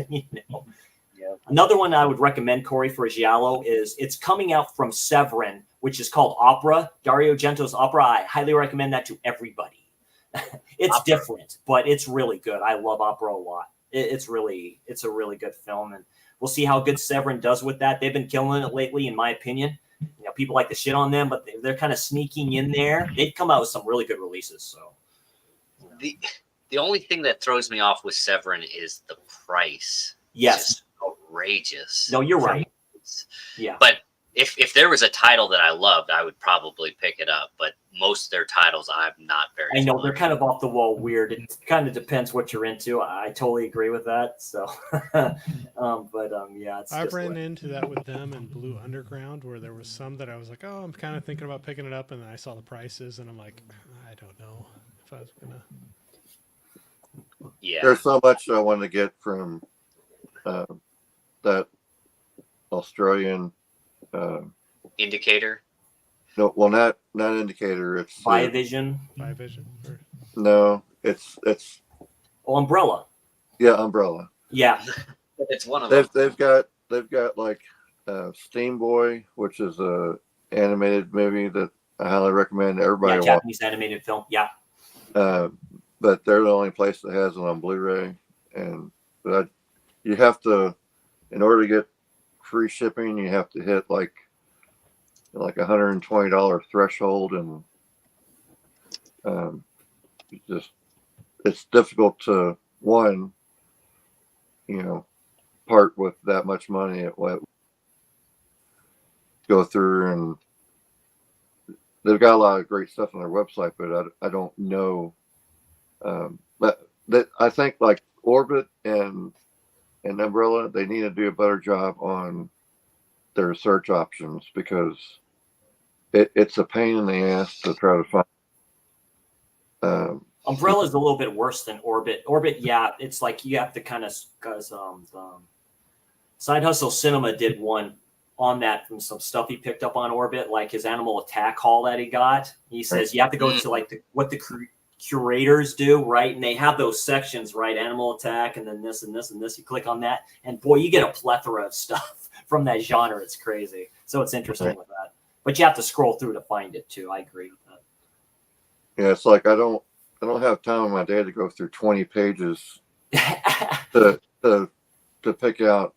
Yeah. Another one I would recommend, Corey, for a giallo is it's coming out from Severin, which is called Opera. Dario Argento's Opera. I highly recommend that to everybody. It's different, but it's really good. I love Opera a lot. It's a really good film, and we'll see how good Severin does with that. They've been killing it lately, in my opinion. People like to shit on them, but they're kind of sneaking in there. They've come out with some really good releases. So the only thing that throws me off with Severin is the price. Yes. Just outrageous. No, you're right. Yeah. But if there was a title that I loved, I would probably pick it up. But most of their titles, I'm not very. I know they're kind of off the wall weird. It kind of depends what you're into. I totally agree with that. So, yeah, I've ran into that with them and Blue Underground, where there was some that I was like, oh, I'm kind of thinking about picking it up, and then I saw the prices, and I'm like, I don't know if I was gonna. Yeah. There's so much I want to get from that Australian Indicator. No, well, not Indicator. It's Viavision. No, it's Umbrella. Yeah, Umbrella. Yeah, it's one of them. They've got like Steam Boy, which is a animated movie that I highly recommend everybody watch. Japanese animated film. Yeah. But they're the only place that has it on Blu-ray, and you have to, in order to get free shipping, you have to hit like $120 threshold, and it's difficult to part with that much money at what go through, and they've got a lot of great stuff on their website, but I don't know. But that I think like Orbit and Umbrella, they need to do a better job on their search options, because it's a pain in the ass to try to find. Umbrella is a little bit worse than Orbit. Orbit, yeah, it's like you have to kind of, because Side Hustle Cinema did one on that from some stuff he picked up on Orbit, like his Animal Attack haul that he got. He says you have to go to like what the curators do, right? And they have those sections, right? Animal Attack, and then this and this and this. You click on that, and boy, you get a plethora of stuff from that genre. It's crazy. So it's interesting with that. But you have to scroll through to find it too. I agree with that. Yeah, it's like I don't have time in my day to go through 20 pages to pick out,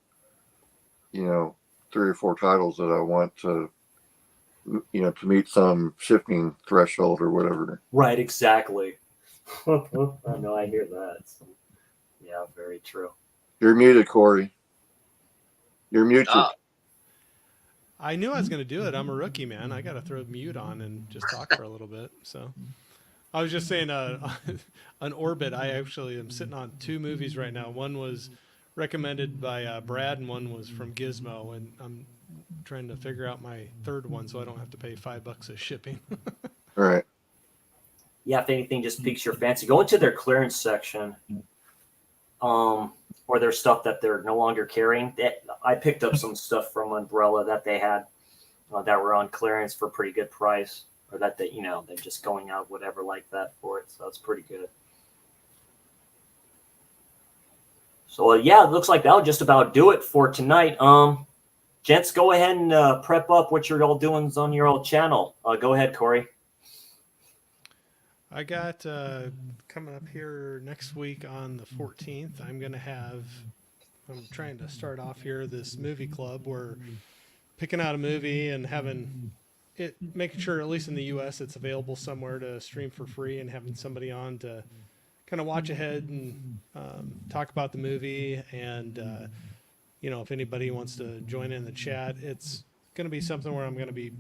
3 or 4 titles that I want to meet some shipping threshold or whatever. Right, exactly. I know, I hear that. So, yeah, very true. You're muted, Corey. You're muted. I knew I was going to do it. I'm a rookie, man. I got to throw mute on and just talk for a little bit. So I was just saying, on Orbit, I actually am sitting on 2 movies right now. One was recommended by Brad, and one was from Gizmo, and I'm trying to figure out my third one so I don't have to pay $5 of shipping. Right. Yeah, if anything just piques your fancy, go into their clearance section, or their stuff that they're no longer carrying. I picked up some stuff from Umbrella that they had that were on clearance for a pretty good price, or that they're just going out whatever like that for it. So that's pretty good. So yeah, it looks like that'll just about do it for tonight. Gents, go ahead and prep up what you're all doing on your old channel. Go ahead, Corey. I got coming up here next week on the 14th. I'm trying to start off here this movie club. We're picking out a movie and making sure, at least in the U.S., it's available somewhere to stream for free, and having somebody on to kind of watch ahead and talk about the movie. And if anybody wants to join in the chat, it's going to be something where I'm going to be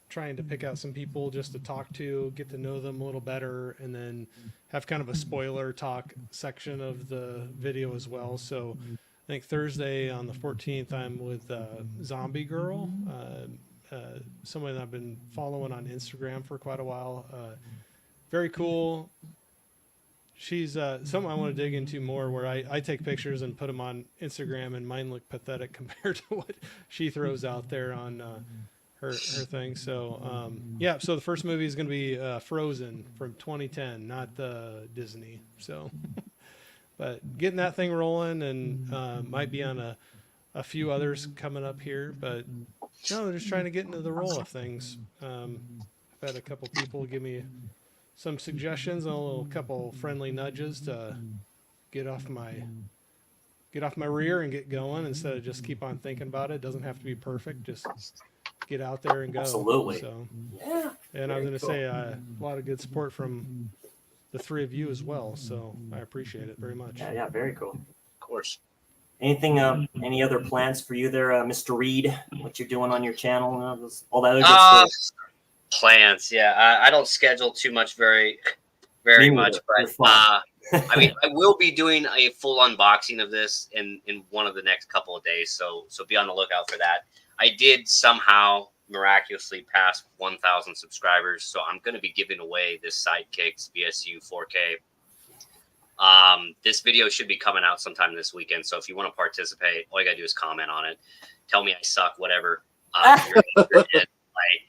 trying to pick out some people just to talk to, get to know them a little better, and then have kind of a spoiler talk section of the video as well. So I think Thursday on the 14th, I'm with Zombie Girl, someone that I've been following on Instagram for quite a while. Very cool. She's something I want to dig into more, where I take pictures and put them on Instagram, and mine look pathetic compared to what she throws out there on her thing. So so the first movie is going to be Frozen from 2010, not the Disney. So but getting that thing rolling, and might be on a few others coming up here, but just trying to get into the roll of things. I've had a couple people give me some suggestions and a couple friendly nudges to get off my rear and get going, instead of just keep on thinking about it. It doesn't have to be perfect. Just get out there and go. Absolutely. So, yeah. And I was going to say a lot of good support from the 3 of you as well. So I appreciate it very much. Yeah, very cool. Of course. Anything, any other plans for you there, Mr. Reed? What you're doing on your channel? All that other good stuff. Plans, yeah. I don't schedule too much, very much, but I mean, I will be doing a full unboxing of this in one of the next couple of days, so be on the lookout for that. I did somehow miraculously pass 1,000 subscribers, so I'm going to be giving away this Sidekicks VSU 4K. This video should be coming out sometime this weekend, so if you want to participate, all you gotta do is comment on it, tell me I suck, whatever.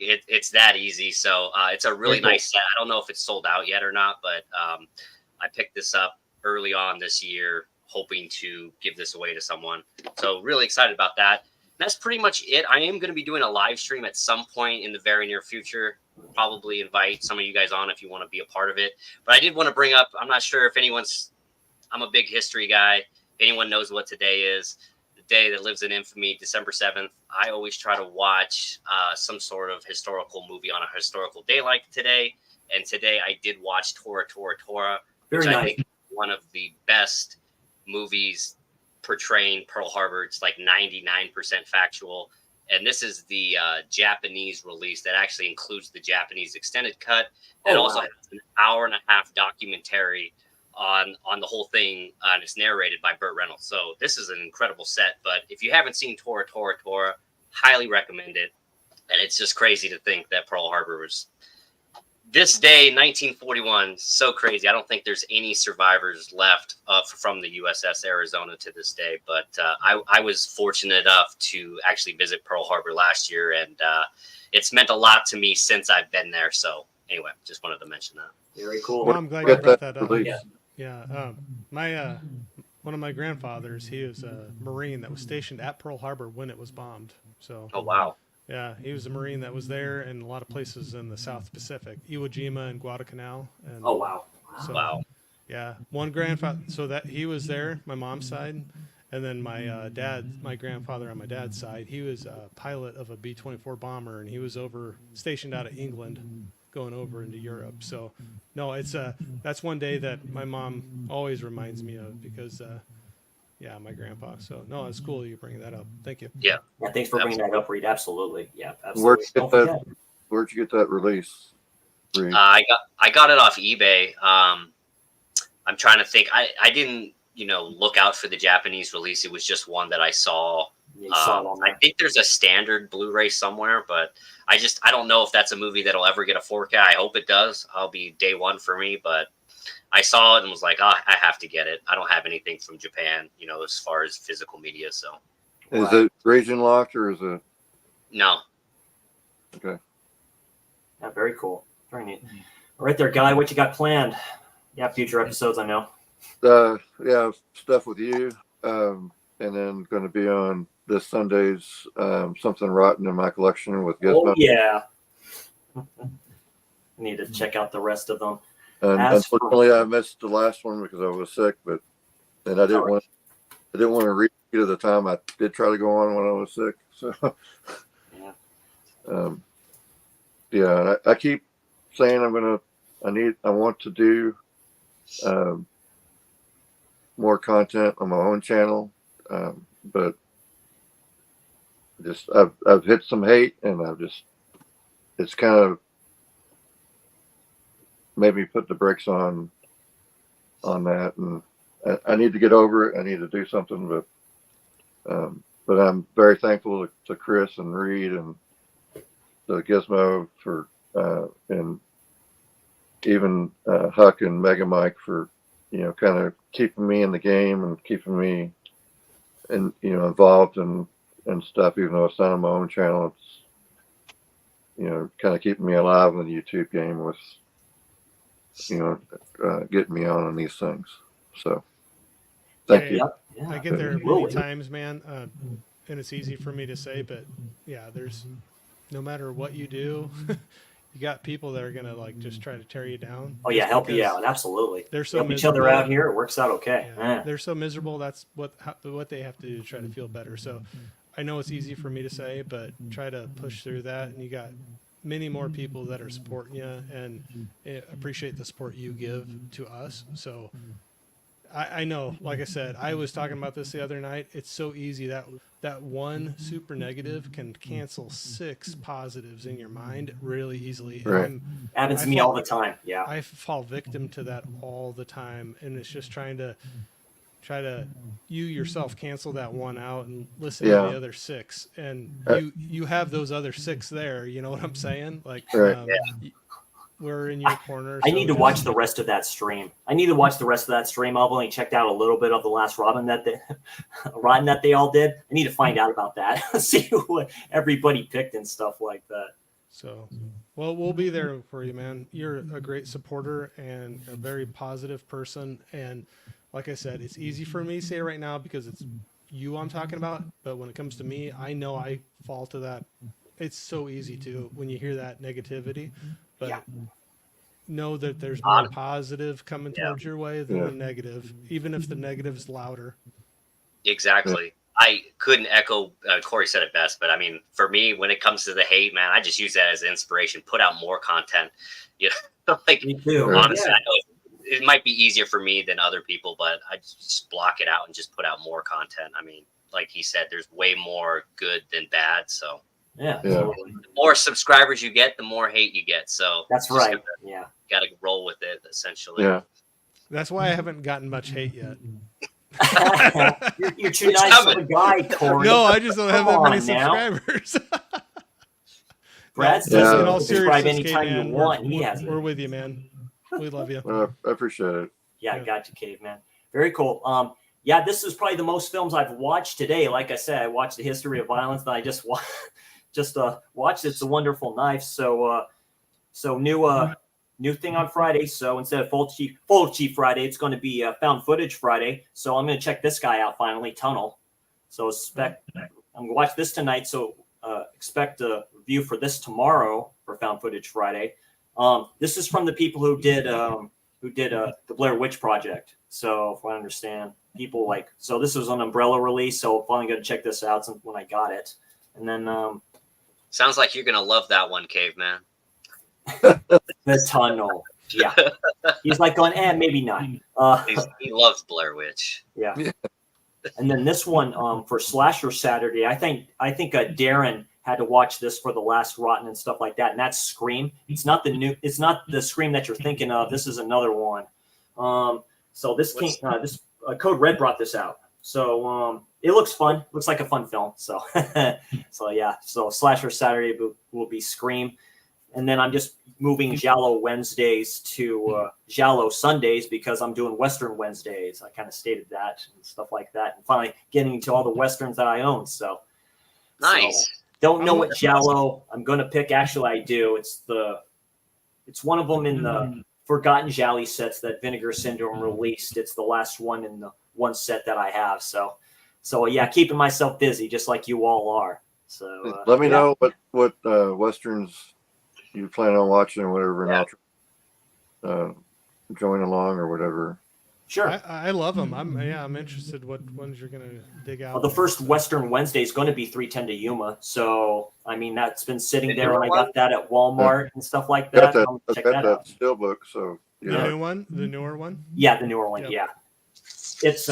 It's that easy. So it's a really nice set. I don't know if it's sold out yet or not, but I picked this up early on this year, hoping to give this away to someone. So really excited about that. And that's pretty much it. I am going to be doing a live stream at some point in the very near future. Probably invite some of you guys on if you want to be a part of it. But I did want to bring up, I'm not sure if I'm a big history guy. If anyone knows what today is, the day that lives in infamy, December 7th. I always try to watch some sort of historical movie on a historical day like today. And today I did watch Tora, which I think is one of the best movies portraying Pearl Harbor. It's like 99% factual. And this is the Japanese release that actually includes the Japanese extended cut. And also has an 1.5-hour documentary on the whole thing. And it's narrated by Burt Reynolds. So this is an incredible set. But if you haven't seen Tora, highly recommend it. And it's just crazy to think that Pearl Harbor was this day, 1941. So crazy. I don't think there's any survivors left from the USS Arizona to this day. But I was fortunate enough to actually visit Pearl Harbor last year, and it's meant a lot to me since I've been there. So anyway, just wanted to mention that. Very cool. Well, I'm glad you brought that up. Yeah. My one of my grandfathers, he was a Marine that was stationed at Pearl Harbor when it was bombed. So. Oh wow. Yeah, he was a Marine that was there in a lot of places in the South Pacific, Iwo Jima and Guadalcanal. And wow. So, wow. Yeah, one grandfather. So that he was there, my mom's side, and then my my grandfather on my dad's side, he was a pilot of a B-24 bomber, and he was stationed out of England, going over into Europe. So, no, it's that's one day that my mom always reminds me of because. Yeah, my grandpa. So, no, it's cool you bring that up. Thank you. Yeah. Thanks for bringing that up, Reed. Absolutely. Yeah, absolutely. Where'd you get that release? Reed? I got it off eBay. I'm trying to think. I didn't look out for the Japanese release. It was just one that I saw. You saw it on I there. think there's a standard Blu-ray somewhere, but I don't know if that's a movie that'll ever get a 4K. I hope it does. I'll be day one for me, but I saw it and was like, I have to get it. I don't have anything from Japan, as far as physical media. So Is it region locked or is it? no. Okay. Yeah, very cool. Very neat. All right there, Guy. What you got planned? Yeah, future episodes, I know. Yeah, stuff with you. And then going to be on this Sunday's Something Rotten in My Collection with Gizmo. Oh, yeah. Need to check out the rest of them. And unfortunately, I missed the last one because I was sick, but I didn't want to read it at the time. I did try to go on when I was sick. So yeah. I keep saying I want to do more content on my own channel, but just I've hit some hate, and it's kind of made me put the brakes on that, and I need to get over it. I need to do something, but I'm very thankful to Chris and Reed and the Gizmo for and even Huck and Mega Mike for kind of keeping me in the game and keeping me involved and stuff, even though it's not on my own channel. It's kind of keeping me alive in the YouTube game with getting me on these things. So thank you. Yeah. I get there many times, man, and it's easy for me to say, but yeah, there's no matter what you do, you got people that are gonna just try to tear you down. Oh yeah, help you out. Absolutely. They're so help each other out here. It works out okay. Yeah. They're so miserable. That's what they have to do to try to feel better. So I know it's easy for me to say, but try to push through that. And you got many more people that are supporting you and appreciate the support you give to us. So I know, like I said, I was talking about this the other night. It's so easy that one super negative can cancel 6 positives in your mind really easily. Right. Happens to me all the time. Yeah. I fall victim to that all the time, and it's just try to you yourself cancel that one out and listen to the other 6, and you have those other 6 there. You know what I'm saying? We're in your corner. I need to watch the rest of that stream. I've only checked out a little bit of the last Rotten that they all did. I need to find out about that. See what everybody picked and stuff like that. So, well, we'll be there for you, man. You're a great supporter and a very positive person. And like I said, it's easy for me to say right now because it's you I'm talking about. But when it comes to me, I know I fall to that. It's so easy to when you hear that negativity. But know that there's more positive coming towards your way than the negative, even if the negative is louder. Exactly. I couldn't echo. Corey said it best, but I mean, for me, when it comes to the hate, man, I just use that as inspiration. Put out more content. Me too. Honestly, I know it might be easier for me than other people, but I just block it out and just put out more content. I mean, like he said, there's way more good than bad. So. Yeah. The more subscribers you get, the more hate you get. So that's right. Got to roll with it, essentially. Yeah. That's why I haven't gotten much hate yet. You're too nice of a guy, Corey. No, I just don't have that many subscribers. Brad says in all subscribe anytime you want. We're with you, man. We love you. I appreciate it. Yeah, I got you, Caveman. Very cool. Yeah, this is probably the most films I've watched today. Like I said, I watched The History of Violence, and I just watched It's a Wonderful Knife. So new thing on Friday. So instead of Full Chief Friday, it's going to be Found Footage Friday. So I'm going to check this guy out finally, Tunnel. So I'm going to watch this tonight. So expect a review for this tomorrow for Found Footage Friday. This is from the people who did the Blair Witch Project. So if I understand, people so this was an umbrella release. So I'm finally going to check this out when I got it. And then sounds like you're going to love that one, Caveman. The Tunnel. Yeah. He's like going, maybe not. He loves Blair Witch. Yeah. And then this one for Slasher Saturday, I think Darren had to watch this for The Last Rotten and stuff like that. And that's Scream. It's not the Scream that you're thinking of. This is another one. So this Code Red brought this out. So it looks fun. Looks like a fun film. So so yeah. So Slasher Saturday will be Scream. And then I'm just moving Giallo Wednesdays to Giallo Sundays because I'm doing Western Wednesdays. I kind of stated that and stuff like that. And finally getting into all the Westerns that I own. So Nice. So, don't know what Giallo I'm going to pick. Actually, I do. It's one of them in the Forgotten Gialli sets that Vinegar Syndrome released. It's the last one in the one set that I have. So yeah, keeping myself busy just like you all are. So let me know what Westerns you plan on watching or whatever, and I'll join along or whatever. Sure. I love them. I'm interested what ones you're gonna dig out. Well, the first Western Wednesday is going to be 310 to Yuma. So I mean that's been sitting there, and I got that at Walmart and stuff like that. Check that out. Steelbook. So the new one, the newer one. Yeah, the newer one. Yep. Yeah, it's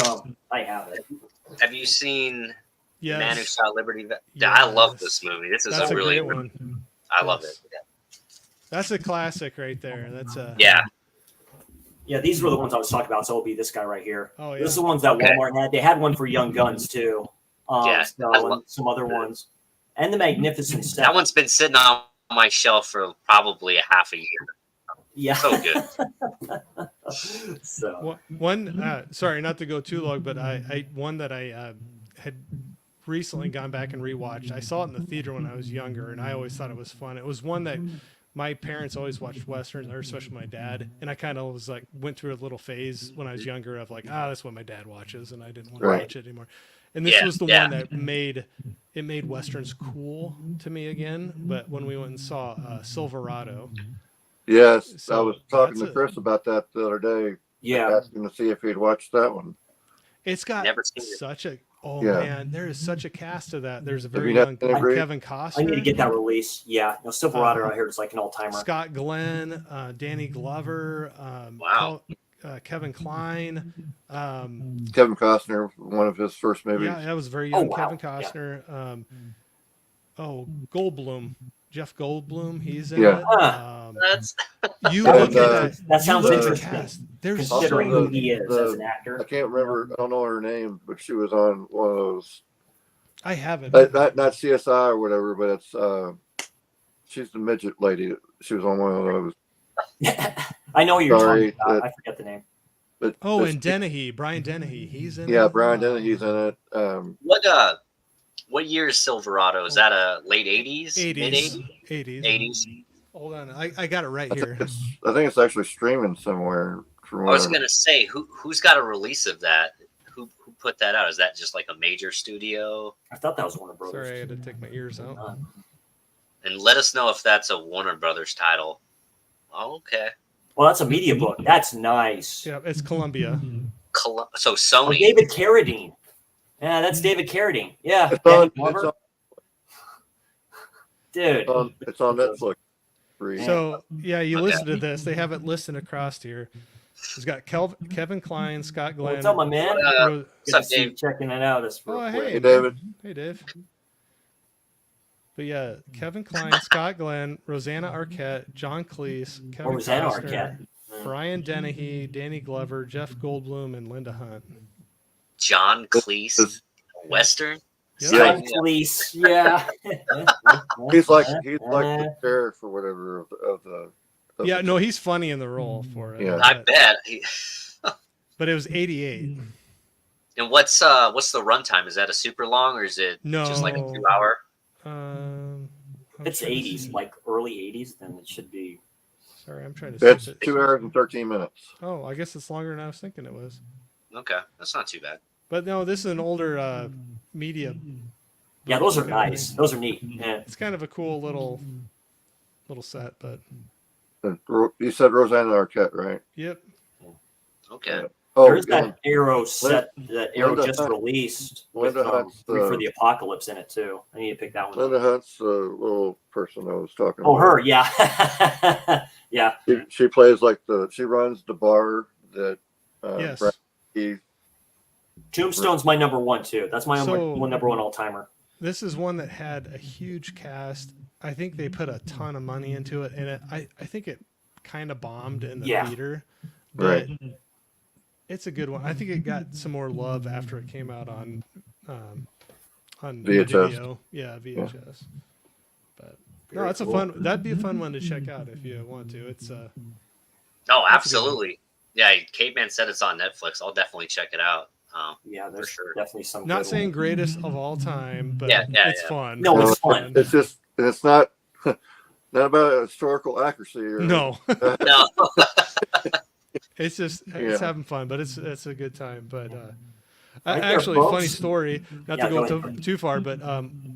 I have it. Have you seen Yes. Man Who Shot Liberty? Yes. I love this movie. This is That's a really great one. I love it. That's a classic right there. That's a Yeah, these were the ones I was talking about. So it'll be this guy right here. Oh yeah. This is the ones that Walmart had. They had one for Young Guns too. And some other ones, and the Magnificent Seven. That one's been sitting on my shelf for probably a half a year. Yeah. So good. So one. Sorry, not to go too long, but one that I had recently gone back and rewatched. I saw it in the theater when I was younger, and I always thought it was fun. It was one that my parents always watched Westerns, or especially my dad, and I kind of was like went through a little phase when I was younger of like, that's what my dad watches, and I didn't want to watch it anymore. And this was the one that made Westerns cool to me again. But when we went and saw Silverado. Yes, So I was talking to Chris about that the other day. yeah, Asking to see if he'd watched that one. It's got Never seen it. such a Yeah. man, there is such a cast of that. There's a very you young not agree? Kevin Costner. I need to get that release. Yeah, no, Silverado. I heard it's like an all timer. Scott Glenn, Danny Glover, Wow. Kevin Kline. Kevin Costner, one of his first movies. Yeah, that was very young. wow. Kevin Costner. Goldblum. Jeff Goldblum, he's in Yeah. it. That's You That look would- at that sounds you look at the interesting. cast. There's Considering Also who he is as an I actor. can't remember. I don't know her name, but she was on one of those. I haven't. Not CSI or whatever, but it's she's the midget lady. She was on one of those. I know what you're Sorry, talking about. I forget the name. But and Dennehy, Brian Dennehy, he's in it. yeah, Brian Dennehy's in it. what year is Silverado? Is that a late 80s? Mid 80s. 80s? 80s. 80s? Hold on, I got it right I here. think it's actually streaming somewhere. From I was gonna say who's got a release of that? Who put that out? Is that just like a major studio? I thought that was Warner Brothers. Sorry, I had to take my ears out. And let us know if that's a Warner Brothers title. Oh, okay. Well, that's a media book. That's nice. Yeah, it's Columbia. So Oh, Sony. David Carradine. Yeah, that's David Carradine. Yeah. It's on, Dude. it's on Netflix. Free. So yeah, you listen to this. They have it listed across here. It's got Kevin Kline, Scott Glenn. What's up, my man? What's up, See you Dave? checking it out. Oh, Quick. hey, David. Hey, Dave. But yeah, Kevin Kline, Scott Glenn, Rosanna Arquette, John Cleese, Kevin Rosanna Costner, Arquette. Brian Dennehy, Danny Glover, Jeff Goldblum, and Linda Hunt. John Cleese, Western. Yep. John Cleese. Yeah. He's like the sheriff or whatever of the. Yeah, no, he's funny in the role for it. Yeah. I bet. But it was 88. And what's the runtime? Is that a super long or is it just like a No. 2 hour? I'm It's trying to 80s, see. like early 80s, then it should be. Sorry, I'm trying to see. It's if 2 hours and 13 minutes. Oh, I guess it's longer than I was thinking it was. Okay, that's not too bad. But no, this is an older media. Yeah, those are nice. Those are neat. Yeah. It's kind of a cool little set, but You said Rosanna Arquette, right? yep. Okay. Oh, There's that Arrow set that Arrow Linda just Hunt. released with Linda Hunt's for the Apocalypse in it too. I need to pick that one. Linda up. Hunt's the little person I was talking Oh, about. her, yeah, yeah. She plays like she runs the bar that. Yes. Brad Keith- Tombstone's my number one too. That's my So- number one all timer. This is one that had a huge cast. I think they put a ton of money into it, and I think it kind of bombed in the theater, but it's a good one. I think it got some more love after it came out on VHS. video. Yeah, VHS. Yeah. But no, Very it's cool. that'd be a fun one to check out if you want to. It's No, absolutely. Yeah, Caveman said it's on Netflix. I'll definitely check it out. Yeah, there's sure. definitely some. not good saying ones. greatest of all time, but it's fun. No, it's fun. It's just, it's not about historical accuracy. Or, No. No. It's just it's having fun, but it's a good time. But Right there, actually, folks. funny story. Not to go go ahead. too far, but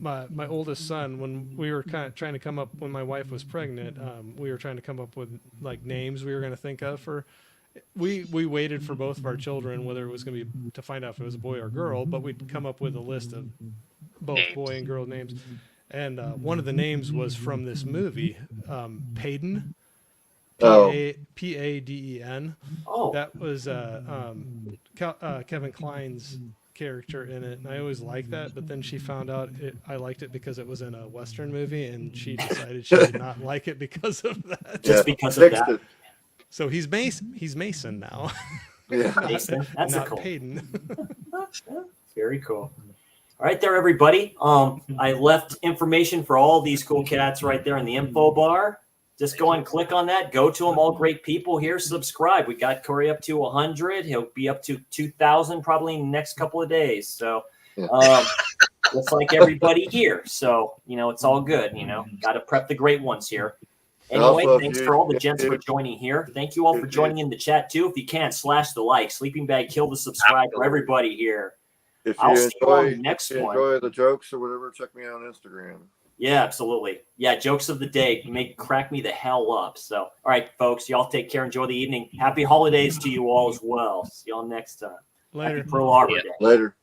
my oldest son, when we were kind of trying to come up, when my wife was pregnant, we were trying to come up with like names we were going to think of for. We waited for both of our children, whether it was going to be to find out if it was a boy or girl, but we'd come up with a list of both Names. boy and girl names. And one of the names was from this movie, Payden. P-A-D-E-N. Oh, That was Kevin Kline's character in it, and I always liked that. But then she found out I liked it because it was in a Western movie, and she decided she did not like it because of that. just because of fixed that. it. So he's Mason now, Yeah. Mason, that's a not cool. Payden. Very cool. All right, there, everybody. I left information for all these cool cats right there in the info bar. Just go and click on that. Go to them. All great people here. Subscribe. We got Corey up to 100. He'll be up to 2,000 probably in the next couple of days. So, just like everybody here. So, it's all good. Got to prep the great ones here. Anyway, Also, thanks for all the gents for joining here. Thank you all for joining in the chat too. If you can, slash the like, sleeping bag, kill the subscribe for everybody here. If I'll you see you on enjoy, the next if you one. enjoy the jokes or whatever, check me out on Instagram. Yeah, absolutely. Yeah, jokes of the day crack me the hell up. So, all right, folks, y'all take care. Enjoy the evening. Happy holidays to you all as well. See y'all next time. Later. Happy Pearl Harbor Day. Later.